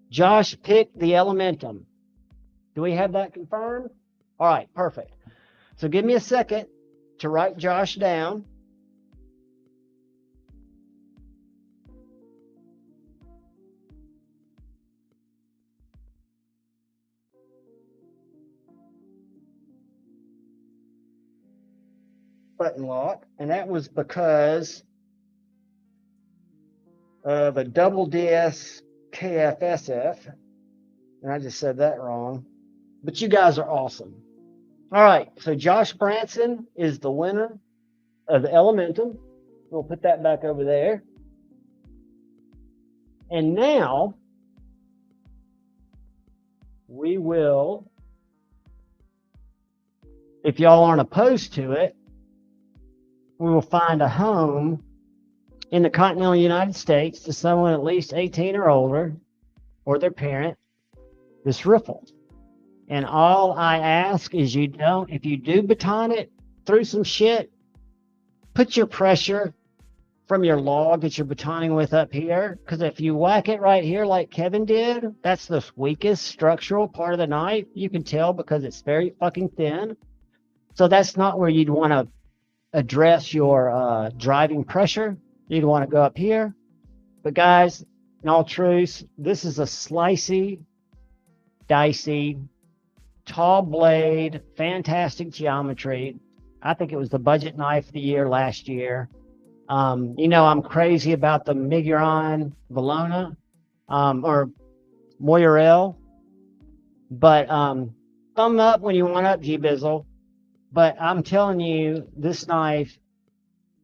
Josh picked the Elementum. Do we have that confirmed? All right, perfect. So give me a second to write Josh down. Button lock, and that was because of a double DS KFSF, and I just said that wrong, but you guys are awesome. All right, so Josh Branson is the winner of the Elementum. We'll put that back over there. And now we will, if y'all aren't opposed to it, we will find a home in the continental United States to someone at least 18 or older, or their parent, this riffle. And all I ask is if you do baton it through some shit, put your pressure from your log that you're batoning with up here. Because if you whack it right here like Kevin did, that's the weakest structural part of the knife. You can tell because it's very fucking thin. So that's not where you'd want to address your driving pressure. You'd want to go up here. But guys, in all truth, this is a slicey, dicey, tall blade, fantastic geometry. I think it was the budget knife of the year last year. I'm crazy about the Miguron Valona or Moirel. But thumb up when you want up, G-Bizzle. But I'm telling you, this knife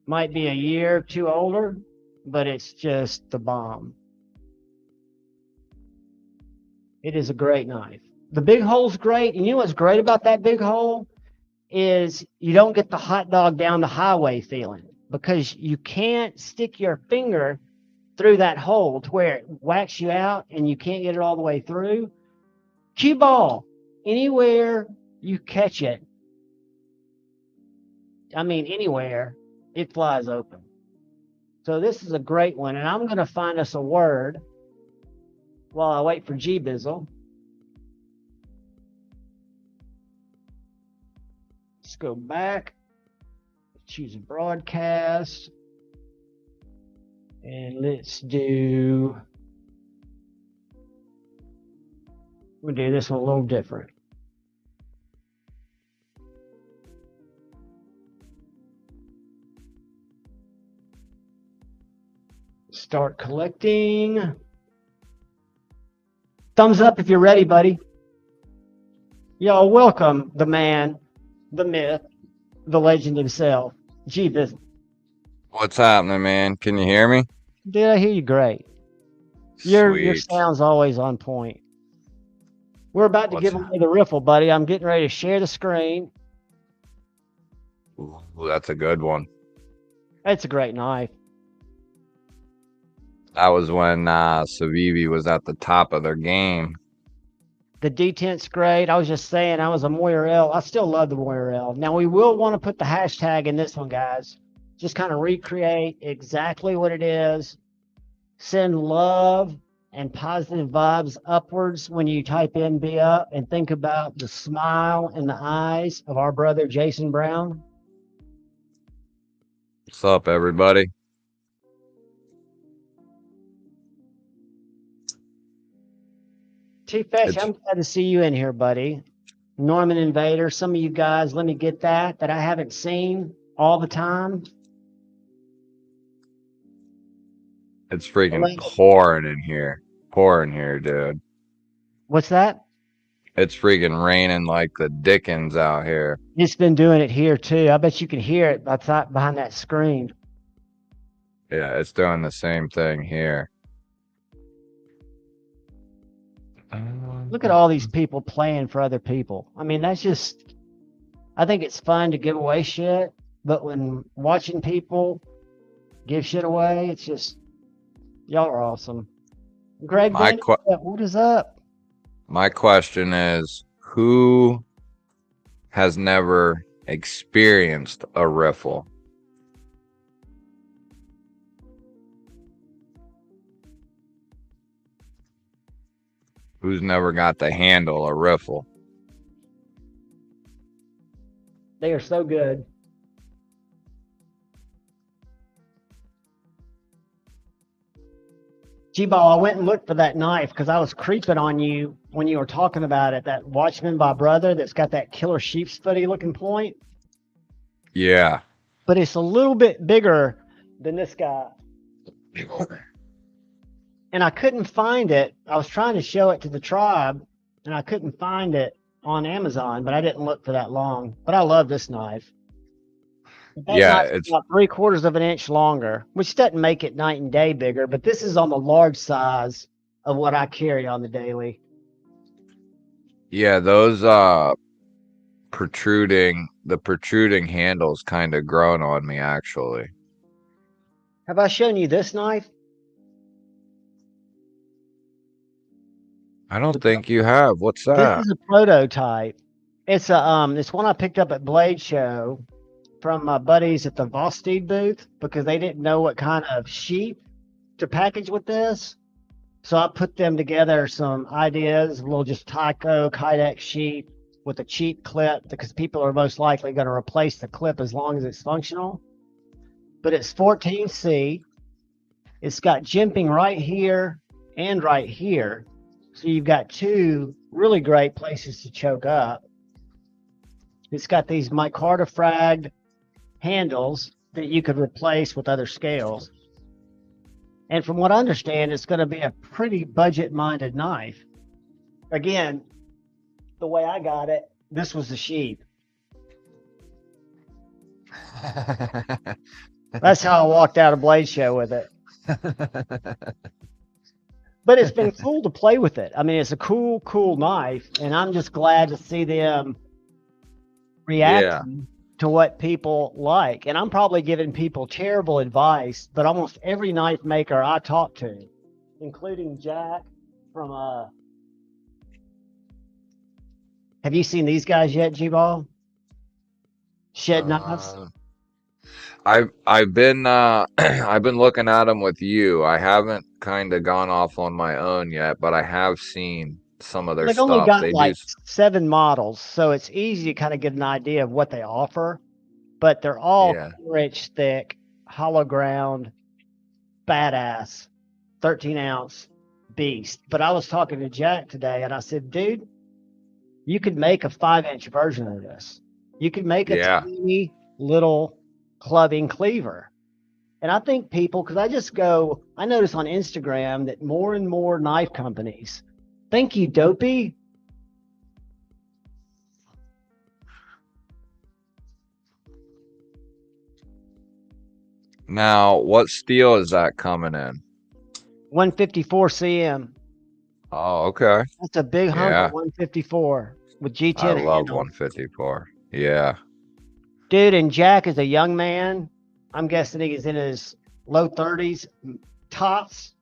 might be a year or two older, but it's just the bomb. It is a great knife. The big hole's great, and you know what's great about that big hole is you don't get the hot dog down the highway feeling because you can't stick your finger through that hole to where it whacks you out and you can't get it all the way through. Cue ball, anywhere you catch it, anywhere, it flies open. So this is a great one, and I'm going to find us a word while I wait for G-Bizzle. Let's go back, choose a broadcast, and we'll do this one a little different. Start collecting. Thumbs up if you're ready, buddy. Y'all welcome the man, the myth, the legend himself, G-Bizzle. What's happening, man? Can you hear me? Dude, I hear you great. Your sound's always on point. We're about to give away the riffle, buddy. I'm getting ready to share the screen. Ooh, that's a good one. It's a great knife. That was when Civivi was at the top of their game. The detent's great. I was just saying, I was a Moirel. I still love the Moirel. Now, we will want to put the hashtag in this one, guys. Just kind of recreate exactly what it is. Send love and positive vibes upwards when you type in "be up," and think about the smile in the eyes of our brother Jason Brown. What's up, everybody? T-Fetch, I'm glad to see you in here, buddy. Norman Invader, some of you guys, let me get that I haven't seen all the time. It's freaking pouring in here. Pouring here, dude. What's that? It's freaking raining like the Dickens out here. It's been doing it here, too. I bet you can hear it behind that screen. Yeah, it's doing the same thing here. Look at all these people playing for other people. I mean, I think it's fun to give away shit, but when watching people give shit away, it's just, y'all are awesome. Greg, what is up? My question is, who has never experienced a riffle? Who's never got to handle a riffle? They are so good. G-Ball, I went and looked for that knife because I was creeping on you when you were talking about it. That Watchman by Brother that's got that killer sheep's footy looking point. Yeah. But it's a little bit bigger than this guy. And I couldn't find it. I was trying to show it to the tribe, and I couldn't find it on Amazon, but I didn't look for that long. But I love this knife. Yeah, it's about 3/4 of an inch longer, which doesn't make it night and day bigger, but this is on the large size of what I carry on the daily. Yeah, those protruding handles kind of grown on me actually. Have I shown you this knife? I don't think you have. What's This that? is a prototype. It's it's one I picked up at Blade Show from my buddies at the Vosteed booth because they didn't know what kind of sheep to package with this. So I put them together some ideas, a little just Tyco Kydex sheep with a cheap clip because people are most likely going to replace the clip as long as it's functional. But it's 14C. It's got jimping right here and right here. So you've got two really great places to choke up. It's got these micarta fragged handles that you could replace with other scales. And from what I understand, it's going to be a pretty budget-minded knife. Again, the way I got it, this was the sheep. That's how I walked out of Blade Show with it. But it's been cool to play with it. I mean, it's a cool knife, and I'm just glad to see them reacting to what people like. And I'm probably giving people terrible advice, but almost every knife maker I talk to, including Jack from have you seen these guys yet, G-Ball? Shed Knives? I've been I've been looking at them with you. I haven't kind of gone off on my own yet, but I have seen some of their They've stuff. only got They like do 7 models, so it's easy to kind of get an idea of what they offer. But they're all rich, thick, hollow ground, badass, 13-ounce beast. But I was talking to Jack today, and I said, dude, you could make a 5-inch version of this. You could make a tiny little clubbing cleaver. And I think people, because I notice on Instagram that more and more knife companies, thank you, Dopey. Now, what steel is that coming in? 154 cm. Oh, okay. That's a big hunk of 154 with G10 I love handle. 154. Yeah. Dude, and Jack is a young man. I'm guessing he's in his low 30s tops.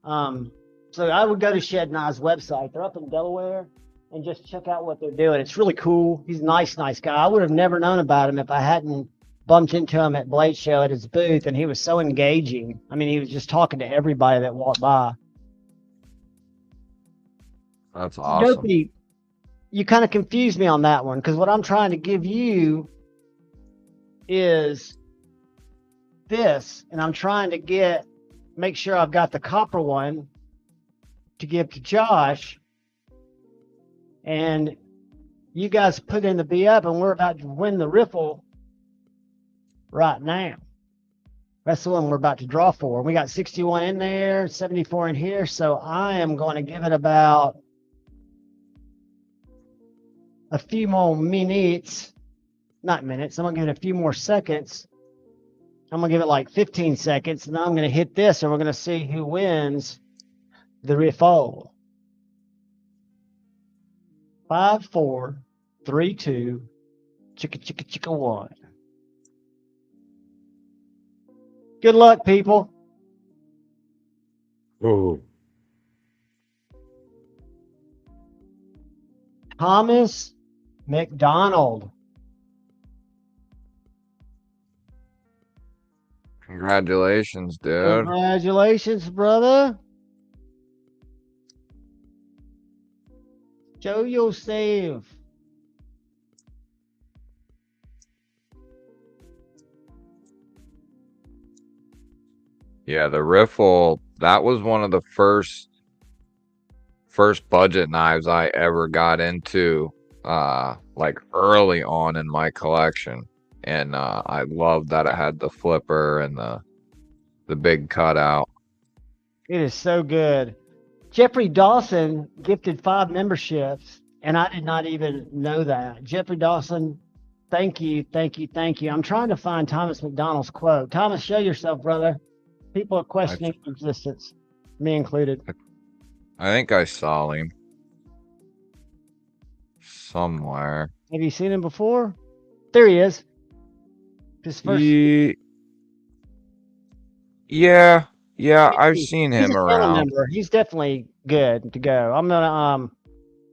So I would go to Shed Knives website. They're up in Delaware, and just check out what they're doing. It's really cool. He's a nice guy. I would have never known about him if I hadn't bumped into him at Blade Show at his booth, and he was so engaging. I mean, he was just talking to everybody that walked by. That's awesome. Dopey, you kind of confused me on that one, because what I'm trying to give you is this, and I'm trying to make sure I've got the copper one to give to Josh, and you guys put in the B up, and we're about to win the riffle right now. That's the one we're about to draw for. We got 61 in there, 74 in here, so I am going to give it about a few more minutes, not minutes, I'm going to give it a few more seconds. I'm going to give it like 15 seconds, and then I'm going to hit this, and we're going to see who wins the riffle. 5, 4, 3, 2, chicka 1. Good luck, people. Ooh. Thomas McDonald. Congratulations, dude. Congratulations, brother. Show yourself. Yeah, the riffle, that was one of the first budget knives I ever got into, like early on in my collection. And I loved that it had the flipper and the big cutout. It is so good. Jeffrey Dawson gifted 5 memberships, and I did not even know that. Jeffrey Dawson, thank you. I'm trying to find Thomas McDonald's quote. Thomas, show yourself, brother. People are questioning your existence, me included. I think I saw him. somewhere. Have you seen him before? There he is. His first. Yeah, I've seen He's him a channel around. member. He's definitely good to go. I'm gonna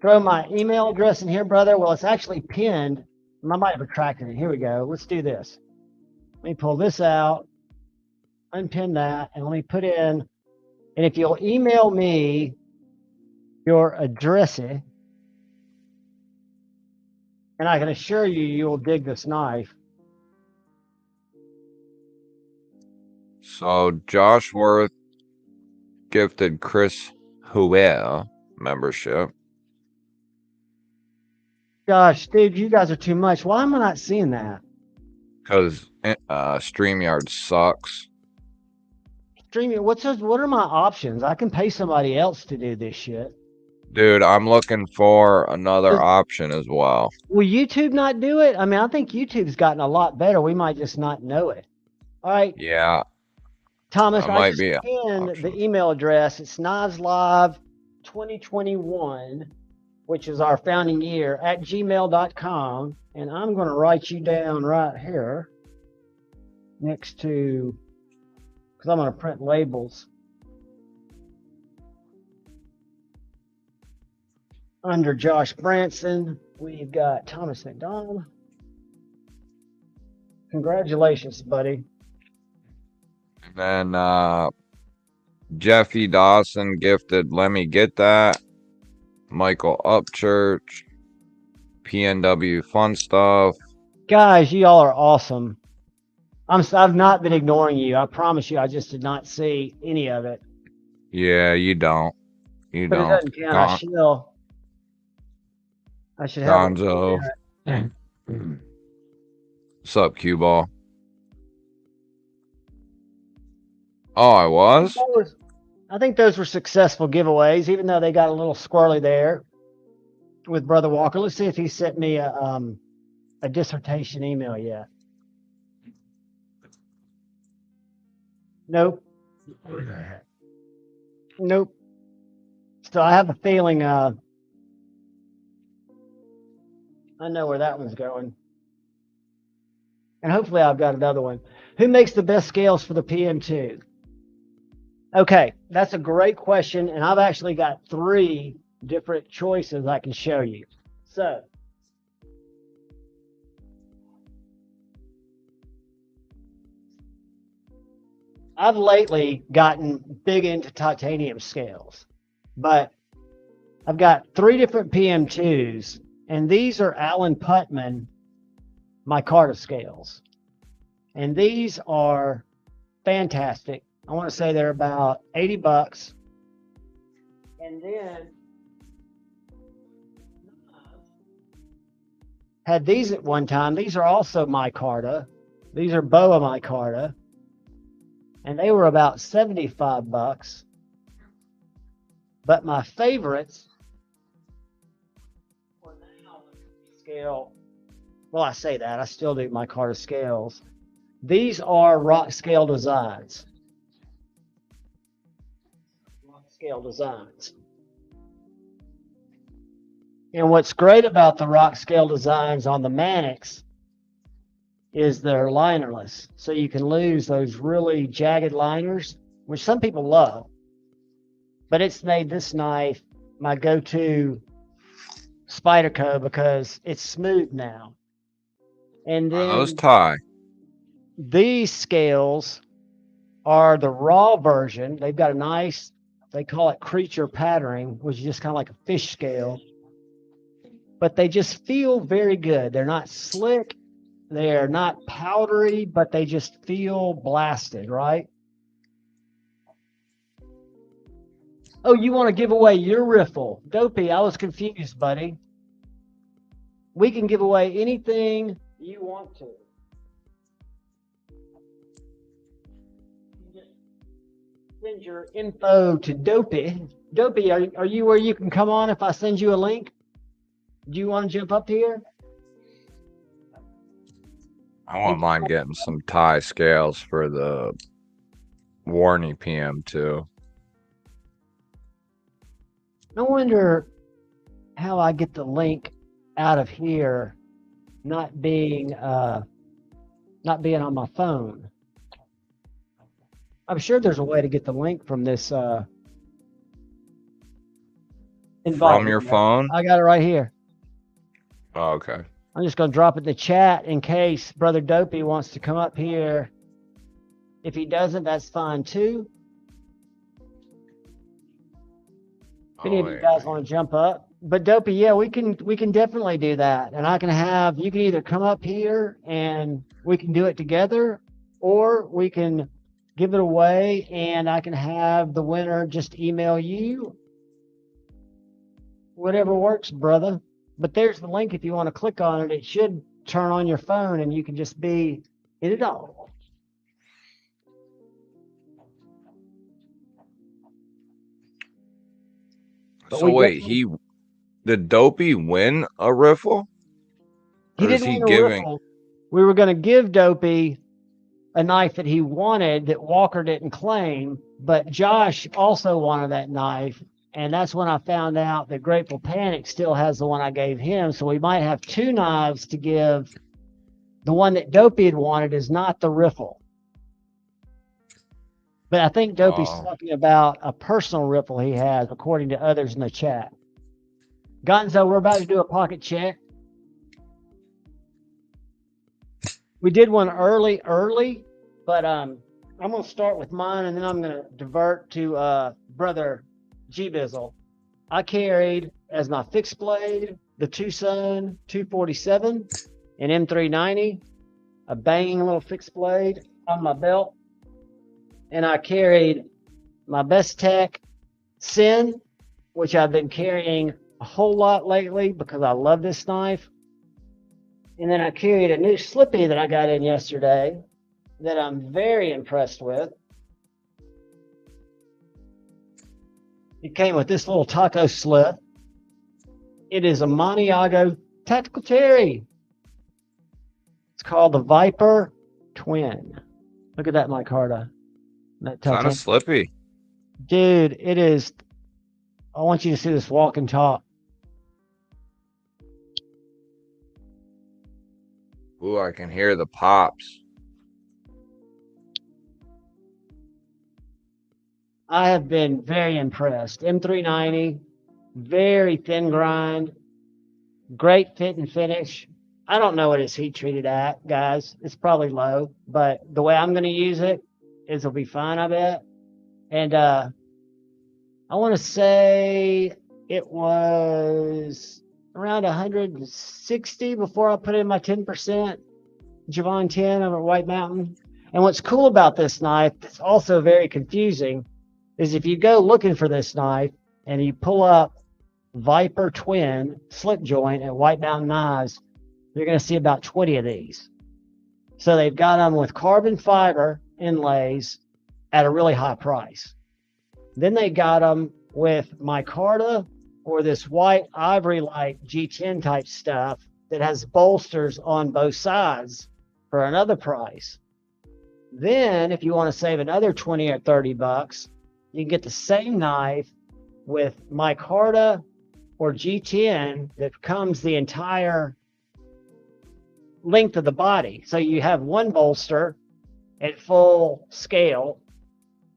throw my email address in here, brother. Well, it's actually pinned. I might have retracted it. Here we go. Let's do this. Let me pull this out, unpin that, and let me put in. And if you'll email me your address, and I can assure you, you'll dig this knife. So Josh Worth gifted Chris Huer membership. Gosh, dude, you guys are too much. Why am I not seeing that? Because StreamYard sucks. Streaming. What are my options? I can pay somebody else to do this shit. Dude, I'm looking for another option as well. Will YouTube not do it? I mean, I think YouTube's gotten a lot better. We might just not know it. All right. Yeah. Thomas, That I might just be pinned option. the email address. It's kniveslive 2021, which is our founding year, at gmail.com. And I'm going to write you down right here next to, because I'm going to print labels. Under Josh Branson, we've got Thomas McDonald. Congratulations, buddy. And then Jeffy Dawson gifted Let Me Get That. Michael Upchurch. PNW Fun Stuff. Guys, y'all are awesome. I've not been ignoring you. I promise you, I just did not see any of it. Yeah, you don't. You But it don't. doesn't count. I should have Gonzo. What's up, Cue Ball? Oh, I was? I think those were successful giveaways, even though they got a little squirrely there with Brother Walker. Let's see if he sent me a dissertation email yet. Nope. Nope. So I have a feeling I know where that one's going. And hopefully I've got another one. Who makes the best scales for the PM2? Okay, that's a great question. And I've actually got 3 different choices I can show you. So, I've lately gotten big into titanium scales, but I've got 3 different PM2s, and these are Alan Putman micarta scales. And these are fantastic. I want to say they're about $80. And then had these at one time. These are also micarta. These are boa micarta. And they were about $75. But my favorites were now scale. Well, I say that. I still do micarta scales. These are rock scale designs. Rock scale designs. And what's great about the rock scale designs on the Mannix is they're linerless. So you can lose those really jagged liners, which some people love. But it's made this knife my go-to Spyderco because it's smooth now. And then those tie. These scales are the raw version. They've got a nice, they call it creature patterning, which is just kind of like a fish scale. But they just feel very good. They're not slick. They're not powdery, but they just feel blasted, right? Oh, you want to give away your riffle. Dopey, I was confused, buddy. We can give away anything you want to. Send your info to Dopey. Dopey, are you where you can come on if I send you a link? Do you want to jump up here? I wouldn't mind getting some tie scales for the Warney PM2. I wonder how I get the link out of here not being on my phone. I'm sure there's a way to get the link from this invite. From your phone? I got it right here. Oh, okay. I'm just going to drop it in the chat in case Brother Dopey wants to come up here. If he doesn't, that's fine too. If any of you guys want to jump up. But Dopey, yeah, we can definitely do that. And you can either come up here and we can do it together, or we can give it away and I can have the winner just email you. Whatever works, brother. But there's the link if you want to click on it. It should turn on your phone and you can just be in it all. But so wait, did Dopey win a riffle? He didn't win a riffle. We were going to give Dopey a knife that he wanted that Walker didn't claim, but Josh also wanted that knife. And that's when I found out that Grateful Panic still has the one I gave him. So we might have two knives to give. The one that Dopey had wanted is not the riffle. But I think Dopey's talking about a personal riffle he has, according to others in the chat. Gonzo, we're about to do a pocket check. We did one early, but I'm going to start with mine, and then I'm going to divert to Brother G-Bizzle. I carried as my fixed blade the Tucson 247 and M390, a banging little fixed blade on my belt. And I carried my Bestech Sin, which I've been carrying a whole lot lately because I love this knife. And then I carried a new Slippy that I got in yesterday that I'm very impressed with. It came with this little taco slip. It is a Maniago Tactical Cherry. It's called the Viper Twin. Look at that micarta. That kind of slippy. Dude, it is. I want you to see this walk and talk. Ooh, I can hear the pops. I have been very impressed. M390, very thin grind, great fit and finish. I don't know what it's heat treated at, guys. It's probably low, but the way I'm going to use it is it'll be fine, I bet. And I want to say it was around 160 before I put in my 10% Javon 10 over at White Mountain. And what's cool about this knife, it's also very confusing, is if you go looking for this knife and you pull up Viper Twin slip joint at White Mountain Knives, you're going to see about 20 of these. So they've got them with carbon fiber inlays at a really high price. Then they got them with micarta or this white ivory like G10 type stuff that has bolsters on both sides for another price. Then if you want to save another 20 or 30 bucks, you can get the same knife with micarta or G10 that comes the entire length of the body. So you have one bolster at full scale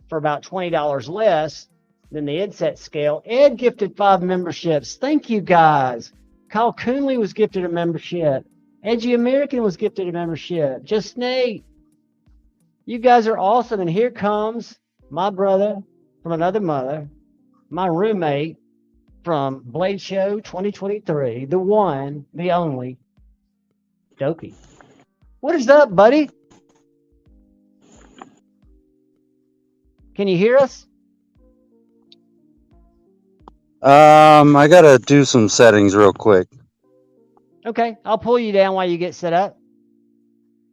for about $20 less than the Ed scale. Ed gifted 5 memberships. Thank you, guys. Kyle Coonley was gifted a membership. Edgy American was gifted a membership. Just Nate. You guys are awesome. And here comes my brother from another mother, my roommate from Blade Show 2023, the one, the only, Dopey. What is up, buddy? Can you hear us? I gotta do some settings real quick. Okay, I'll pull you down while you get set up.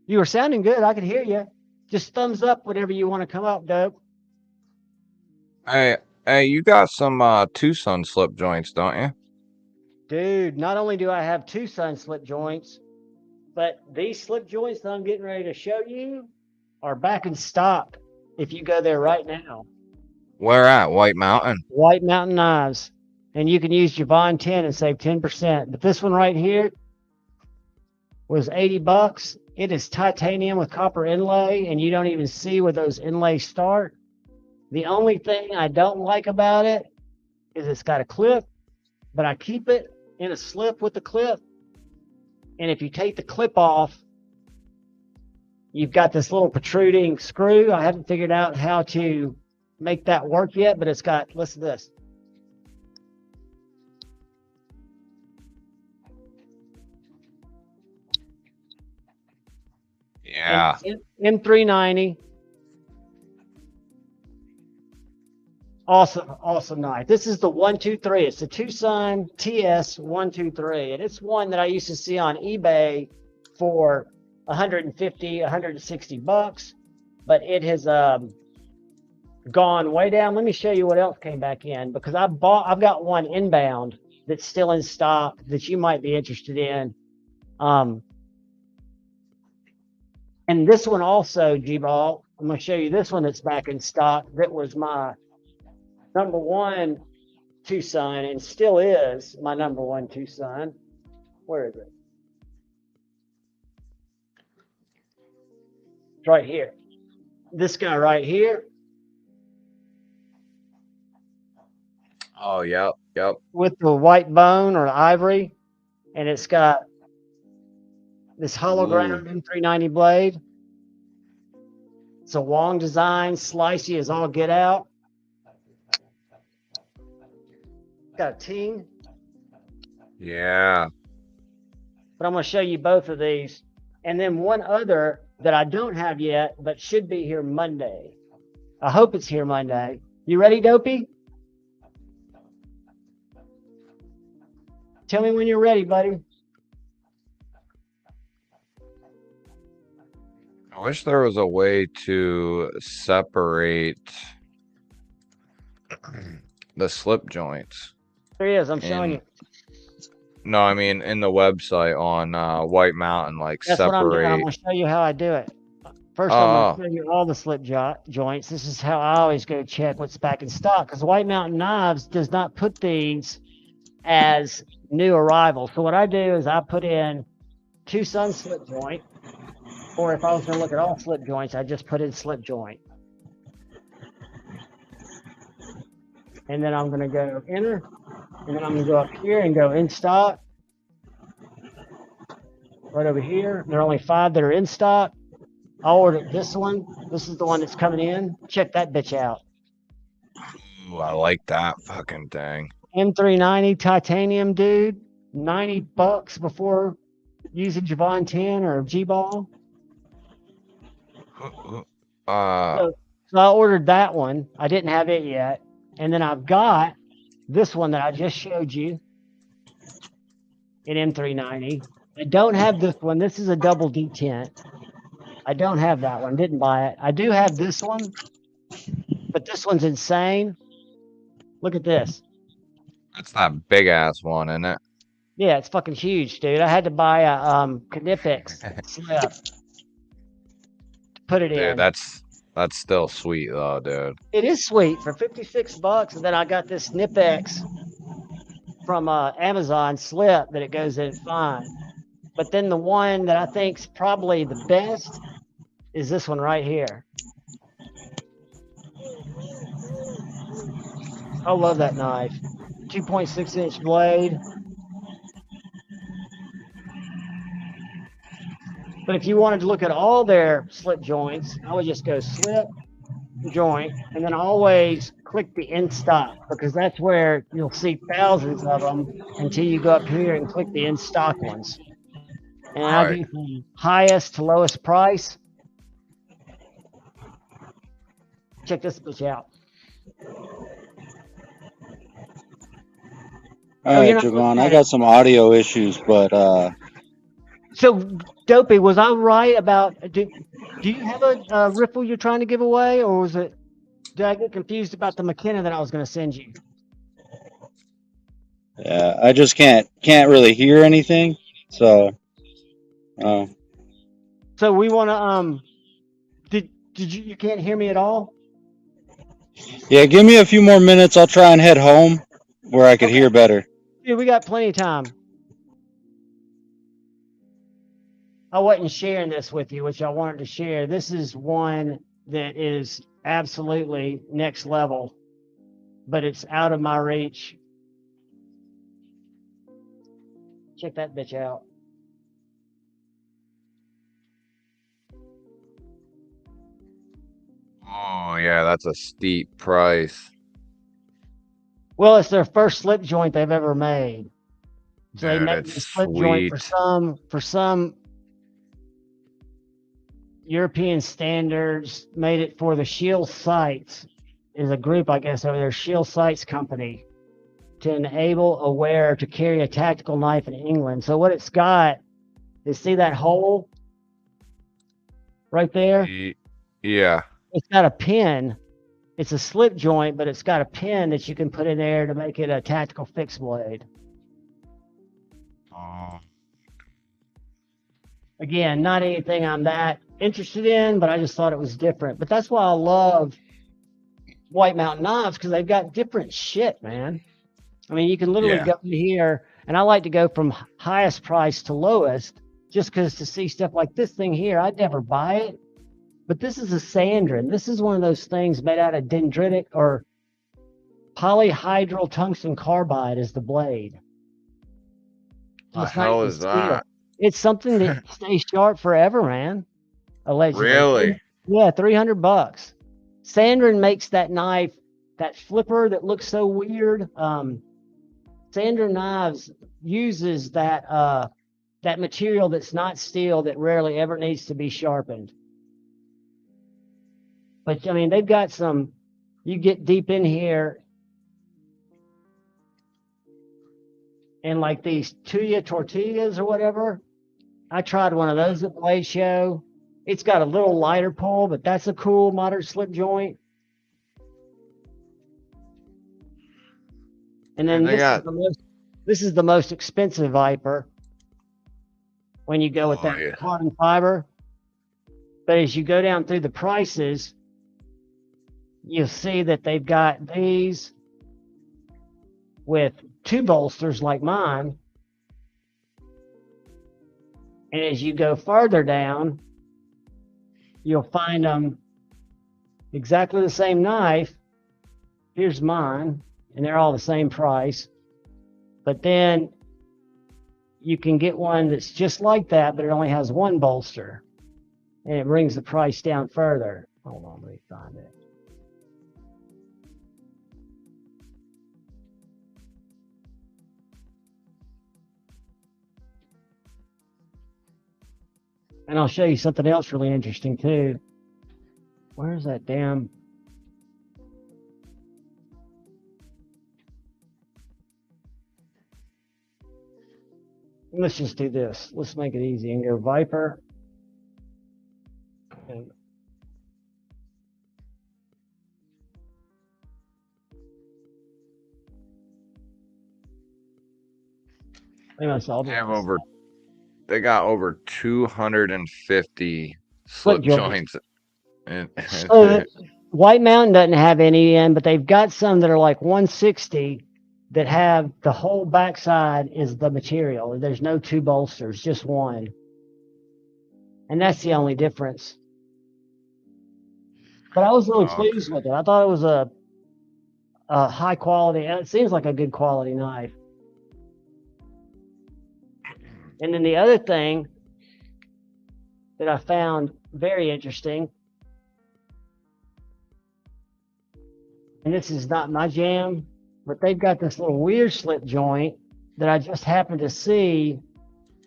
You were sounding good. I could hear you. Just thumbs up whenever you want to come up, Dope. Hey, you got some Tucson slip joints, don't you? Dude, not only do I have Tucson slip joints, but these slip joints that I'm getting ready to show you are back in stock if you go there right now. Where at? White Mountain? White Mountain Knives. and you can use Javon 10 and save 10%. But this one right here was $80. It is titanium with copper inlay, and you don't even see where those inlays start. The only thing I don't like about it is it's got a clip, but I keep it in a slip with the clip. And if you take the clip off, you've got this little protruding screw. I haven't figured out how to make that work yet, but it's got, listen to this. Yeah. M390. Awesome knife. This is the 123. It's the Tucson TS 123, and it's one that I used to see on eBay for 150, 160 bucks, but it has gone way down. Let me show you what else came back in, because I've got one inbound that's still in stock that you might be interested in. And this one also, G-Ball, I'm going to show you this one that's back in stock. That was my number one Tucson, and still is my number one Tucson. Where is it? It's right here. This guy right here. Oh, yep. With the white bone or ivory, and it's got this hologram M390 blade. It's a Wong design, slicey as all get out. Got a ting. Yeah. But I'm going to show you both of these. And then one other that I don't have yet, but should be here Monday. I hope it's here Monday. You ready, Dopey? Tell me when you're ready, buddy. I wish there was a way to separate the slip joints. There is. I'm showing you. No, I mean in the website on White Mountain, like That's separate. what I'm doing. I'm going to show you how I do it. First, I'm going to show you all the slip joints. This is how I always go check what's back in stock, because White Mountain Knives does not put these as new arrival. So what I do is I put in Tucson slip joint, or if I was going to look at all slip joints, I just put in slip joint. And then I'm going to go enter, and then I'm going to go up here and go in stock. Right over here. There are only 5 that are in stock. I ordered this one. This is the one that's coming in. Check that bitch out. Ooh, I like that fucking thing. M390 titanium, dude. $90 before using Javon 10 or G-Ball. So I ordered that one. I didn't have it yet. And then I've got this one that I just showed you in M390. I don't have this one. This is a double detent. I don't have that one. Didn't buy it. I do have this one, but this one's insane. Look at this. That's that big ass one, isn't it? Yeah, it's fucking huge, dude. I had to buy a Kydex slip to put it in. Dude, that's still sweet though, dude. It is sweet for $56, and then I got this Knipex from Amazon slip that it goes in fine. But then the one that I think's probably the best is this one right here. I love that knife. 2.6-inch blade. But if you wanted to look at all their slip joints, I would just go slip, joint, and then always click the in stock, because that's where you'll see thousands of them until you go up here and click the in stock ones. And I do from highest to lowest price. Check this bitch out. All right, Javon, I got some audio issues, but So, Dopey, was I right about? Do you have a riffle you're trying to give away, or was it? Did I get confused about the McKenna that I was going to send you? yeah, I just can't really hear anything. So, So we want to Did you can't hear me at all? yeah, give me a few more minutes. I'll try and head home, where I could hear better. Dude, we got plenty of time. I wasn't sharing this with you, which I wanted to share. This is one that is absolutely next level, but it's out of my reach. Check that bitch out. Oh yeah, that's a steep price. Well, it's their first slip joint they've ever made. So they Dude, made it's the slip joint sweet. for some European standards, made it for the Shield Sights, is a group, I guess, over there, Shield Sights Company, to enable a wearer to carry a tactical knife in England. So what it's got is, see that hole right there? Yeah. It's got a pin. It's a slip joint, but it's got a pin that you can put in there to make it a tactical fixed blade. Oh. Again, not anything I'm that interested in, but I just thought it was different. But that's why I love White Mountain Knives, because they've got different shit, man. I mean, you can literally go in here, and I like to go from highest price to lowest, just because to see stuff like this thing here, I'd never buy it. But this is a Sandrin. This is one of those things made out of dendritic or polyhydral tungsten carbide is the blade. So The hell is that? It's something that stays sharp forever, man. Allegedly. Really? Yeah, $300. Sandrin makes that knife, that flipper that looks so weird. Sandrin Knives uses that that material that's not steel that rarely ever needs to be sharpened. But I mean, they've got some. You get deep in here, and like these Tuya tortillas or whatever. I tried one of those at the Blade Show. It's got a little lighter pull, but that's a cool modern slip joint. And then this is the most expensive Viper when you go with that carbon fiber. But as you go down through the prices, you'll see that they've got these with 2 bolsters like mine. And as you go further down, you'll find them exactly the same knife. Here's mine, and they're all the same price. But then you can get one that's just like that, but it only has 1 bolster. And it brings the price down further. Hold on, let me find it. And I'll show you something else really interesting too. Where's that damn? Let's just do this. Let's make it easy and go Viper. And They got over 250 slip joints. So White Mountain doesn't have any in, but they've got some that are like 160 that have the whole backside is the material. There's no 2 bolsters, just 1. And that's the only difference. But I was really pleased with it. I thought it was a high quality, and it seems like a good quality knife. And then the other thing that I found very interesting, and this is not my jam, but they've got this little weird slip joint that I just happened to see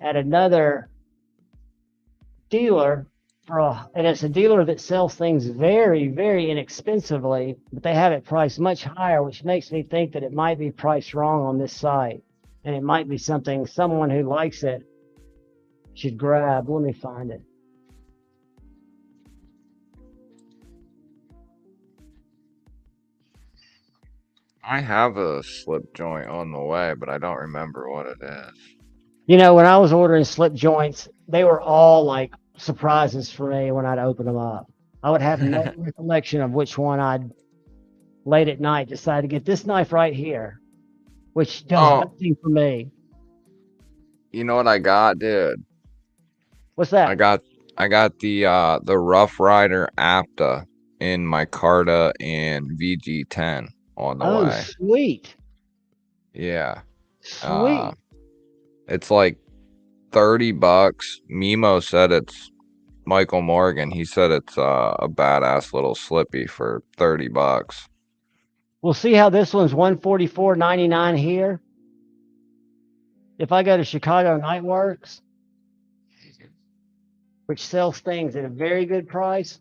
at another dealer and it's a dealer that sells things very, very inexpensively, but they have it priced much higher, which makes me think that it might be priced wrong on this site. And it might be something someone who likes it should grab. Let me find it. I have a slip joint on the way, but I don't remember what it is. You know, when I was ordering slip joints, they were all like surprises for me when I'd open them up. I would have no recollection of which one I'd late at night decide to get this knife right here. which does Oh, nothing for me. you know what I got, dude? What's I that? got the Rough Rider Apta in my Carta and VG10 on the Oh, way. sweet. Yeah. Sweet. It's like $30. Mimo said it's Michael Morgan. He said it's a badass little slippy for $30. We'll see how this one's $144.99 here. If I go to Chicago Nightworks, which sells things at a very good price,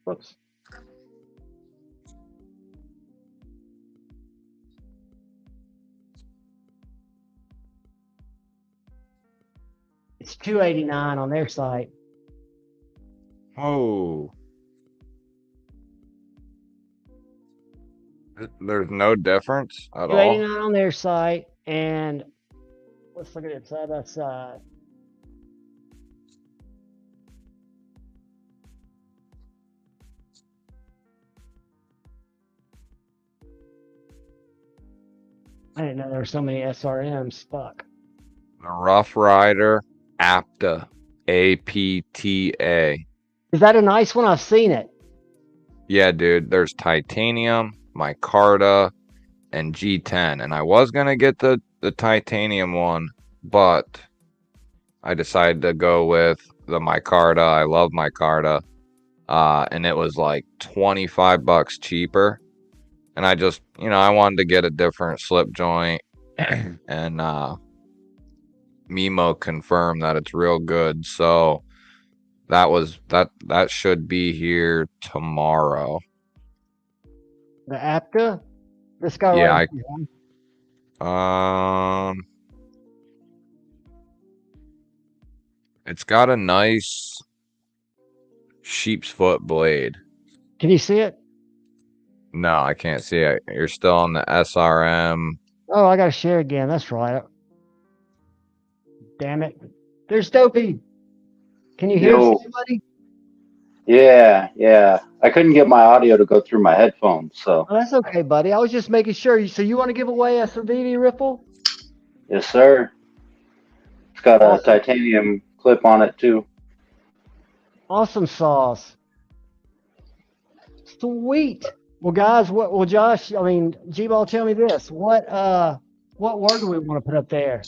whoops. It's $289 on their site. Oh. There's no difference at all. $289 on their site, and let's look at it side by side. I didn't know there were so many SRMs. Fuck. The Rough Rider Apta, APTA. Is that a nice one? I've seen it. Yeah, dude. There's titanium, micarta, and G10, and I was gonna get the titanium one, but I decided to go with the micarta. I love micarta, and it was like $25 cheaper. And I just, I wanted to get a different slip joint, and Mimo confirmed that it's real good. So that should be here tomorrow. The APTA? This guy Yeah, right here. It's got a nice sheep's foot blade. Can you see it? No, I can't see it. You're still on the SRM. Oh, I gotta share again. That's right. Damn it. There's Dopey. Can you hear somebody? Yeah. I couldn't get my audio to go through my headphones, so. Oh, that's okay, buddy. I was just making sure. So you want to give away a Cervini Ripple? Yes, sir. It's got a titanium clip on it, too. Awesome sauce. Sweet. Well, guys, Josh, G-Ball, tell me this. What word do we want to put up there?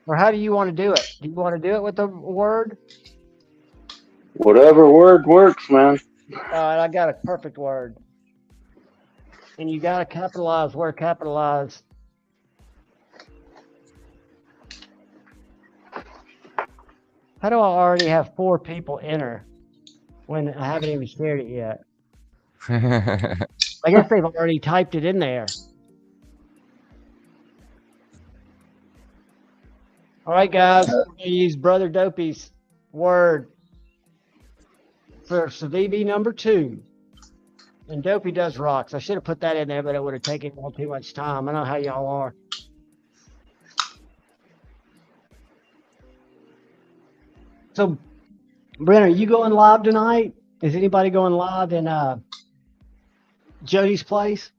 Or how do you want to do it? Do you want to do it with a word? Whatever word works, man. All right, I got a perfect word. And you got to capitalize where capitalize. How do I already have 4 people enter when I haven't even shared it yet? I guess they've already typed it in there. All right, guys, we're going to use Brother Dopey's word for Civivi number 2. And Dopey does rocks. I should have put that in there, but it would have taken all too much time. I know how y'all are. So, Brent, are you going live tonight? Is anybody going live in Jody's place?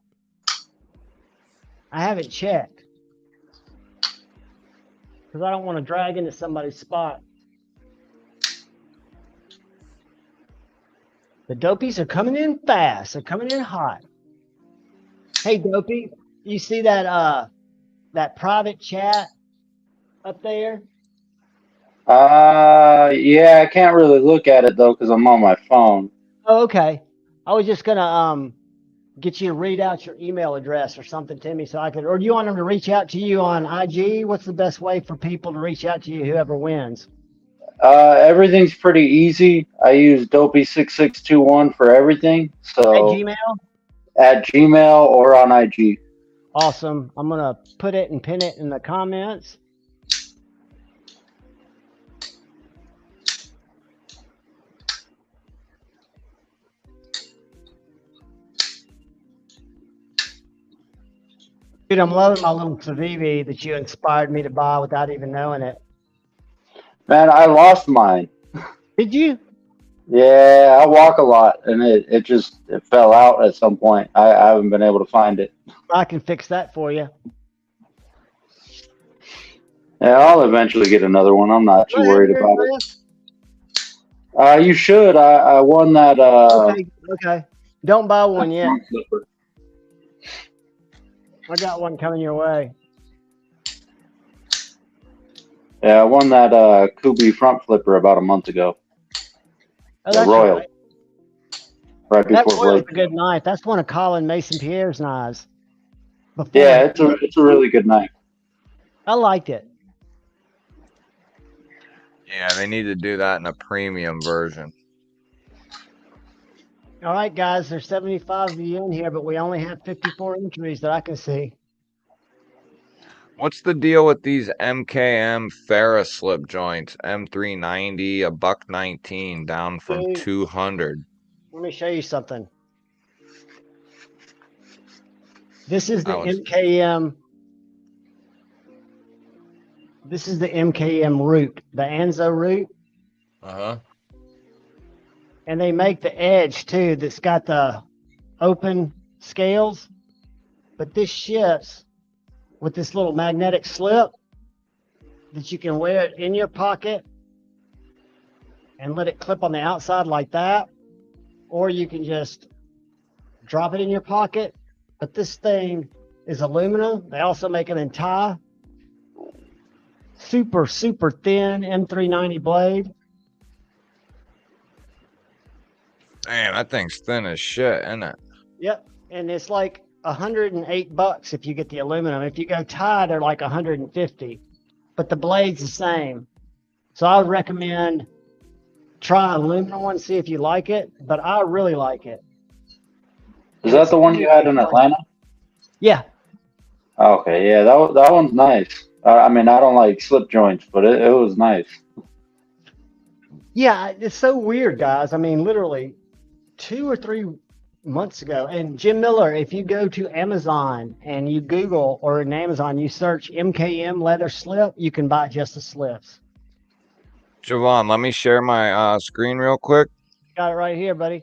I haven't checked because I don't want to drag into somebody's spot. The Dopies are coming in fast. They're coming in hot. Hey, Dopey, you see that that private chat up there? Yeah, I can't really look at it though because I'm on my phone. Oh, okay. I was just gonna get you to read out your email address or something to me so I could, or do you want them to reach out to you on IG? What's the best way for people to reach out to you, whoever wins? Everything's pretty easy. I use Dopey6621 for everything. So At Gmail? At Gmail or on IG. Awesome. I'm gonna put it and pin it in the comments. Dude, I'm loving my little Civivi that you inspired me to buy without even knowing it. Man, I lost mine. Did you? Yeah, I walk a lot, and it fell out at some point. I haven't been able to find it. I can fix that for you. Yeah, I'll eventually get another one. I'm not Do too I have worried your about address? it. You should. I won that. Okay. Don't buy one yet. Front flipper. I got one coming your way. Yeah, I won that Kubi front flipper about a month ago. Oh, The that's Royal. right. Right That before Royal's Blake. a good knife. That's one of Colin Mason Pierre's knives. Before Yeah, it's a really good knife. I liked it. Yeah, they need to do that in a premium version. All right, guys, there's 75 of you in here, but we only have 54 entries that I can see. What's the deal with these MKM Ferris slip joints? M390, $119 down from Dude. 200. Let me show you something. This is the That one's- MKM. This is the MKM root, the Anzo root. Uh-huh. And they make the Edge too that's got the open scales. But this ships with this little magnetic slip that you can wear it in your pocket and let it clip on the outside like that. Or you can just drop it in your pocket. But this thing is aluminum. They also make it in tie. Super, super thin M390 blade. Damn, that thing's thin as shit, isn't it? Yep. And it's like $108 if you get the aluminum. If you go tie, they're like 150. But the blade's the same. So I would recommend try aluminum one, see if you like it. But I really like it. Is that the one you had in Atlanta? Yeah. Okay, yeah, that one's nice. I mean, I don't like slip joints, but it was nice. Yeah, it's so weird, guys. I mean, literally 2 or 3 months ago. And Jim Miller, if you go to Amazon and you Google or in Amazon, you search MKM leather slip, you can buy just the slips. Javon, let me share my screen real quick. Got it right here, buddy.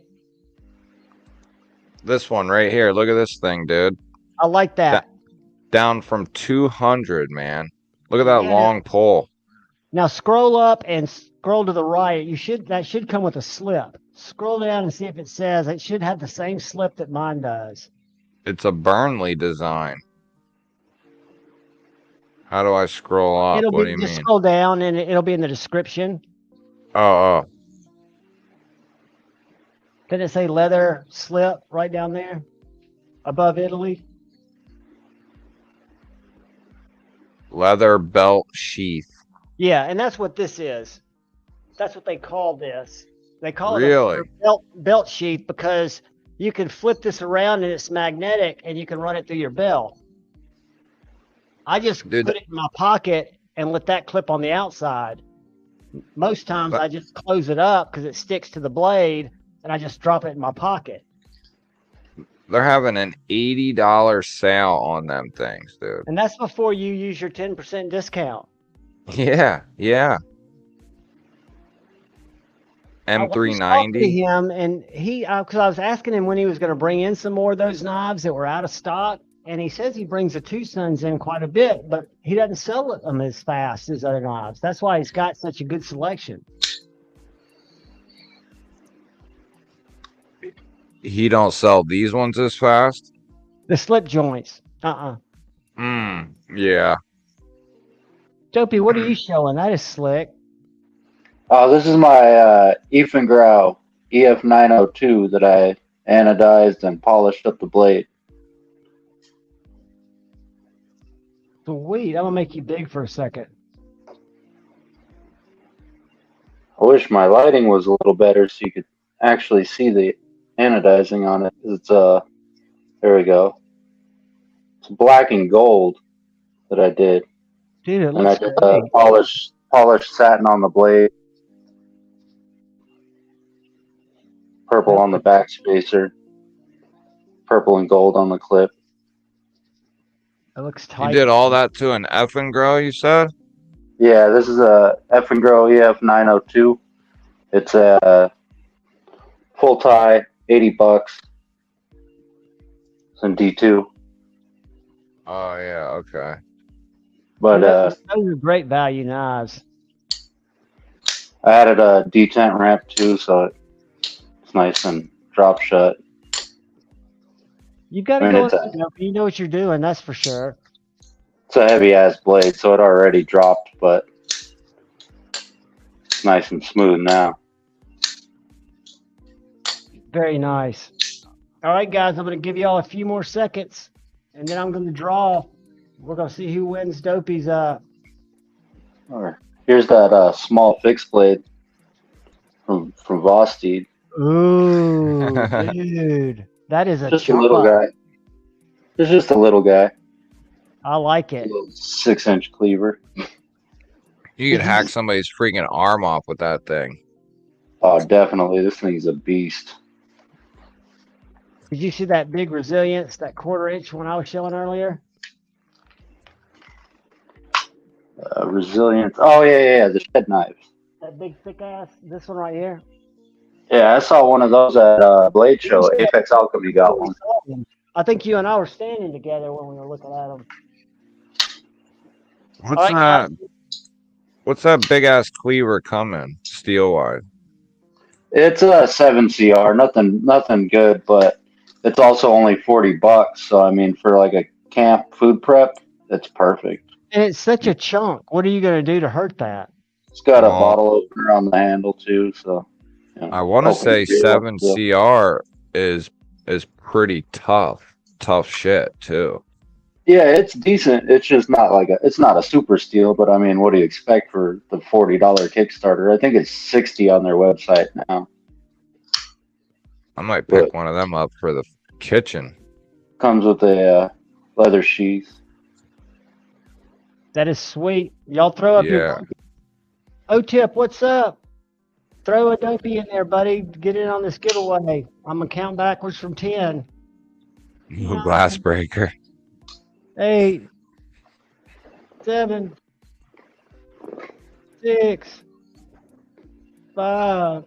This one right here. Look at this thing, dude. I like that. Down from 200, man. Look at that Yeah. long pole. Now scroll up and scroll to the right. That should come with a slip. Scroll down and see if it says it should have the same slip that mine does. It's a Burnley design. How do I scroll up? What do you Just mean? scroll down and it'll be in the description. Oh. Did it say leather slip right down there above Italy? Leather belt sheath. Yeah, and that's what this is. That's what they call this. They call Really? it a belt sheath because you can flip this around and it's magnetic and you can run it through your belt. I just Dude, put it in my pocket and let that clip on the outside. Most times I just close it up because it sticks to the blade and I just drop it in my pocket. they're having an $80 sale on them things, dude. And that's before you use your 10% discount. Yeah. I was talking to M390. him, and because I was asking him when he was going to bring in some more of those knives that were out of stock, and he says he brings the Tucson's in quite a bit, but he doesn't sell them as fast as other knives. That's why he's got such a good selection. He don't sell these ones as fast? The slip joints. Yeah. Dopey, what are you showing? That is slick. Oh, this is my Grau EF902 that I anodized and polished up the blade. Sweet. I'm going to make you big for a second. I wish my lighting was a little better so you could actually see the anodizing on it. It's there we go. It's black and gold that I did. Dude, it And I looks did great. polished satin on the blade. Purple on the back spacer. Purple and gold on the clip. It looks You tight. did all that to an effing grow, you said? Yeah, this is a F and Grow EF 902. It's a full tie, $80. It's in D2. Oh yeah, okay. But those are great value knives. I added a detent ramp too, so it's nice and drop shut. You got to I mean, go. it's a, You know what you're doing. That's for sure. it's a heavy ass blade, so it already dropped, but it's nice and smooth now. Very nice. All right, guys, I'm going to give you all a few more seconds, and then I'm going to draw. We're going to see who wins Dopey's. Or here's that small fixed blade from Vosteed. Ooh, dude, that is a Just a chunk. little guy. It's just a little guy. I like A it. little 6-inch cleaver. You could hack somebody's freaking arm off with that thing. Oh, definitely. This thing's a beast. Did you see that big resilience, that 1/4 inch one I was showing earlier? Resilience. Oh, yeah. The shed knives. That big thick ass, this one right here. Yeah, I saw one of those at Blade Show. Apex Alchemy got one. I think you and I were standing together when we were looking at them. What's that? What's that big ass cleaver coming steel wide? It's a 7CR. Nothing good, but it's also only $40. So I mean, for like a camp food prep, it's perfect. And it's such a chunk. What are you going to do to hurt that? It's got a bottle opener on the handle too, so. You know, I want to say 7CR is pretty tough shit too. Yeah, it's decent. It's just not it's not a super steal, but I mean, what do you expect for the $40 Kickstarter? I think it's $60 on their website now. I might pick one of them up for the kitchen. Comes with a leather sheath. That is sweet. Y'all throw up your O-Tip, what's up? Throw a Dopey in there, buddy. Get in on this giveaway. I'm going to count backwards from 10. Glass breaker. 8, 7, 6, 5.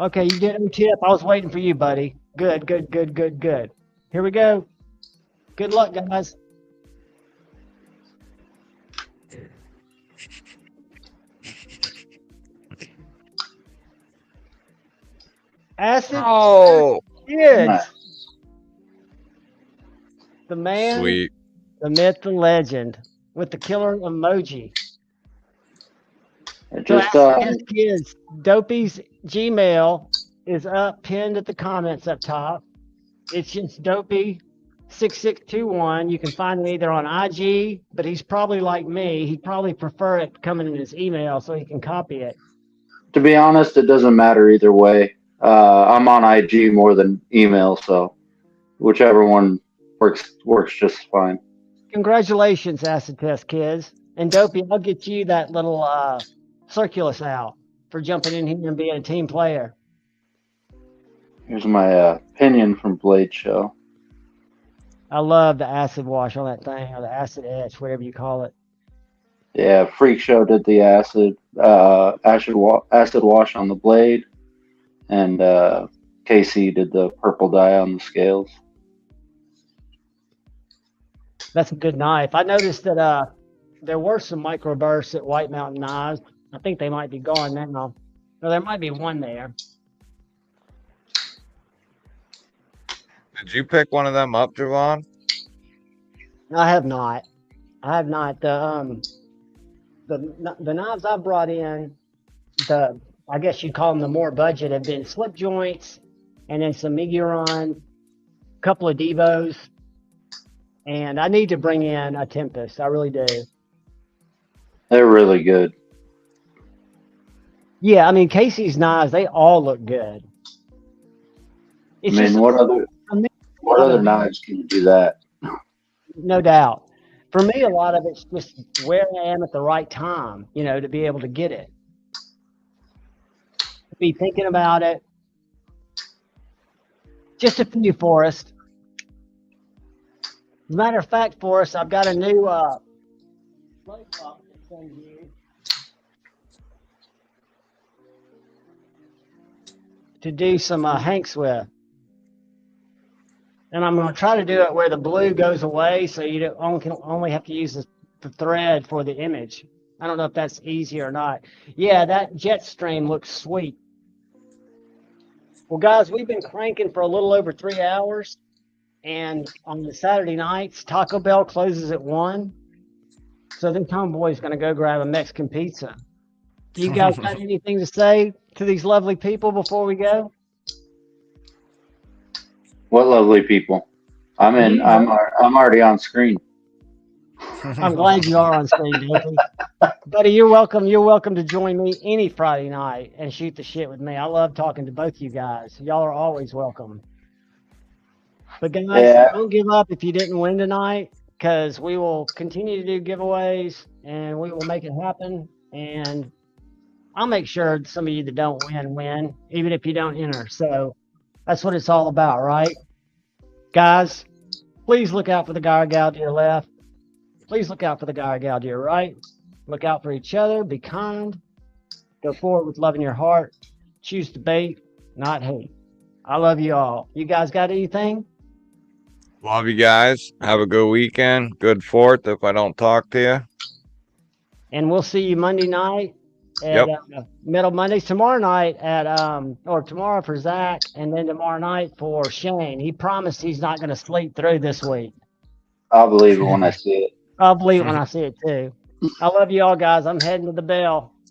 Okay, you get O-Tip. I was waiting for you, buddy. Good. Here we go. Good luck, guys. Acid. Oh, Kids. Nice. The man, sweet. the myth, the legend, with the killer emoji. It So just kids, Dopey's Gmail is up, pinned at the comments up top. It's just Dopey6621. You can find him either on IG, but he's probably like me. He'd probably prefer it coming in his email so he can copy it. to be honest, it doesn't matter either way. I'm on IG more than email, so whichever one works just fine. Congratulations, Acid Test Kids. And Dopey, I'll get you that little circulus out for jumping in here and being a team player. Here's my opinion from Blade Show. I love the acid wash on that thing, or the acid etch, whatever you call it. Yeah, Freak Show did the acid wash on the blade, and KC did the purple dye on the scales. That's a good knife. I noticed that there were some microbursts at White Mountain Knives. I think they might be gone now. Or there might be one there. Did you pick one of them up, Javon? I have not. The knives I brought in, I guess you'd call them the more budget, have been slip joints, and then some Miguron, a couple of Devos, and I need to bring in a Tempest. I really do. They're really good. Yeah, I mean, Casey's knives, they all look good. I mean, what other knives can you do that? No doubt. For me, a lot of it's just where I am at the right time, to be able to get it. Be thinking about it. Just a few, Forrest. As a matter of fact, Forrest, I've got a new light bulb to send you. to do some hanks with. And I'm going to try to do it where the blue goes away, so you only have to use the thread for the image. I don't know if that's easy or not. Yeah, that jet stream looks sweet. Well, guys, we've been cranking for a little over 3 hours. And on the Saturday nights, Taco Bell closes at 1. So then homeboy's going to go grab a Mexican pizza. Do you guys got anything to say to these lovely people before we go? What lovely people. I'm already on screen. I'm glad you are on screen, Dopey. Buddy, you're welcome. You're welcome to join me any Friday night and shoot the shit with me. I love talking to both you guys. Y'all are always welcome. But guys, don't give up if you didn't win tonight, because we will continue to do giveaways and we will make it happen. And I'll make sure some of you that don't win, even if you don't enter. So that's what it's all about, right? Guys, please look out for the guy or gal to your left. Please look out for the guy or gal to your right. Look out for each other. Be kind. Go forward with love in your heart. Choose debate, not hate. I love you all. You guys got anything? Love you guys. Have a good weekend. Good 4th if I don't talk to you. And we'll see you Monday night at Middle Mondays. Tomorrow night or tomorrow for Zach, and then tomorrow night for Shane. He promised he's not going to sleep through this week. I'll believe it when I see it. I'll believe it when I see it too. I love you all, guys. I'm heading to the bell.